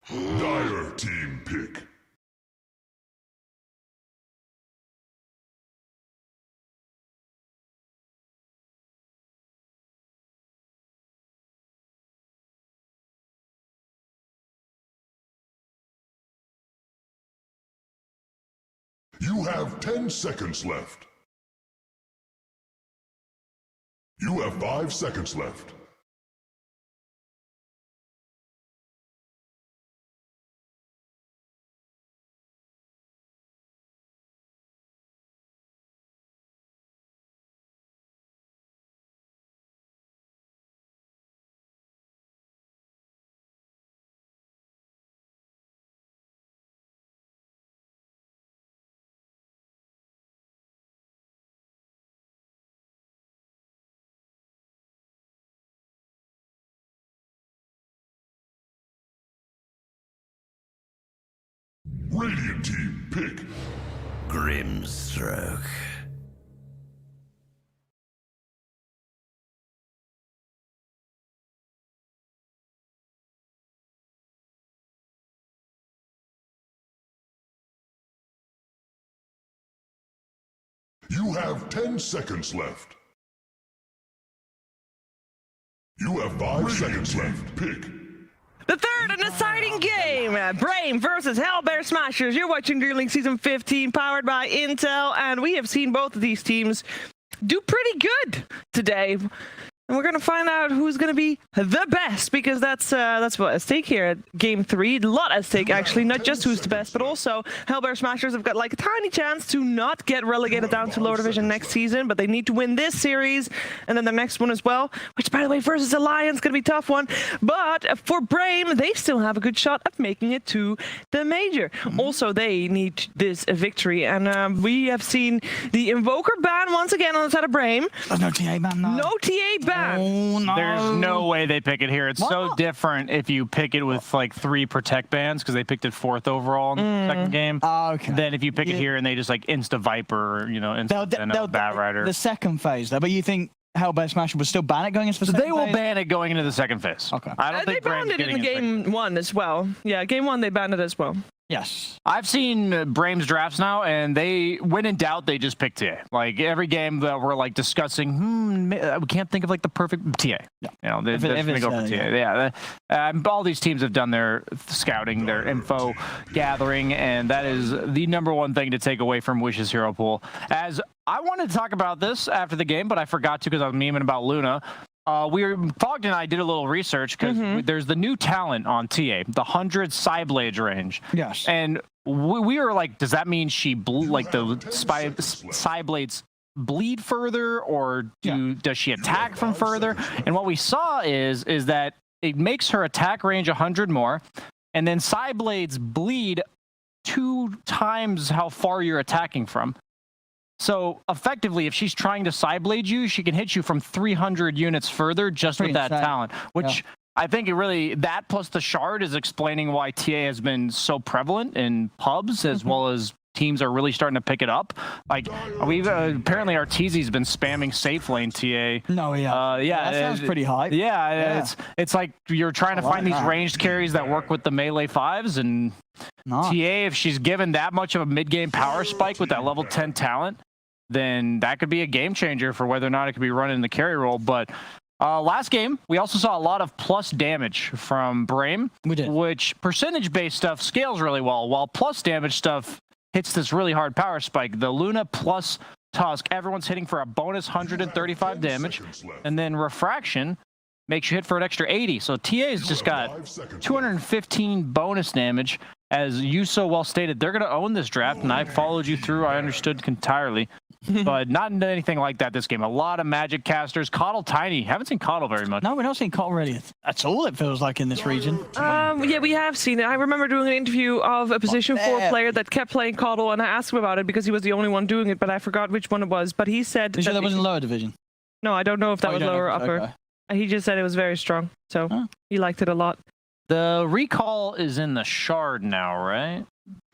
Dire team pick. You have 10 seconds left. You have 5 seconds left. Radiant team pick. Grimstroke. You have 10 seconds left. You have 5 seconds left. Pick. The third and exciting game, Brame versus Hellbear Smashers. You're watching DreamLeague Season 15, powered by Intel, and we have seen both of these teams do pretty good today. And we're going to find out who's going to be the best, because that's what at stake here at Game 3. A lot at stake, actually, not just who's the best, but also Hellbear Smashers have got like a tiny chance to not get relegated down to lower division next season, but they need to win this series and then the next one as well, which, by the way, versus Alliance, going to be a tough one. But for Brame, they still have a good shot of making it to the major. Also, they need this victory, and we have seen the Invoker ban once again on the side of Brame. There's no TA ban, no. No TA ban. Oh, no. There's no way they pick it here. It's so different if you pick it with like 3 protect bans, because they picked it 4th overall in the second game. Oh, okay. Then if you pick it here and they just like insta Viper, you know, insta Bat Rider. The second phase, though, but you think Hellbear Smasher would still ban it going into the second They will phase? ban it going into the second phase. Okay. I don't They think banned Brame's it in getting the game 1 as well. Yeah, Game 1 they banned it as well. Yes. I've seen Brame's drafts now, and they, when in doubt, they just pick TA. Like every game that we're like discussing, we can't think of like the perfect TA. Yeah. You know, they're just gonna go for TA. Yeah. All these teams have done their scouting, their info gathering, and that is the #1 thing to take away from Wish's hero pool. As I wanted to talk about this after the game, but I forgot to because I was memeing about Luna. Fogged and I did a little research because there's the new talent on TA, the 100 Psyblades range. Yes. And we were like, does that mean she like the Psyblades bleed further, or does she attack from further? And what we saw is that it makes her attack range 100 more, and then Psyblades bleed 2 times how far you're attacking from. So effectively, if she's trying to Psyblade you, she can hit you from 300 units further just with that talent, which I think it really, that plus the shard is explaining why TA has been so prevalent in pubs, as well as teams are really starting to pick it up. Like we've apparently Arteezy's been spamming safe lane TA. No, that sounds pretty high. Yeah, it's like you're trying to find these ranged carries that work with the melee 5s, and TA, if she's given that much of a mid-game power spike with that level 10 talent, then that could be a game changer for whether or not it could be run in the carry role. But last game, we also saw a lot of plus damage from Brame, which percentage-based stuff scales really well, while plus damage stuff hits this really hard power spike. The Luna plus Tusk, everyone's hitting for a bonus 135 damage, and then Refraction makes you hit for an extra 80. So TA's just got 215 bonus damage. As you so well stated, they're going to own this draft, and I followed you through. I understood entirely. But not anything like that this game. A lot of magic casters. Coddle tiny. Haven't seen Coddle very much. No, we're not seeing Coddle really at all, it feels like, in this region. Yeah, we have seen it. I remember doing an interview of a position 4 player that kept playing Coddle, and I asked him about it because he was the only one doing it, but I forgot which one it was. But he said... You sure that was in lower division? No, I don't know if that was lower or upper. Okay. He just said it was very strong, so he liked it a lot. The recall is in the shard now, right?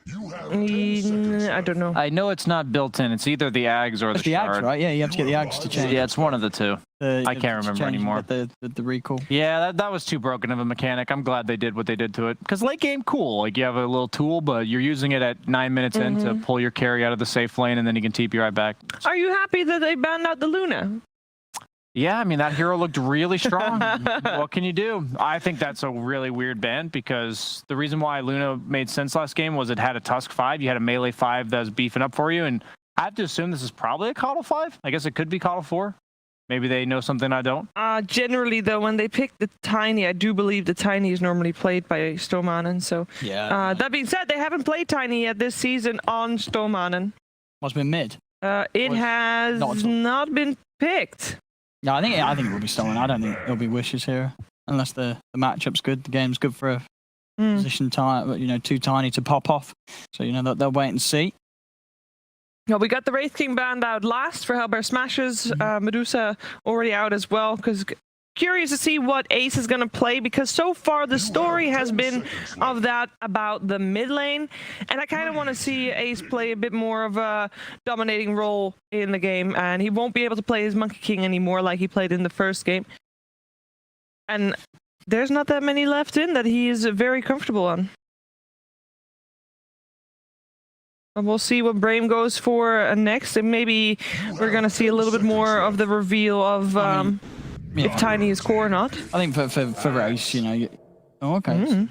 You have 10 seconds I don't know. I know it's not built in. It's either the Ags or It's the the Shard. Ags, right? Yeah, you have to get the Ags to change. Yeah, it's one of the two. I can't remember change anymore. The recall. Yeah, that was too broken of a mechanic. I'm glad they did what they did to it. Because late game, cool. Like, you have a little tool, but you're using it at 9 minutes in to pull your carry out of the safe lane, and then you can TP right back. Are you happy that they banned out the Luna? Yeah, I mean, that hero looked really strong. What can you do? I think that's a really weird ban, because the reason why Luna made sense last game was it had a Tusk 5. You had a melee 5 that was beefing up for you, and I have to assume this is probably a Coddle 5. I guess it could be Coddle 4. Maybe they know something I don't. Generally, though, when they pick the Tiny, I do believe the Tiny is normally played by Stormanen. So, Yeah. that being said, they haven't played Tiny yet this season on Stormanen. What's been mid? It Or has not at all? not been picked. No, I think it will be stolen. I don't think it'll be wishes here, unless the matchup's good. The game's good for a position time, too tiny to pop off. So they'll wait and see. Well, we got the Wraith King banned out last for Hellbear Smashes. Medusa already out as well, because curious to see what Ace is going to play, because so far the story has been of that about the mid lane, and I kind of want to see Ace play a bit more of a dominating role in the game, and he won't be able to play his Monkey King anymore like he played in the first game. And there's not that many left in that he is very comfortable on. And we'll see what Brame goes for next, and maybe we're going to see a little bit more of the reveal of if Tiny is core or not. I think for Race, oh, okay.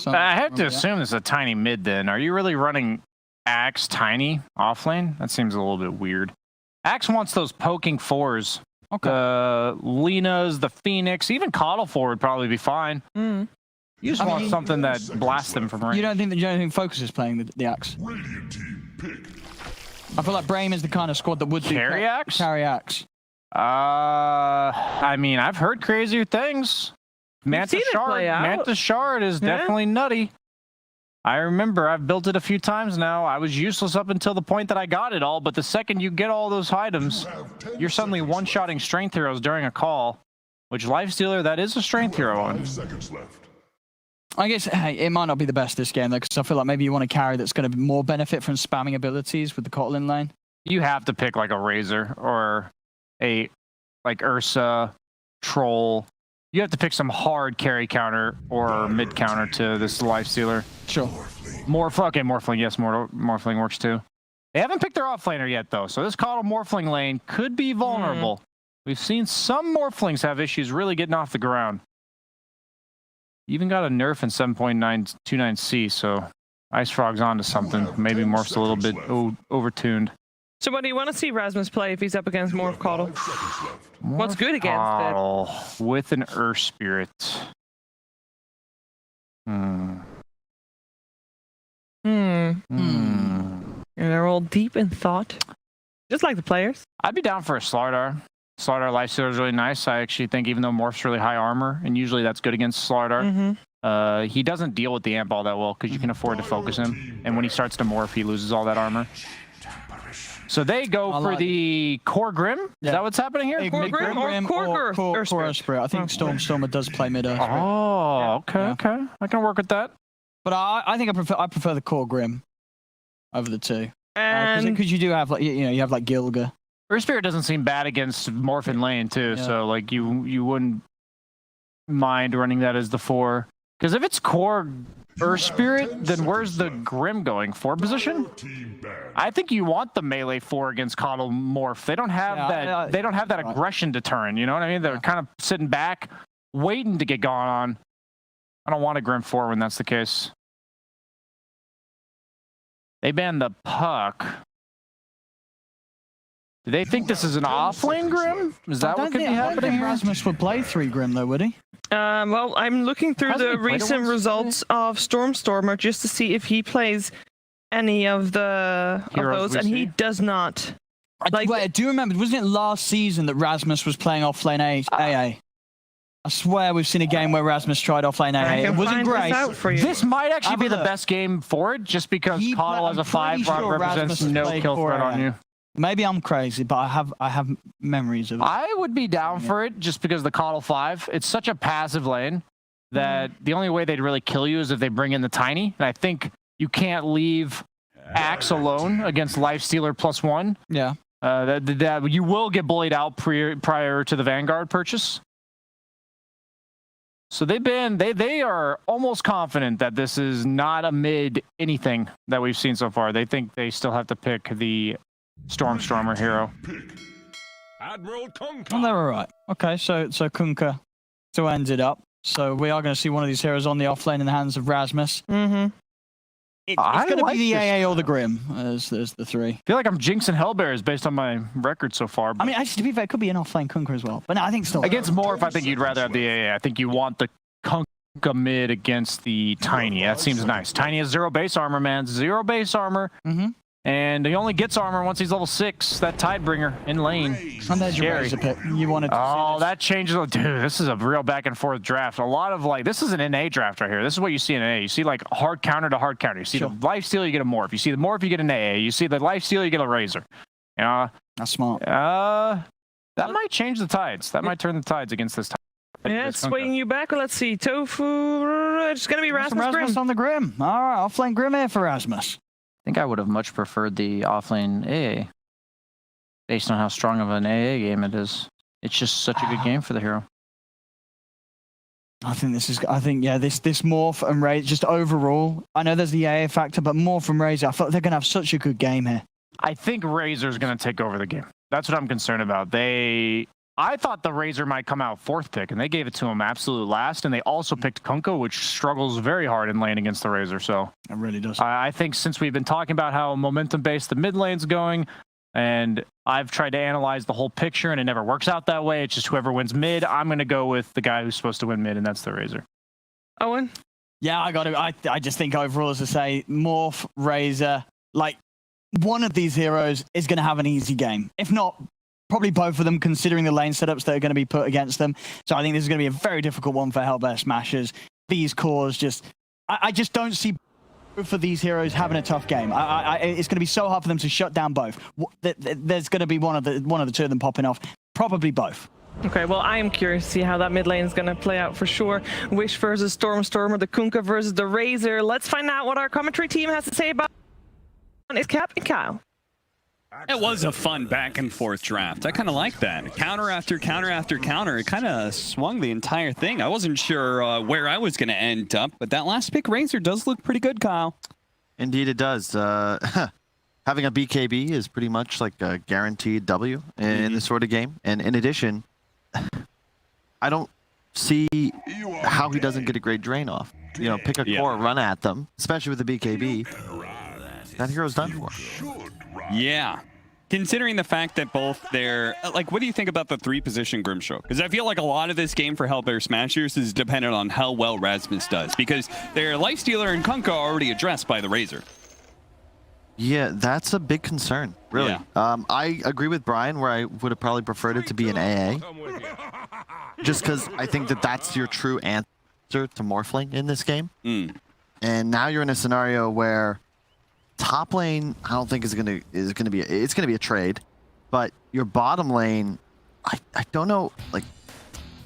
I have to assume this is a Tiny mid then. Are you really running Axe Tiny off lane? That seems a little bit weird. Axe wants those poking 4s. Okay. The Lenas, the Phoenix, even Coddle 4 would probably be fine. You just want something that blasts them from range. You don't think Focus is playing the Axe? Radiant team pick. I feel like Brame is the kind of squad that would Carry Axe? Carry Axe. I mean, I've heard crazier things. Manta Shard is definitely nutty. I remember I've built it a few times now. I was useless up until the point that I got it all, but the second you get all those items, you're suddenly one-shotting strength heroes during a call, which Lifestealer, that is a strength hero on. 5 seconds left. I guess it might not be the best this game, though, because I feel like maybe you want to carry that's going to more benefit from spamming abilities with the Kotlin lane. You have to pick like a Razor or a Ursa, Troll. You have to pick some hard carry counter or mid counter to this Lifestealer. Sure. Morphling, yes, Morphling works too. They haven't picked their offlaner yet, though, so this Coddle Morphling lane could be vulnerable. We've seen some Morphlings have issues really getting off the ground. Even got a nerf in 7.929C, so Ice Frog's onto something. Maybe Morph's a little bit overtuned. So what do you want to see Rasmus play if he's up against Morph Coddle? 5 seconds left. What's good against it? With an Earth Spirit. And they're all deep in thought. Just like the players. I'd be down for a Slardar. Slardar Lifestealer is really nice. I actually think even though Morph's really high armor, and usually that's good against Slardar, he doesn't deal with the amp all that well because you can afford to focus him. And when he starts to morph, he loses all that armor. So they go for the Core Grim? Is that what's happening here? Core Grim or Core Spirit? I think Stormer does play mid Earth Spirit. Oh, okay. I can work with that. But I think I prefer the Core Grim over the two. Because you do have you have like Gilga. Earth Spirit doesn't seem bad against Morphin lane too, so like you wouldn't mind running that as the 4. Because if it's Core Earth Spirit, then where's the Grim going? 4 position? I think you want the melee 4 against Coddle Morph. They don't have that. They don't have that aggression deterrent. You know what I mean? They're kind of sitting back, waiting to get gone on. I don't want a Grim 4 when that's the case. They banned the Puck. Do they think this is an off-lane Grim? Is that what could be happening here? Rasmus would play 3 Grim though, would he? Well, I'm looking through the recent results of Stormer just to see if he plays any of those, and he does not. Wait, I do remember, wasn't it last season that Rasmus was playing off-lane AA? I swear we've seen a game where Rasmus tried offlane AA. It wasn't great. This might actually be the best game for it, just because Coddle as a 5 represents no kill threat on you. Maybe I'm crazy, but I have memories of it. I would be down for it just because the Coddle 5, it's such a passive lane that the only way they'd really kill you is if they bring in the Tiny. And I think you can't leave Axe alone against Lifestealer +1. Yeah. That you will get bullied out prior to the Vanguard purchase. So they are almost confident that this is not a mid anything that we've seen so far. They think they still have to pick the Stormer hero. Admiral Kunkka. And they were right. Okay, so Kunkka still ends it up. So we are going to see one of these heroes on the offlane in the hands of Rasmus. Mm-hmm. It's going to be the AA or the Grim as the three. I feel like I'm jinxing Hellbears based on my record so far. I mean, actually, to be fair, it could be an offlane Kunkka as well. But no, I think still. Against Morph, I think you'd rather have the AA. I think you want the Kunkka mid against the Tiny. That seems nice. Tiny has 0 base armor, man. 0 base armor. Mm-hmm. And he only gets armor once he's level 6. That Tidebringer in lane. And there's your razor pick. You wanted to see this. That changes. Dude, this is a real back and forth draft. A lot of like, this is an NA draft right here. This is what you see in NA. You see like hard counter to hard counter. You see the lifesteal, you get a morph. You see the morph, you get an AA. You see the lifesteal, you get a razor. That's smart. That might change the tides. That might turn the tides against this tide. Yeah, it's swaying you back. Let's see. Tofu. It's going to be Rasmus Grim. on the Grim. All right, offlane Grim here for Rasmus. I think I would have much preferred the offlane AA, based on how strong of an AA game it is. It's just such a good game for the hero. I think this Morph and Razor, just overall, I know there's the AA factor, but Morph and Razor, I thought they're going to have such a good game here. I think Razor's going to take over the game. That's what I'm concerned about. I thought the Razor might come out 4th pick, and they gave it to him absolute last, and they also picked Kunkka, which struggles very hard in lane against the Razor. So it really does. I think since we've been talking about how momentum-based the mid lane's going, and I've tried to analyze the whole picture, and it never works out that way. It's just whoever wins mid. I'm going to go with the guy who's supposed to win mid, and that's the Razor. Owen? Yeah, I just think overall, as I say, Morph, Razor, like, one of these heroes is going to have an easy game. If not, probably both of them, considering the lane setups that are going to be put against them. So I think this is going to be a very difficult one for Hellbear Smashers. These cores I just don't see both of these heroes having a tough game. It's going to be so hard for them to shut down both. There's going to be one of the two of them popping off. Probably both. Okay, well, I am curious to see how that mid lane is going to play out for sure. Wish versus Stormer, the Kunkka versus the Razor. Let's find out what our commentary team has to say about it. It's Captain Kyle. It was a fun back and forth draft. I kind of like that. Counter after counter after counter. It kind of swung the entire thing. I wasn't sure where I was going to end up, but that last pick Razor does look pretty good, Kyle. Indeed it does. Having a BKB is pretty much like a guaranteed W in this sort of game. And in addition, I don't see how he doesn't get a great drain off. You know, pick a core, run at them, especially with the BKB. That hero's done for. Yeah. Considering the fact that both their... Like, what do you think about the 3-position Grimstroke? Because I feel like a lot of this game for Hellbear Smashers is dependent on how well Rasmus does. Because their Lifestealer and Kunkka are already addressed by the Razor. Yeah, that's a big concern, really. Yeah. I agree with Brian, where I would have probably preferred it to be an AA. Just because I think that that's your true answer to Morphling in this game. And now you're in a scenario where top lane, I don't think it's gonna be a trade, but your bottom lane, I don't know, like,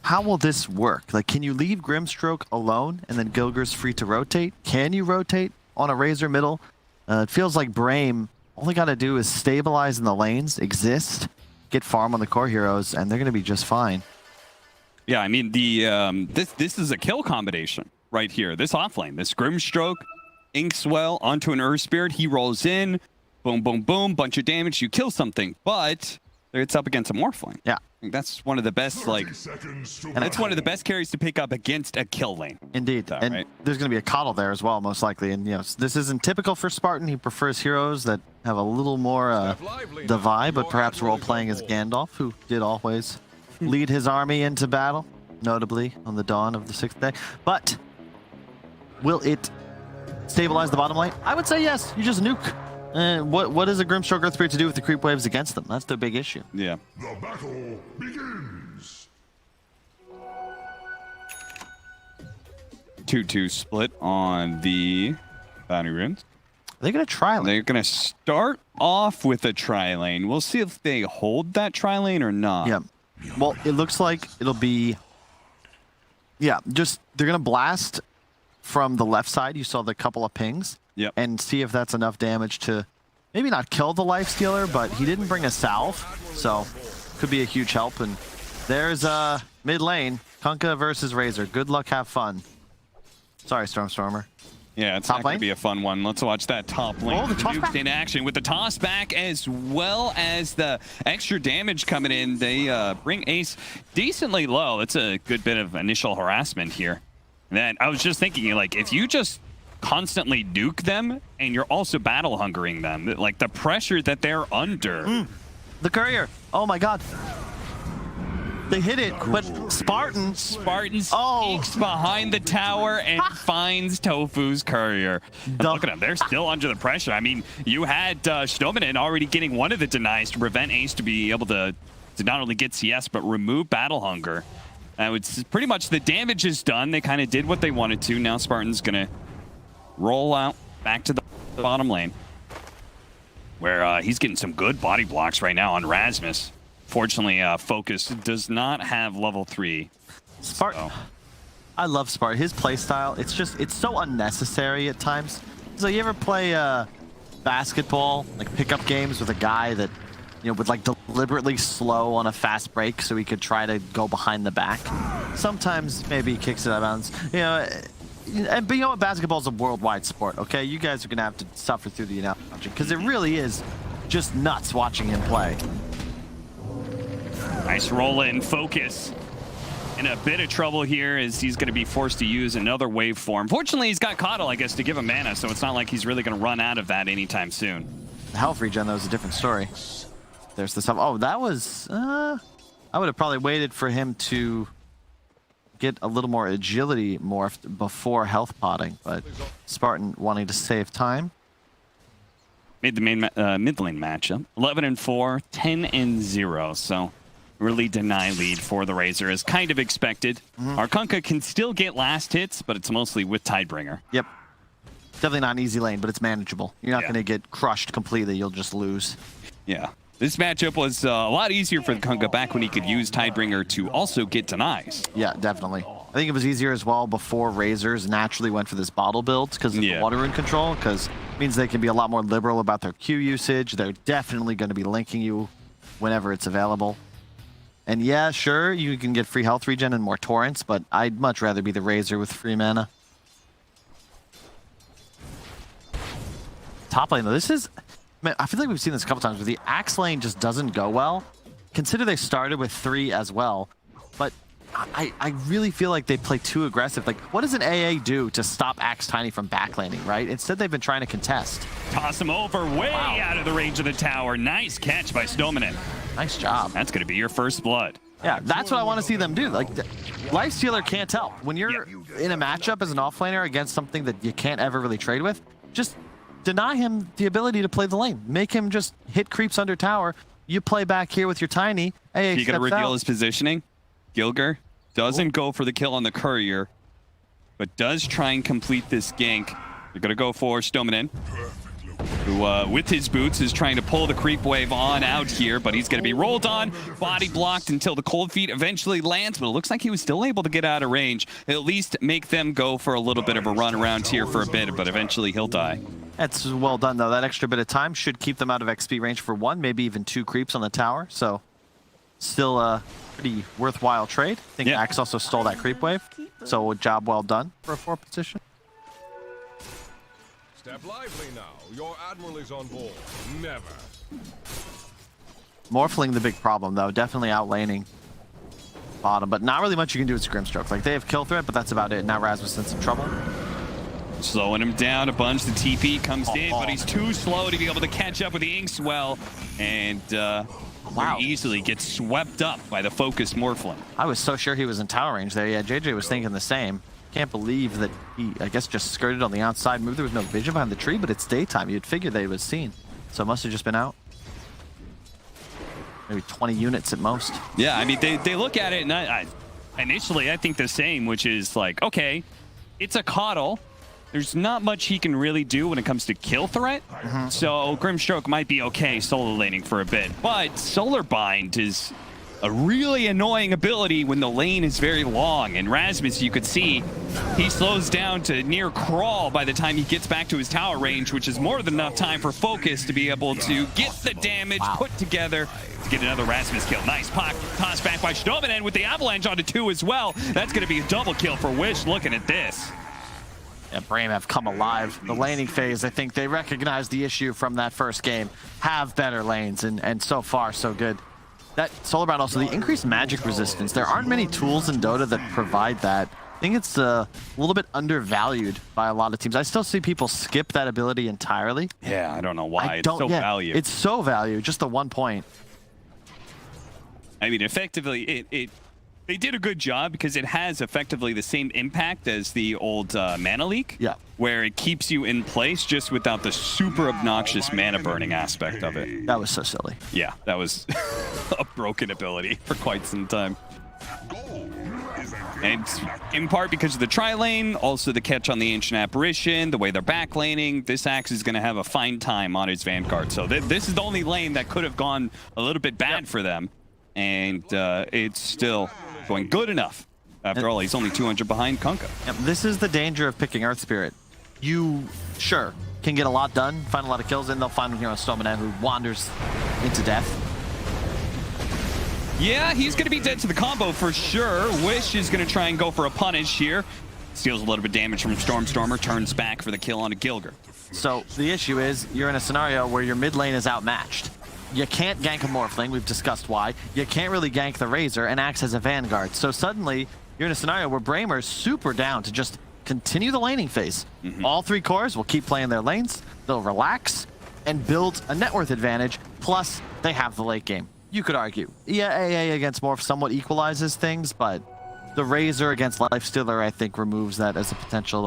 how will this work? Like, can you leave Grimstroke alone and then Gilger's free to rotate? Can you rotate on a Razor middle? It feels like Brame all they gotta do is stabilize in the lanes, exist, get farm on the core heroes, and they're gonna be just fine. Yeah, I mean, the this is a kill combination right here. This offlane, this Grimstroke, Inkswell onto an Earth Spirit. He rolls in, boom, boom, boom, bunch of damage. You kill something, but it's up against a Morphling. Yeah, that's one of the best, like, and it's one of the best carries to pick up against a kill lane. Indeed, Though, and right? there's going to be a Coddle there as well, most likely. And you know, this isn't typical for Spartan. He prefers heroes that have a little more the vibe, but perhaps role playing as Gandalf, who did always lead his army into battle, notably on the dawn of the 6th day. But will it stabilize the bottom lane? I would say yes. You just nuke. What is a Grimstroke Earth Spirit to do with the creep waves against them? That's the big issue. Yeah. The battle begins. 2-2 split on the bounty runes. They're going to try lane. They're going to start off with a tri-lane. We'll see if they hold that tri-lane or not. Yeah. Well, it looks like it'll be... Yeah, just they're going to blast from the left side. You saw the couple of pings. Yep. and see if that's enough damage to maybe not kill the lifestealer, but he didn't bring a salve, so could be a huge help. And there's mid lane, Kunkka versus Razor. Good luck, have fun. Sorry, Stormer. Yeah, it's Top not going lane? to be a fun one. Let's watch that top lane. Oh, the toss Nukes back. in action with the toss back as well as the extra damage coming in. They bring Ace decently low. That's a good bit of initial harassment here. And then I was just thinking, like, if you just constantly nuke them and you're also battle hungering them, like the pressure that they're under. The courier. Oh my god. They hit it, but Spartan Sneaks behind the tower and finds Tofu's courier. And look at them, they're still under the pressure. I mean, you had Stominen already getting one of the denies to prevent Ace to be able to not only get CS, but remove battle hunger. It's pretty much the damage is done. They kind of did what they wanted to. Now Spartan's gonna roll out back to the bottom lane, where he's getting some good body blocks right now on Rasmus. Fortunately, Focus does not have level 3. Spartan. I love Spartan. His playstyle, it's so unnecessary at times. So you ever play basketball, like pickup games with a guy that, you know, would like deliberately slow on a fast break so he could try to go behind the back? Sometimes maybe he kicks it out of bounds. You know, but you know what? Basketball's a worldwide sport, okay? You guys are going to have to suffer through the analogy because it really is just nuts watching him play. Nice roll in. Focus in a bit of trouble here as he's going to be forced to use another waveform. Fortunately, he's got Coddle, I guess, to give him mana, so it's not like he's really going to run out of that anytime soon. The health regen, though, is a different story. There's the stuff. Oh, that was... I would have probably waited for him to get a little more agility morphed before health potting, but Spartan wanting to save time. Made the main mid lane matchup. 11-4, 10-0, so really deny lead for the Razor as kind of expected. Our Kunkka can still get last hits, but it's mostly with Tidebringer. Yep. Definitely not an easy lane, but it's manageable. You're not going to get crushed completely. You'll just lose. Yeah. This matchup was a lot easier for the Kunkka back when he could use Tidebringer to also get denies. Yeah, definitely. I think it was easier as well before Razors naturally went for this bottle build because of the water rune control, because it means they can be a lot more liberal about their Q usage. They're definitely going to be linking you whenever it's available. And yeah, sure, you can get free health regen and more torrents, but I'd much rather be the Razor with free mana. Top lane, though, this is... Man, I feel like we've seen this a couple times, but the Axe lane just doesn't go well. Consider they started with 3 as well, but I really feel like they play too aggressive. Like, what does an AA do to stop Axe Tiny from backlanding, right? Instead, they've been trying to contest. Toss him over, way out of the range of the tower. Nice catch by Stominen. Nice job. That's going to be your first blood. Yeah, that's what I want to see them do. Like, Lifestealer can't help. When you're in a matchup as an offlaner against something that you can't ever really trade with, just deny him the ability to play the lane. Make him just hit creeps under tower. You play back here with your Tiny. AA You going to reveal out. his positioning? Gilger doesn't go for the kill on the courier, but does try and complete this gank. They're going to go for Stominen, who with his boots is trying to pull the creep wave on out here, but he's going to be rolled on, body blocked until the cold feet eventually lands, but it looks like he was still able to get out of range, at least make them go for a little bit of a run around here for a bit, but eventually he'll die. That's well done, though. That extra bit of time should keep them out of XP range for 1, maybe even 2 creeps on the tower, so still a pretty worthwhile trade. I think Axe also stole that creep wave, so a job well done for a 4 position. Step lively now. Your admiral is on board. Never. Morphling the big problem, though. Definitely outlaning bottom, but not really much you can do with Scrimstroke. Like, they have kill threat, but that's about it. Now Rasmus in some trouble. Slowing him down a bunch. The TP comes in, but he's too slow to be able to catch up with the Inkswell, and very easily gets swept up by the focused Morphling. I was so sure he was in tower range there. Yeah, JJ was thinking the same. Can't believe that he, I guess, just skirted on the outside move. There was no vision behind the tree, but it's daytime. You'd figure they was seen. So it must have just been out. Maybe 20 units at most. Yeah, I mean, they look at it, and initially I think the same, which is like, okay, it's a Coddle. There's not much he can really do when it comes to kill threat. So Grimstroke might be okay solo laning for a bit, but Solar Bind is a really annoying ability when the lane is very long. And Rasmus, you could see, he slows down to near crawl by the time he gets back to his tower range, which is more than enough time for Focus to be able to get the damage put together to get another Rasmus kill. Nice toss back by Stominen with the avalanche onto 2 as well. That's going to be a double kill for Wish looking at this. Yeah, Brame have come alive. The laning phase, I think they recognize the issue from that first game. Have better lanes, and so far, so good. That Solar Bound also, the increased magic resistance. There aren't many tools in Dota that provide that. I think it's a little bit undervalued by a lot of teams. I still see people skip that ability entirely. Yeah, I don't know why. It's so valued. It's so valued, just the 1 point. I mean, effectively, they did a good job because it has effectively the same impact as the old mana leak, where it keeps you in place just without the super obnoxious mana burning aspect of it. That was so silly. Yeah, that was a broken ability for quite some time. And in part because of the tri-lane, also the catch on the Ancient Apparition, the way they're back-laning, this Axe is going to have a fine time on his Vanguard. So this is the only lane that could have gone a little bit bad for them. And it's still going good enough. After all, he's only 200 behind Kunkka. Yep, this is the danger of picking Earth Spirit. You, sure, can get a lot done, find a lot of kills, and they'll find here on Stominen who wanders into death. Yeah, he's going to be dead to the combo for sure. Wish is going to try and go for a punish here. Steals a little bit of damage from Stormstormer, turns back for the kill onto Gilger. So the issue is you're in a scenario where your mid lane is outmatched. You can't gank a Morphling, we've discussed why. You can't really gank the Razor, and Axe as a Vanguard. So suddenly, you're in a scenario where Bramer is super down to just continue the laning phase. All 3 cores will keep playing their lanes, they'll relax, and build a net worth advantage, plus they have the late game. You could argue, yeah, AA against Morph somewhat equalizes things, but the Razor against Lifestealer, I think, removes that as a potential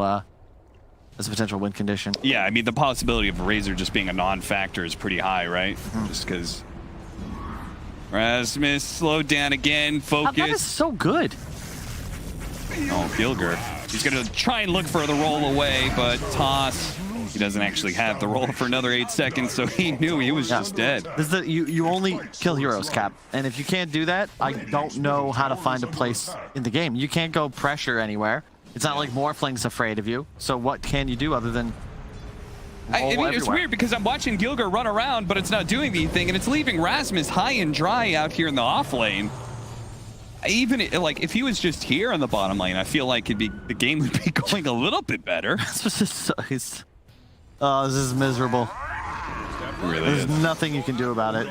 win condition. Yeah, I mean, the possibility of Razor just being a non-factor is pretty high, right? Just because Rasmus slowed down again, focus. That is so good. Oh, Gilger. He's going to try and look for the roll away, but toss. He doesn't actually have the roll for another 8 seconds, so he knew he was just dead. This is you only kill heroes, Cap. And if you can't do that, I don't know how to find a place in the game. You can't go pressure anywhere. It's not like Morphling's afraid of you. So what can you do other than I mean, it's weird because I'm watching Gilger run around, but it's not doing anything, and it's leaving Rasmus high and dry out here in the off lane. Even like if he was just here on the bottom lane, I feel like the game would be going a little bit better. Oh, this is miserable. Really There's is. nothing you can do about it.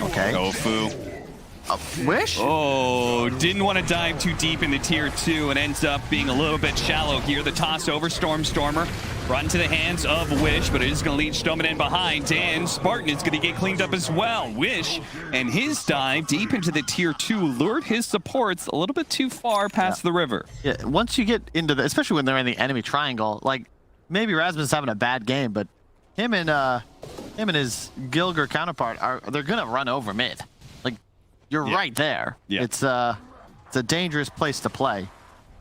Okay. Tofu. Wish? Oh, didn't want to dive too deep into tier 2 and ends up being a little bit shallow here. The toss over Stormstormer brought into the hands of Wish, but it is going to lead Stominen behind, and Spartan is going to get cleaned up as well. Wish and his dive deep into the tier 2 lured his supports a little bit too far past the river. Yeah, once you get into the, especially when they're in the enemy triangle, like maybe Rasmus is having a bad game, but him and his Gilger counterpart they're gonna run over mid. Like you're right there. Yeah. It's a dangerous place to play.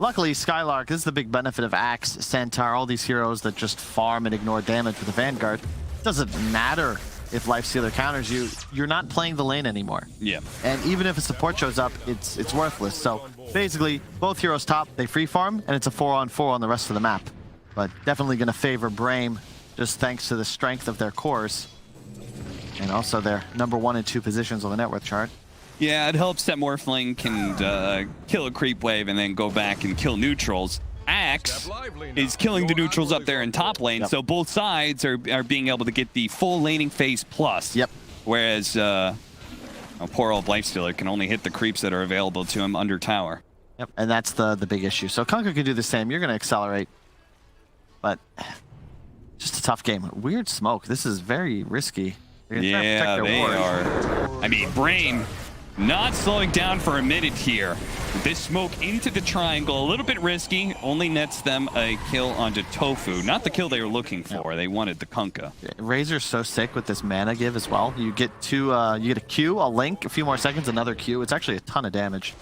Luckily, Skylark, this is the big benefit of Axe, Centaur, all these heroes that just farm and ignore damage with the Vanguard. It doesn't matter if Lifestealer counters you, you're not playing the lane anymore. Yeah. And even if a support shows up, it's worthless. So basically, both heroes top, they free farm, and it's a 4-on-4 on the rest of the map. But definitely going to favor Brame, just thanks to the strength of their cores. And also their number 1 and 2 positions on the net worth chart. Yeah, it helps that Morphling can kill a creep wave and then go back and kill neutrals. Axe is killing the neutrals up there in top lane, so both sides are being able to get the full laning phase plus. Yep. Whereas poor old Lifestealer can only hit the creeps that are available to him under tower. Yep. And that's the big issue. So Kunkka can do the same. You're going to accelerate. But just a tough game. Weird smoke. This is very risky. Yeah, they are. I mean, Brame not slowing down for a minute here. This smoke into the triangle, a little bit risky, only nets them a kill onto Tofu. Not the kill they were looking for. They wanted the Kunkka. Razor's so sick with this mana give as well. You get you get a Q, a link, a few more seconds, another Q. It's actually a ton of damage.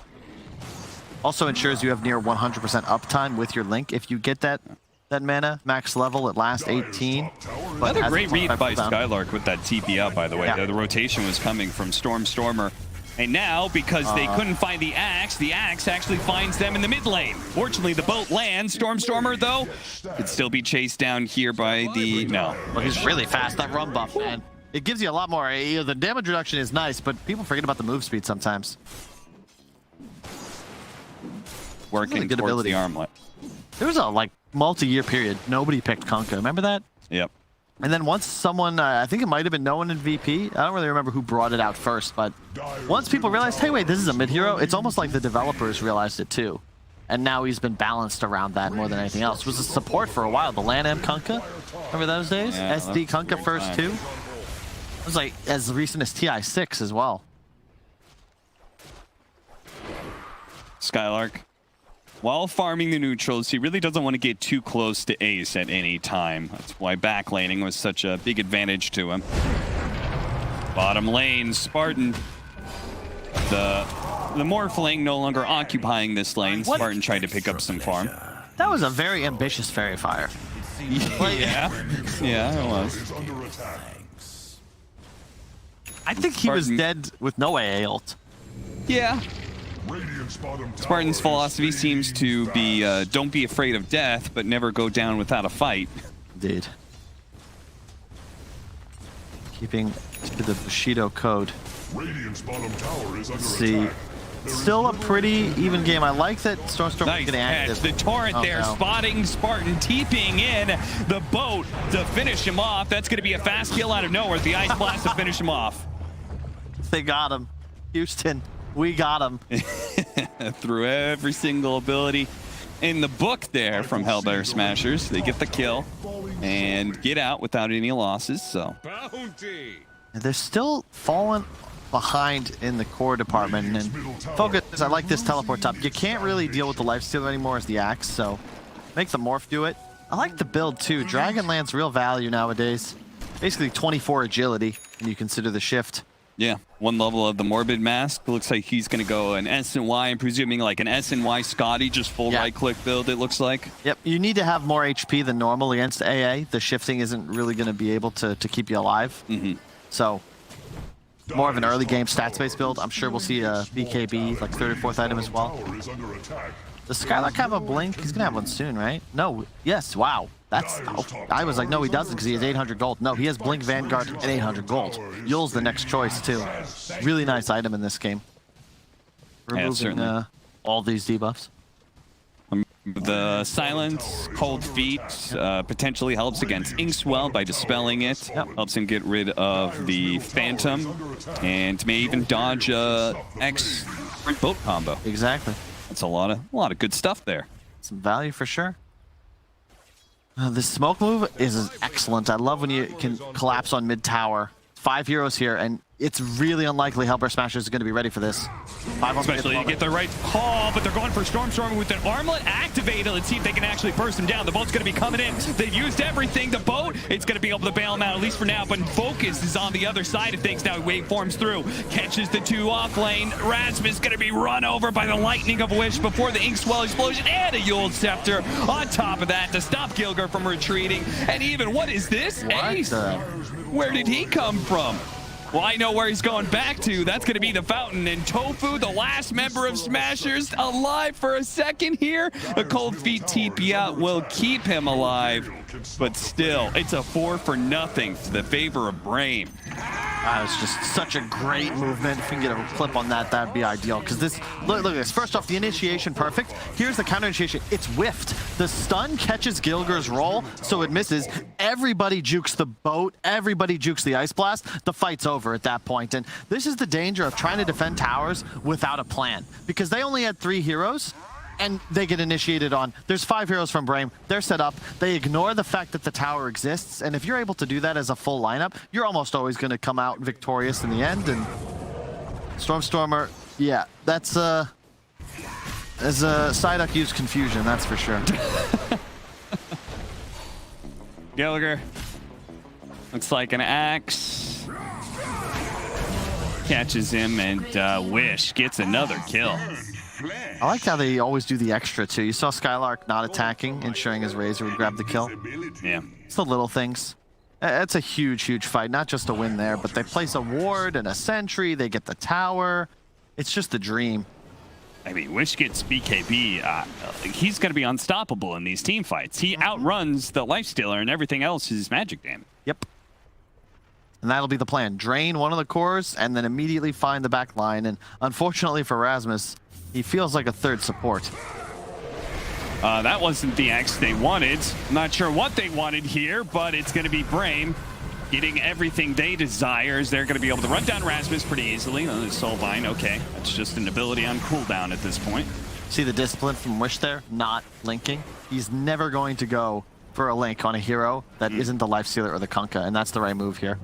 Also ensures you have near 100% uptime with your link. If you get that that mana, max level at last 18. But Another has great read 25 by cooldown. Skylark with that TP out, by the way. Yeah. The rotation was coming from Stormer. And now, because they couldn't find the axe actually finds them in the mid lane. Fortunately, the boat lands. Stormer, though, could still be chased down here by the... No. Well, he's really fast, that run buff, man. It gives you a lot more. The damage reduction is nice, but people forget about the move speed sometimes. Working Really good towards ability. the armlet. There was a like multi-year period. Nobody picked Kunkka. Remember that? Yep. And then once someone, I think it might have been no one in VP. I don't really remember who brought it out first, but once people realized, hey, wait, this is a mid-hero, it's almost like the developers realized it too. And now he's been balanced around that more than anything else. It was a support for a while. The LAN-M Kunkka. Remember those days? Yeah, SD Kunkka long first time. too. It was like as recent as TI6 as well. Skylark, while farming the neutrals, he really doesn't want to get too close to Ace at any time. That's why backlaning was such a big advantage to him. Bottom lane, Spartan. The Morphling no longer occupying this lane. What? Spartan tried to pick up some farm. That was a very ambitious Fairy Fire. Yeah, it was. Is under attack. I think he was Spartan- dead with no AA ult. Yeah. Radiant's bottom tower Spartan's is philosophy under seems to be don't be afraid of death, but never go down without a fight. Indeed. Keeping to the Bushido code. Radiant's bottom tower is under See. attack. Still a pretty even game. I like that Storm Nice is getting catch. active. The torrent Oh, there, no. spotting Spartan, TPing in the boat to finish him off. That's going to be a fast kill out of nowhere. The Ice Blast to finish him off. They got him. Houston, we got him. Through every single ability in the book there from Hellbear Smashers. They get the kill and get out without any losses. So They're still falling behind in the core department. And focus, I like this teleport top. You can't really deal with the lifesteal anymore as the axe, so make the morph do it. I like the build too. Dragonland's real value nowadays. Basically 24 agility when you consider the shift. yeah, one level of the Morbid Mask. Looks like he's going to go an S and Y. I'm presuming like an S and Y Scotty, just full Yeah. right-click build, it looks like. Yep, you need to have more HP than normal against AA. The shifting isn't really going to be able to keep you alive. So more of an early game stats-based build. I'm sure we'll see a BKB, like third or fourth item as well. Tower is under attack. Does Skylark have a blink? He's gonna have one soon, right? No. Yes. Wow. That's. Oh, I was like, no, he doesn't, because he has 800 gold. No, he has Blink Vanguard and 800 gold. Yul's the next choice too. Really nice item in this game. Removing certainly. all these debuffs. The silence, cold feet, potentially helps against Inkswell by dispelling it. Yep. Helps him get rid of the Phantom, and may even dodge X boat combo. Exactly. That's a lot of good stuff there. Some value for sure. The smoke move is excellent. I love when you can collapse on mid tower. 5 heroes here, and it's really unlikely Hellbear Smashers is going to be ready for this. 5 on Especially to get the right call, but they're going for Storm with an armlet activated. Let's see if they can actually burst him down. The boat's going to be coming in. They've used everything. The boat, it's going to be able to bail him out, at least for now, but Focus is on the other side of things now. Wave forms through, catches the two off lane. Rasmus going to be run over by the Lightning of Wish before the Inkswell explosion, and a Yule Scepter on top of that to stop Gilger from retreating. And even, what is this? Ace? Where did he come from? Well, I know where he's going back to. That's going to be the fountain. And Tofu, the last member of Smashers, alive for a second here. The cold feet TP out will keep him alive. But still, it's a 4-for-0 to the favor of Brame. That was just such a great movement. If we can get a clip on that, that'd be ideal. Because this, look at this. First off, the initiation, perfect. Here's the counter initiation. It's whiffed. The stun catches Gilger's roll, so it misses. Everybody jukes the boat. Everybody jukes the Ice Blast. The fight's over at that point. And this is the danger of trying to defend towers without a plan. Because they only had 3 heroes. And they get initiated on. There's 5 heroes from Brame. They're set up. They ignore the fact that the tower exists. And if you're able to do that as a full lineup, you're almost always going to come out victorious in the end. And Stormer, yeah, that's as a Psyduck used confusion, that's for sure. Gilger. Looks like an axe. Catches him, and Wish gets another kill. I like how they always do the extra too. You saw Skylark not attacking, ensuring his Razor would grab the kill. Yeah. It's the little things. It's a huge, huge fight. Not just a win there, but they place a ward and a sentry. They get the tower. It's just a dream. I mean, Wish gets BKB. He's going to be unstoppable in these team fights. He outruns the Lifestealer, and everything else is magic damage. Yep. And that'll be the plan. Drain one of the cores and then immediately find the back line. And unfortunately for Rasmus, he feels like a third support. That wasn't the X they wanted. Not sure what they wanted here, but it's going to be Brame getting everything they desire. As they're going to be able to run down Rasmus pretty easily. The Soulbind, okay. That's just an ability on cooldown at this point. See the discipline from Wish there? Not linking. He's never going to go for a link on a hero that isn't the Lifestealer or the Kunkka, and that's the right move here.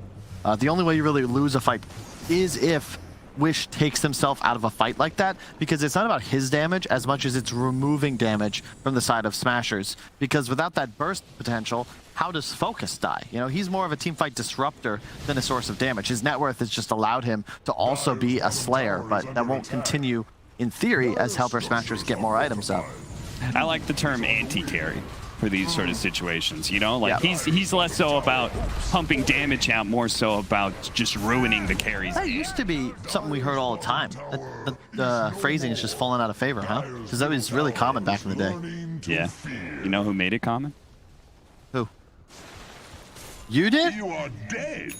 The only way you really lose a fight is if Wish takes himself out of a fight like that, because it's not about his damage as much as it's removing damage from the side of Smashers. Because without that burst potential, how does Focus die? You know, he's more of a teamfight disruptor than a source of damage. His net worth has just allowed him to also be a Slayer, but that won't continue in theory as Hellbear Smashers get more items up. I like the term anti-carry for these sort of situations, you know? Like, he's less so about pumping damage out, more so about just ruining the carries. That used to be something we heard all the time. The phrasing is just falling out of favor, huh? Because that was really common back in the day. Yeah. You know who made it common? Who? You did? You are dead.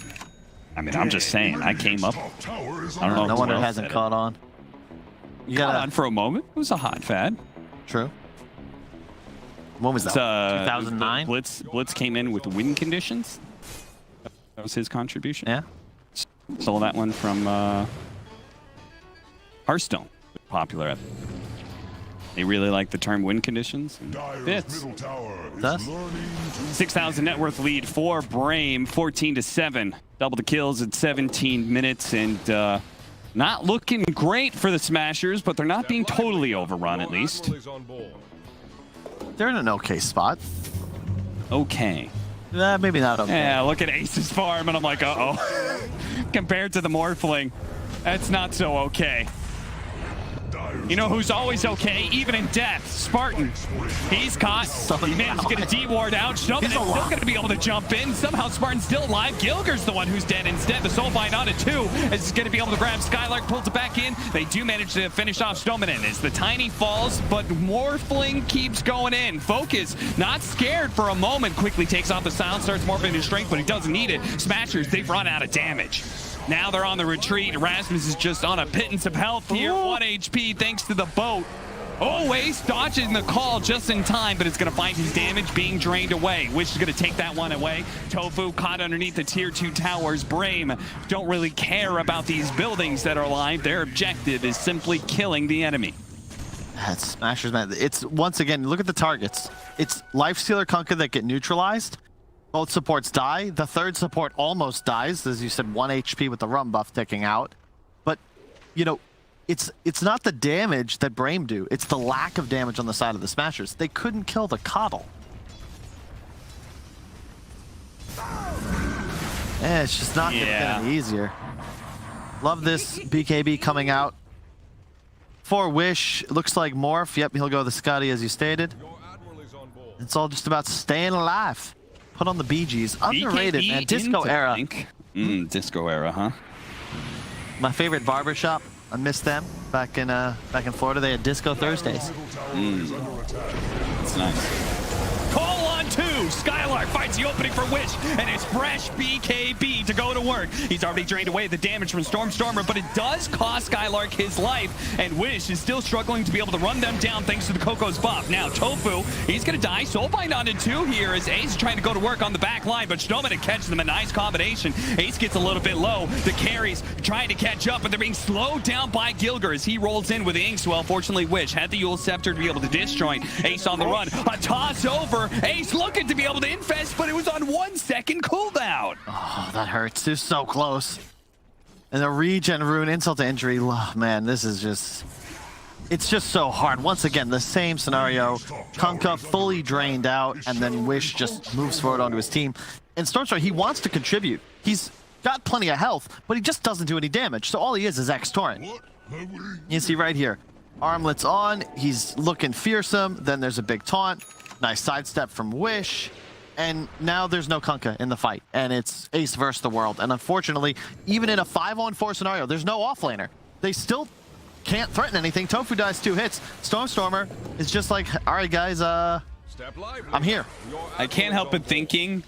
I mean, I'm just saying, I came up. I don't know. No wonder it hasn't caught on. You Caught gotta... on for a moment. It was a hot fad. True. When was that? 2009? Blitz came in with win conditions. That was his contribution. Yeah. Stole that one from Hearthstone. Popular. They really like the term win conditions. Fits. 6,000 net worth lead for Brame, 14-7. Double the kills at 17 minutes, and not looking great for the Smashers, but they're not being totally overrun at least. They're in an okay spot. Okay. Maybe not okay. Yeah, look at Ace's farm, and I'm like, uh-oh. Compared to the Morphling, that's not so okay. You know who's always okay, even in death? Spartan. He's caught. He managed to get a D-ward out. Showman is still going to be able to jump in. Somehow Spartan's still alive. Gilger's the one who's dead instead. The Soulbind on it too. As he's going to be able to grab Skylark, pulls it back in. They do manage to finish off Stoneman as the Tiny falls, but Morphling keeps going in. Focus, not scared for a moment, quickly takes off the sound, starts morphing his strength, but he doesn't need it. Smashers, they've run out of damage. Now they're on the retreat. Rasmus is just on a pittance of health here. 1 HP thanks to the boat. Oh, Ace dodging the call just in time, but it's going to find his damage being drained away. Wish is going to take that one away. Tofu caught underneath the tier 2 towers. Brame don't really care about these buildings that are alive. Their objective is simply killing the enemy. That's Smashers, man. It's, once again, look at the targets. It's Lifestealer Kunkka that get neutralized. Both supports die. The third support almost dies, as you said, 1 HP with the rum buff ticking out. But, you know, it's not the damage that Brame do. It's the lack of damage on the side of the Smashers. They couldn't kill the Coddle. Yeah, it's just not gonna get any easier. Love this BKB coming out. For Wish, looks like Morph. Yep, he'll go the Scotty as you stated. It's all just about staying alive. Put on the BGs. Underrated, man. Disco era. Disco era, huh? My favorite barbershop. I miss them back in Florida. They had Disco Thursdays. That's nice. Call on 2. Skylark finds the opening for Wish, and it's fresh BKB to go to work. He's already drained away the damage from Stormer, but it does cost Skylark his life, and Wish is still struggling to be able to run them down thanks to the Coco's buff. Now, Tofu, he's going to die. Soulbind on it too here as Ace is trying to go to work on the back line, but Snowman catches them. A nice combination. Ace gets a little bit low. The carries trying to catch up, but they're being slowed down by Gilger as he rolls in with the Inkswell. Fortunately, Wish had the Yule Scepter to be able to disjoint. Ace on the run. A toss over. Ace looking to be able to infest, but it was on 1 second cooldown. Oh, that hurts. They're so close. And the regen rune, insult to injury. Oh, man, this is just... It's just so hard. Once again, the same scenario. Kunkka fully drained out, and then Wish just moves forward onto his team. And Stormstar, he wants to contribute. He's got plenty of health, but he just doesn't do any damage. So all he is X-Torrent. You see right here. Armlets on. He's looking fearsome. Then there's a big taunt. Nice sidestep from Wish. And now there's no Kunkka in the fight. And it's Ace versus the world. And unfortunately, even in a 5-on-4 scenario, there's no offlaner. They still can't threaten anything. Tofu dies 2 hits. Stormstormer is just like, all right, guys, I'm here. I can't help but thinking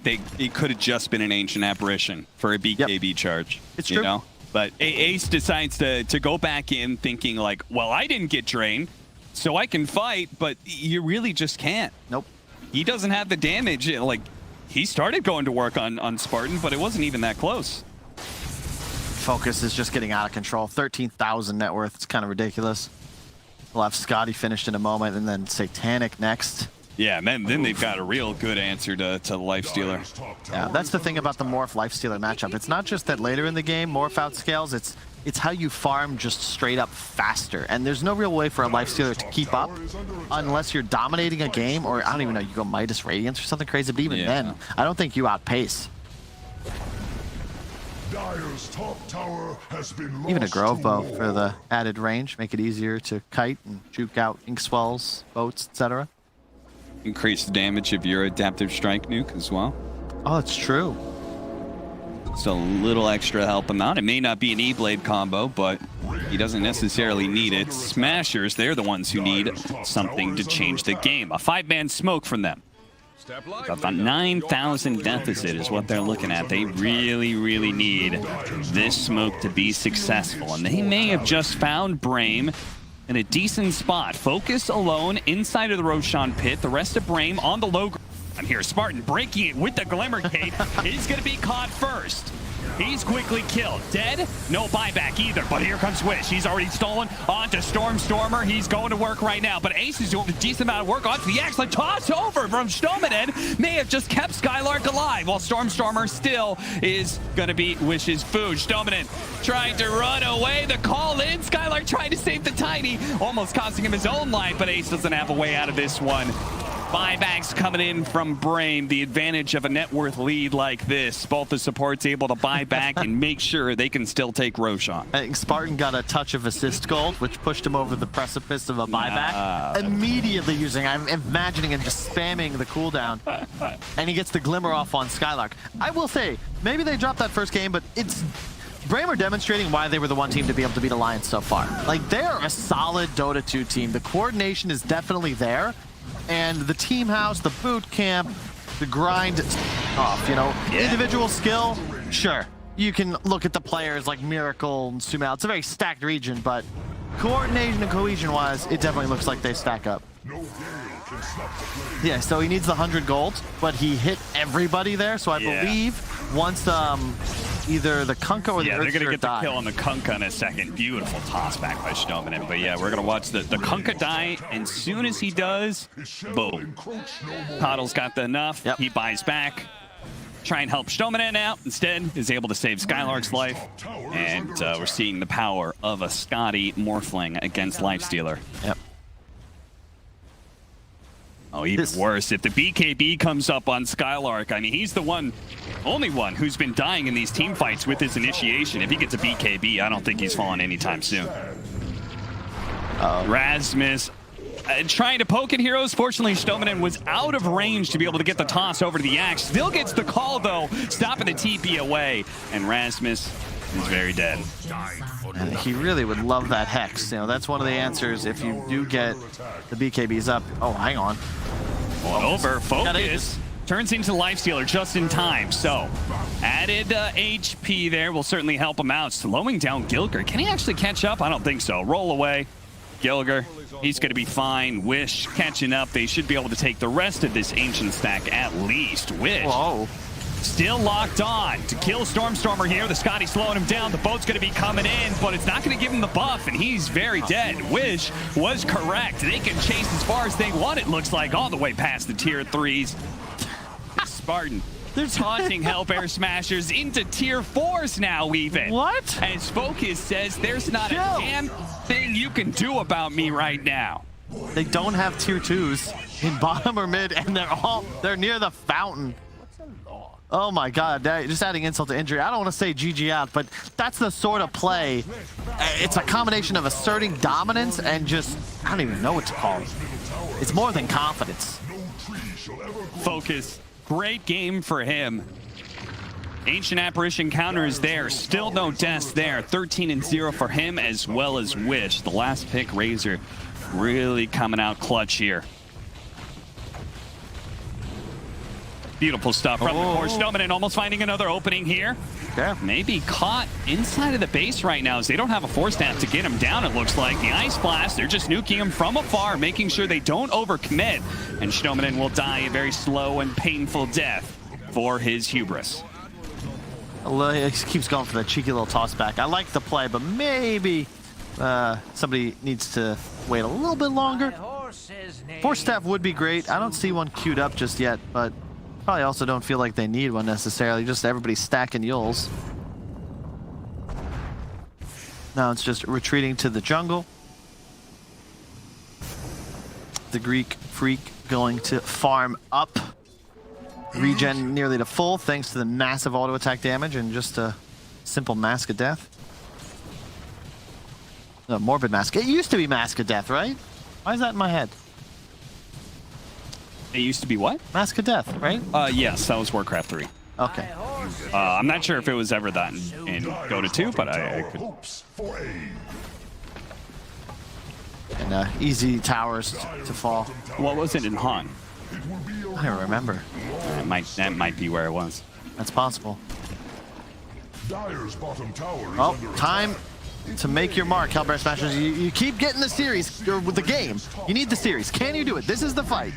it could have just been an ancient apparition for a BKB charge. It's you true. know? But Ace decides to go back in thinking like, well, I didn't get drained, so I can fight, but you really just can't. Nope. He doesn't have the damage. Like, he started going to work on Spartan, but it wasn't even that close. Focus is just getting out of control. 13,000 net worth. It's kind of ridiculous. We'll have Scotty finished in a moment, and then Satanic next. Yeah, man, then they've got a real good answer to the Lifestealer. Yeah, that's the thing about the Morph Lifestealer matchup. It's not just that later in the game, Morph outscales. It's how you farm just straight up faster. And there's no real way for a Lifestealer to keep up unless you're dominating a game, or I don't even know, you go Midas Radiance or something crazy. But even then, I don't think you outpace. Dire's top tower has been lost Even a Grove to Bow war. for the added range, make it easier to kite and juke out ink swells, boats, etc. Increase the damage of your adaptive strike nuke as well. Oh, it's true. So a little extra help him out. It may not be an E-Blade combo, but he doesn't necessarily need it. Smashers, they're the ones who need something to change the game. A 5-man smoke from them. About 9,000 deficit is what they're looking at. They really, really need this smoke to be successful. And they may have just found Brame in a decent spot. Focus alone inside of the Roshan pit. The rest of Brame on the low ground. Here, Spartan breaking it with the Glimmer Cape. He's going to be caught first. He's quickly killed. Dead? No buyback either. But here comes Wish. He's already stolen onto Stormstormer. He's going to work right now. But Ace is doing a decent amount of work onto the Axe. Like toss over from Stominen. May have just kept Skylark alive, while Stormstormer still is going to be Wish's food. Stominen trying to run away. The call in. Skylark trying to save the Tiny. Almost costing him his own life, but Ace doesn't have a way out of this one. Buybacks coming in from Brame. The advantage of a net worth lead like this. Both the supports able to buy back and make sure they can still take Roshan. I think Spartan got a touch of assist gold, which pushed him over the precipice of a buyback. Immediately using, I'm imagining him just spamming the cooldown. And he gets the Glimmer off on Skylark. I will say, maybe they dropped that first game, but it's... Brame are demonstrating why they were the one team to be able to beat Alliance so far. Like, they're a solid Dota 2 team. The coordination is definitely there. And the team house, the boot camp, the grind off, you know, individual skill, sure. You can look at the players like Miracle and Sumal. It's a very stacked region, but coordination and cohesion-wise, it definitely looks like they stack up. Yeah, so he needs the 100 gold, but he hit everybody there, so I believe once either the Kunkka or the they're gonna get the die. kill on the Kunkka in a second. Beautiful toss back by Stominen. But yeah, we're gonna watch the Kunkka die, and soon as he does, boom. Coddle's got the enough. Yep. He buys back. Try and help Stominen out. Instead, is able to save Skylark's life. And we're seeing the power of a Scotty Morphling against Lifestealer. Yep. Oh, even worse. If the BKB comes up on Skylark, I mean, he's the only one who's been dying in these team fights with his initiation. If he gets a BKB, I don't think he's falling anytime soon. Rasmus trying to poke at heroes. Fortunately, Stominen was out of range to be able to get the toss over to the Axe. Still gets the call, though, stopping the TP away. And Rasmus is very dead. And he really would love that Hex. You know, that's one of the answers if you do get the BKBs up. Oh, hang on. Over focus turns into Lifestealer just in time. So added HP there will certainly help him out. Slowing down Gilger. Can he actually catch up? I don't think so. Roll away. Gilger, he's going to be fine. Wish catching up. They should be able to take the rest of this ancient stack at least. Wish. Whoa. Still locked on to kill Stormstormer here. The Scotty slowing him down. The boat's going to be coming in, but it's not going to give him the buff, and he's very dead. Wish was correct. They can chase as far as they want, it looks like, all the way past the tier 3s. Spartan, they're taunting Hellbear Smashers into tier 4s now, even. What? As Focus says, there's not a damn thing you can do about me right now. They don't have tier 2s in bottom or mid, and they're near the fountain. Oh my God, just adding insult to injury. I don't want to say GG out, but that's the sort of play. It's a combination of asserting dominance and just, I don't even know what to call it. It's more than confidence. Focus. Great game for him. Ancient Apparition counter is there. Still no deaths there. 13-0 for him as well as Wish. The last pick, Razor, really coming out clutch here. Beautiful stuff from the core. Snowman almost finding another opening here. Yeah. Maybe caught inside of the base right now as they don't have a force staff to get him down, it looks like. The Ice Blast, they're just nuking him from afar, making sure they don't overcommit. And Snowman will die a very slow and painful death for his hubris. He keeps going for that cheeky little toss back. I like the play, but maybe somebody needs to wait a little bit longer. Force staff would be great. I don't see one queued up just yet, but probably also don't feel like they need one necessarily. Just everybody stacking Yules. Now it's just retreating to the jungle. The Greek Freak going to farm up. Regen nearly to full thanks to the massive auto attack damage and just a simple Mask of Death. No, Morbid Mask. It used to be Mask of Death, right? Why is that in my head? It used to be what? Mask of Death, right? Yes, that was Warcraft 3. Okay. I'm not sure if it was ever that in Dota 2, but I could. And easy towers to fall. What was it in Han? I don't remember. That might be where it was. That's possible. Dire's bottom tower is Oh, under time to make your mark, Hellbear Smashers. You keep getting the series, or with the game. You need the series. Can you do it? This is the fight.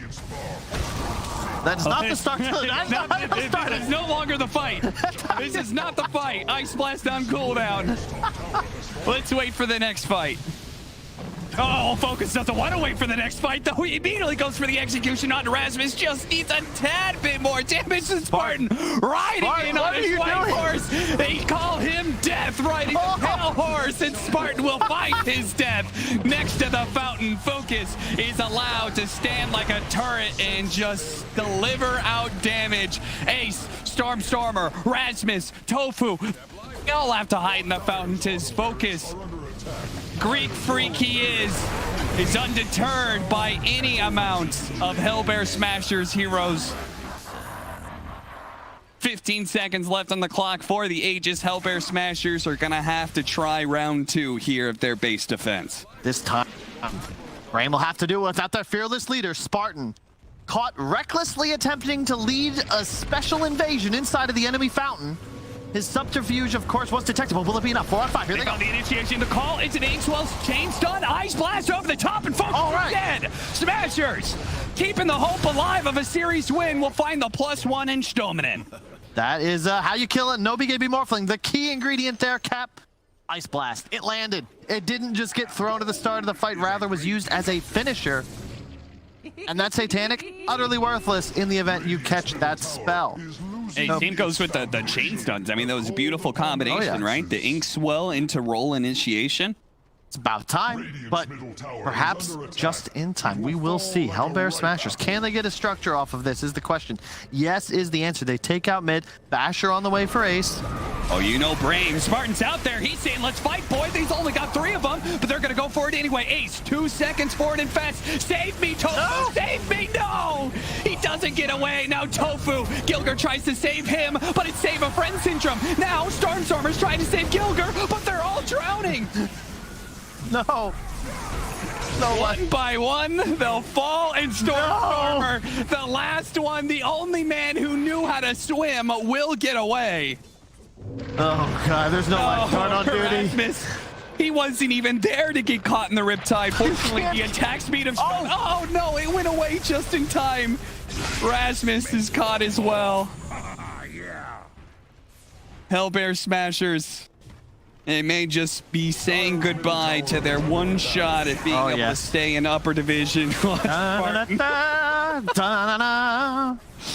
That's not the start. That's not the start. This is no longer the fight. This is not the fight. Ice Blast on cooldown. Let's wait for the next fight. Oh, Focus doesn't want to wait for the next fight, though. He immediately goes for the execution on Erasmus. Just needs a tad bit more damage than Spartan. Riding in on his white horse. They call him Death, riding the pale horse, and Spartan will fight his death. Next to the fountain, Focus is allowed to stand like a turret and just deliver out damage. Ace, Stormer, Rasmus, Tofu, they all have to hide in the fountain to Focus. Greek Freak he is undeterred by any amount of Hellbear Smashers heroes. 15 seconds left on the clock for the Aegis. Hellbear Smashers are gonna have to try round 2 here of their base defense. This time, Brame will have to do it without their fearless leader, Spartan. Caught recklessly attempting to lead a special invasion inside of the enemy fountain. His subterfuge, of course, was detectable. Will it be enough? 4 on 5. Here they go. The initiation, the call. It's an H12 chain stun. Ice Blast over the top and Focus dead. Smashers keeping the hope alive of a series win. We'll find the +1 in Stoneman. That is how you kill it. No BKB Morphling. The key ingredient there, Cap. Ice Blast. It landed. It didn't just get thrown at the start of the fight. Rather was used as a finisher. And that Satanic, utterly worthless in the event you catch that spell. Hey, team goes with the chain stuns. I mean, that was a beautiful combination, right? The Ink Swell into roll initiation. It's about time, but perhaps just in time. We will see. Hellbear Smashers, can they get a structure off of this is the question. Yes is the answer. They take out mid. Basher on the way for Ace. Oh, you know Brame. Spartan's out there. He's saying, let's fight, boys. He's only got 3 of them, but they're going to go for it anyway. Ace, 2 seconds forward and fast. Save me, Tofu. No! Save me. No! He doesn't get away. Now Tofu. Gilger tries to save him, but it's save a friend syndrome. Now Stormstormer's trying to save Gilger, but they're all drowning. No. One by one, they'll fall, and Stormstormer, the last one, the only man who knew how to swim, will get away. Oh, God, there's no lifeguard on duty. Rasmus, he wasn't even there to get caught in the Riptide. Fortunately, the attack speed of Storm. Oh, no, it went away just in time. Rasmus is caught as well. Hellbear Smashers. It may just be saying goodbye to their one shot at being able to stay in upper division.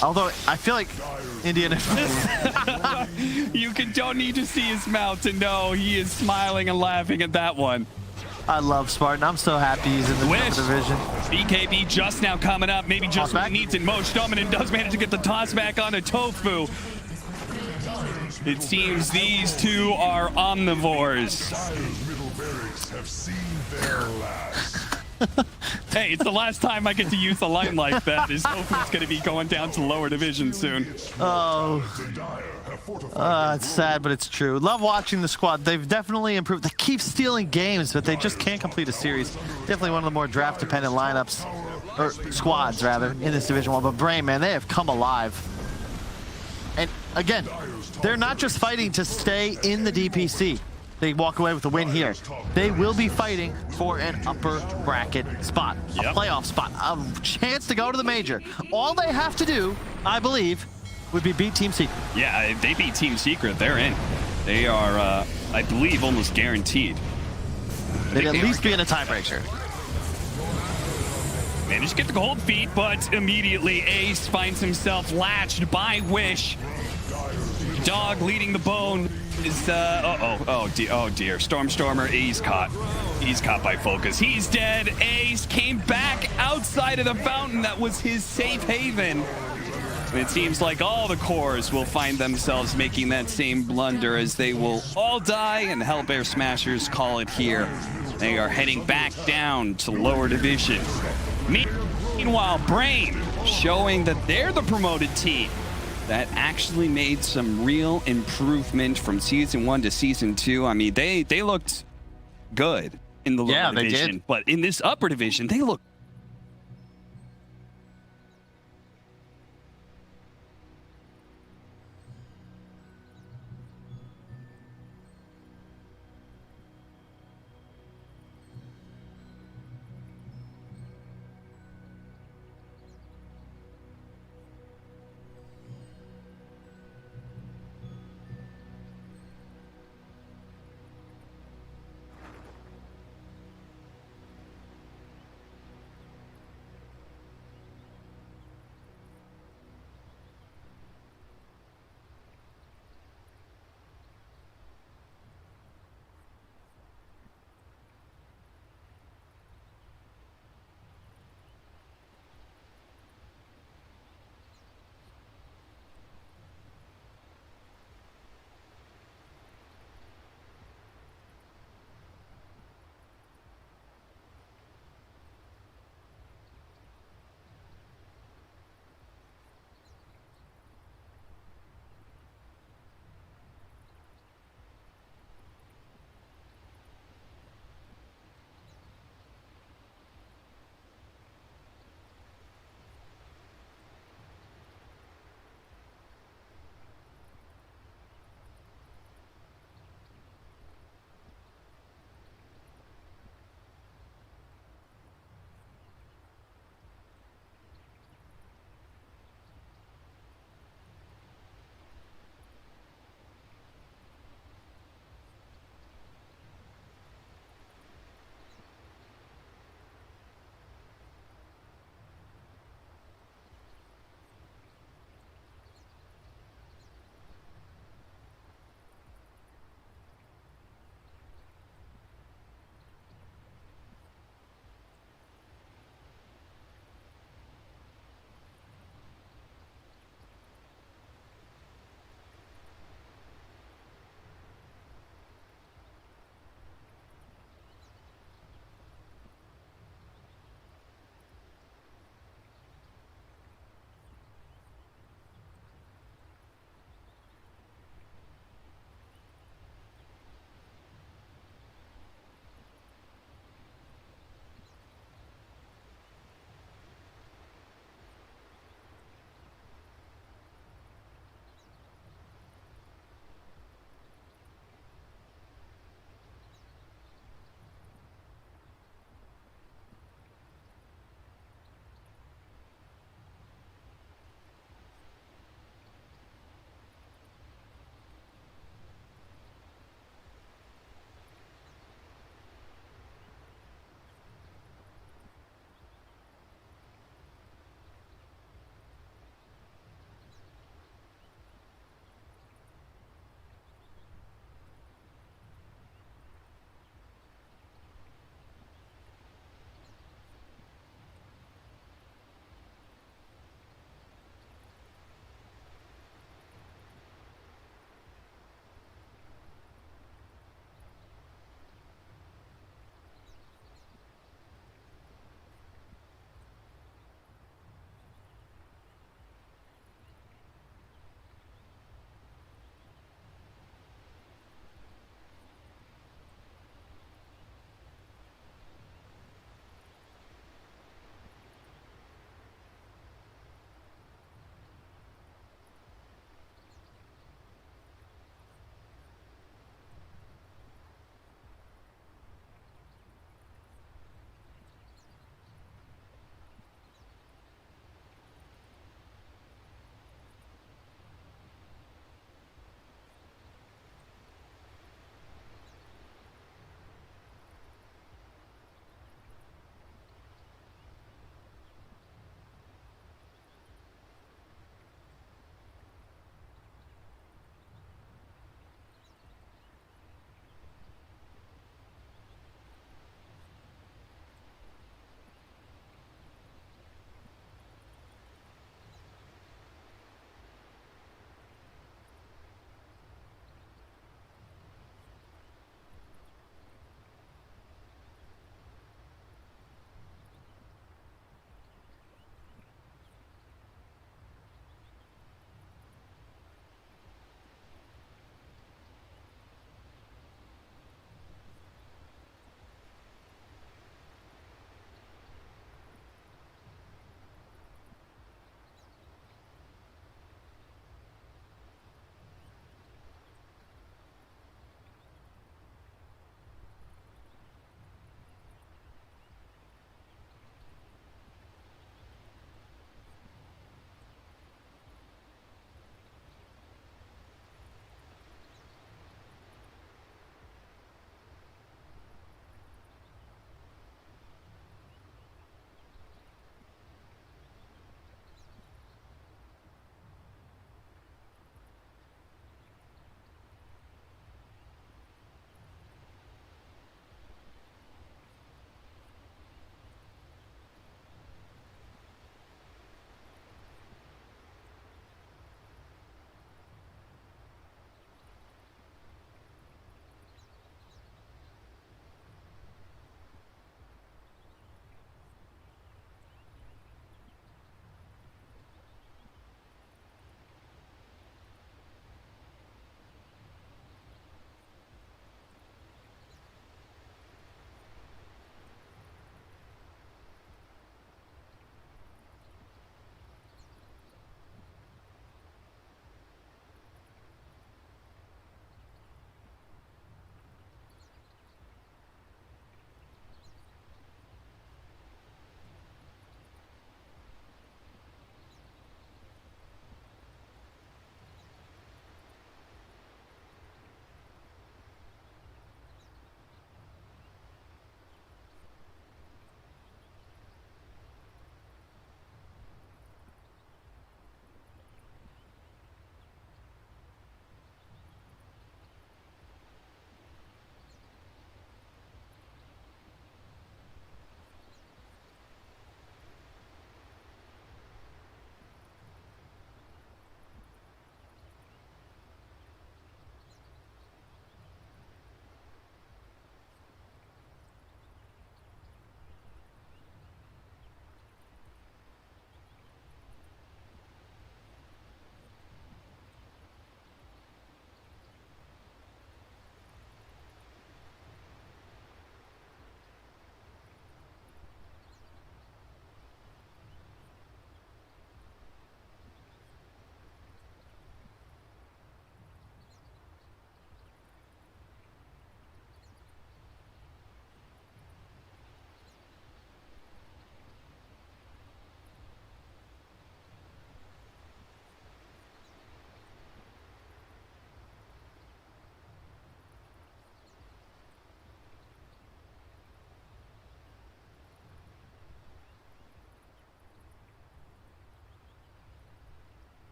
Although I feel like Indiana. You don't need to see his mouth to know he is smiling and laughing at that one. I love Spartan. I'm so happy he's in the upper division. BKB just now coming up. Maybe just what he needs in most. Dominant does manage to get the toss back onto Tofu. It seems these two are omnivores. Dire's middle barracks have seen their last. Hey, it's the last time I get to use a line like that. Is hopefully it's going to be going down to lower division soon. Oh, Dire have fortified it's sad, but it's true. Love watching the squad. They've definitely improved. They keep stealing games, but they just can't complete a series. Definitely one of the more draft-dependent lineups, or squads rather, in this Division 1. But Brame, man, they have come alive. And again, they're not just fighting to stay in the DPC. They walk away with a win here. They will be fighting for an upper bracket spot, a playoff spot, a chance to go to the major. All they have to do, I believe, would be beat Team Secret. Yeah, if they beat Team Secret, they're in. They are, I believe, almost guaranteed. They'd at least be in a tiebreaker. Managed to get the cold feet, but immediately Ace finds himself latched by Wish. Dog leading the bone is, oh dear. Stormer, he's caught. He's caught by Focus. He's dead. Ace came back outside of the fountain that was his safe haven. And it seems like all the cores will find themselves making that same blunder as they will all die, and Hellbear Smashers call it here. They are heading back down to lower division. Meanwhile, Brame showing that they're the promoted team that actually made some real improvement from Season 1 to Season 2. I mean, they looked good in the lower division, but in this upper division, they look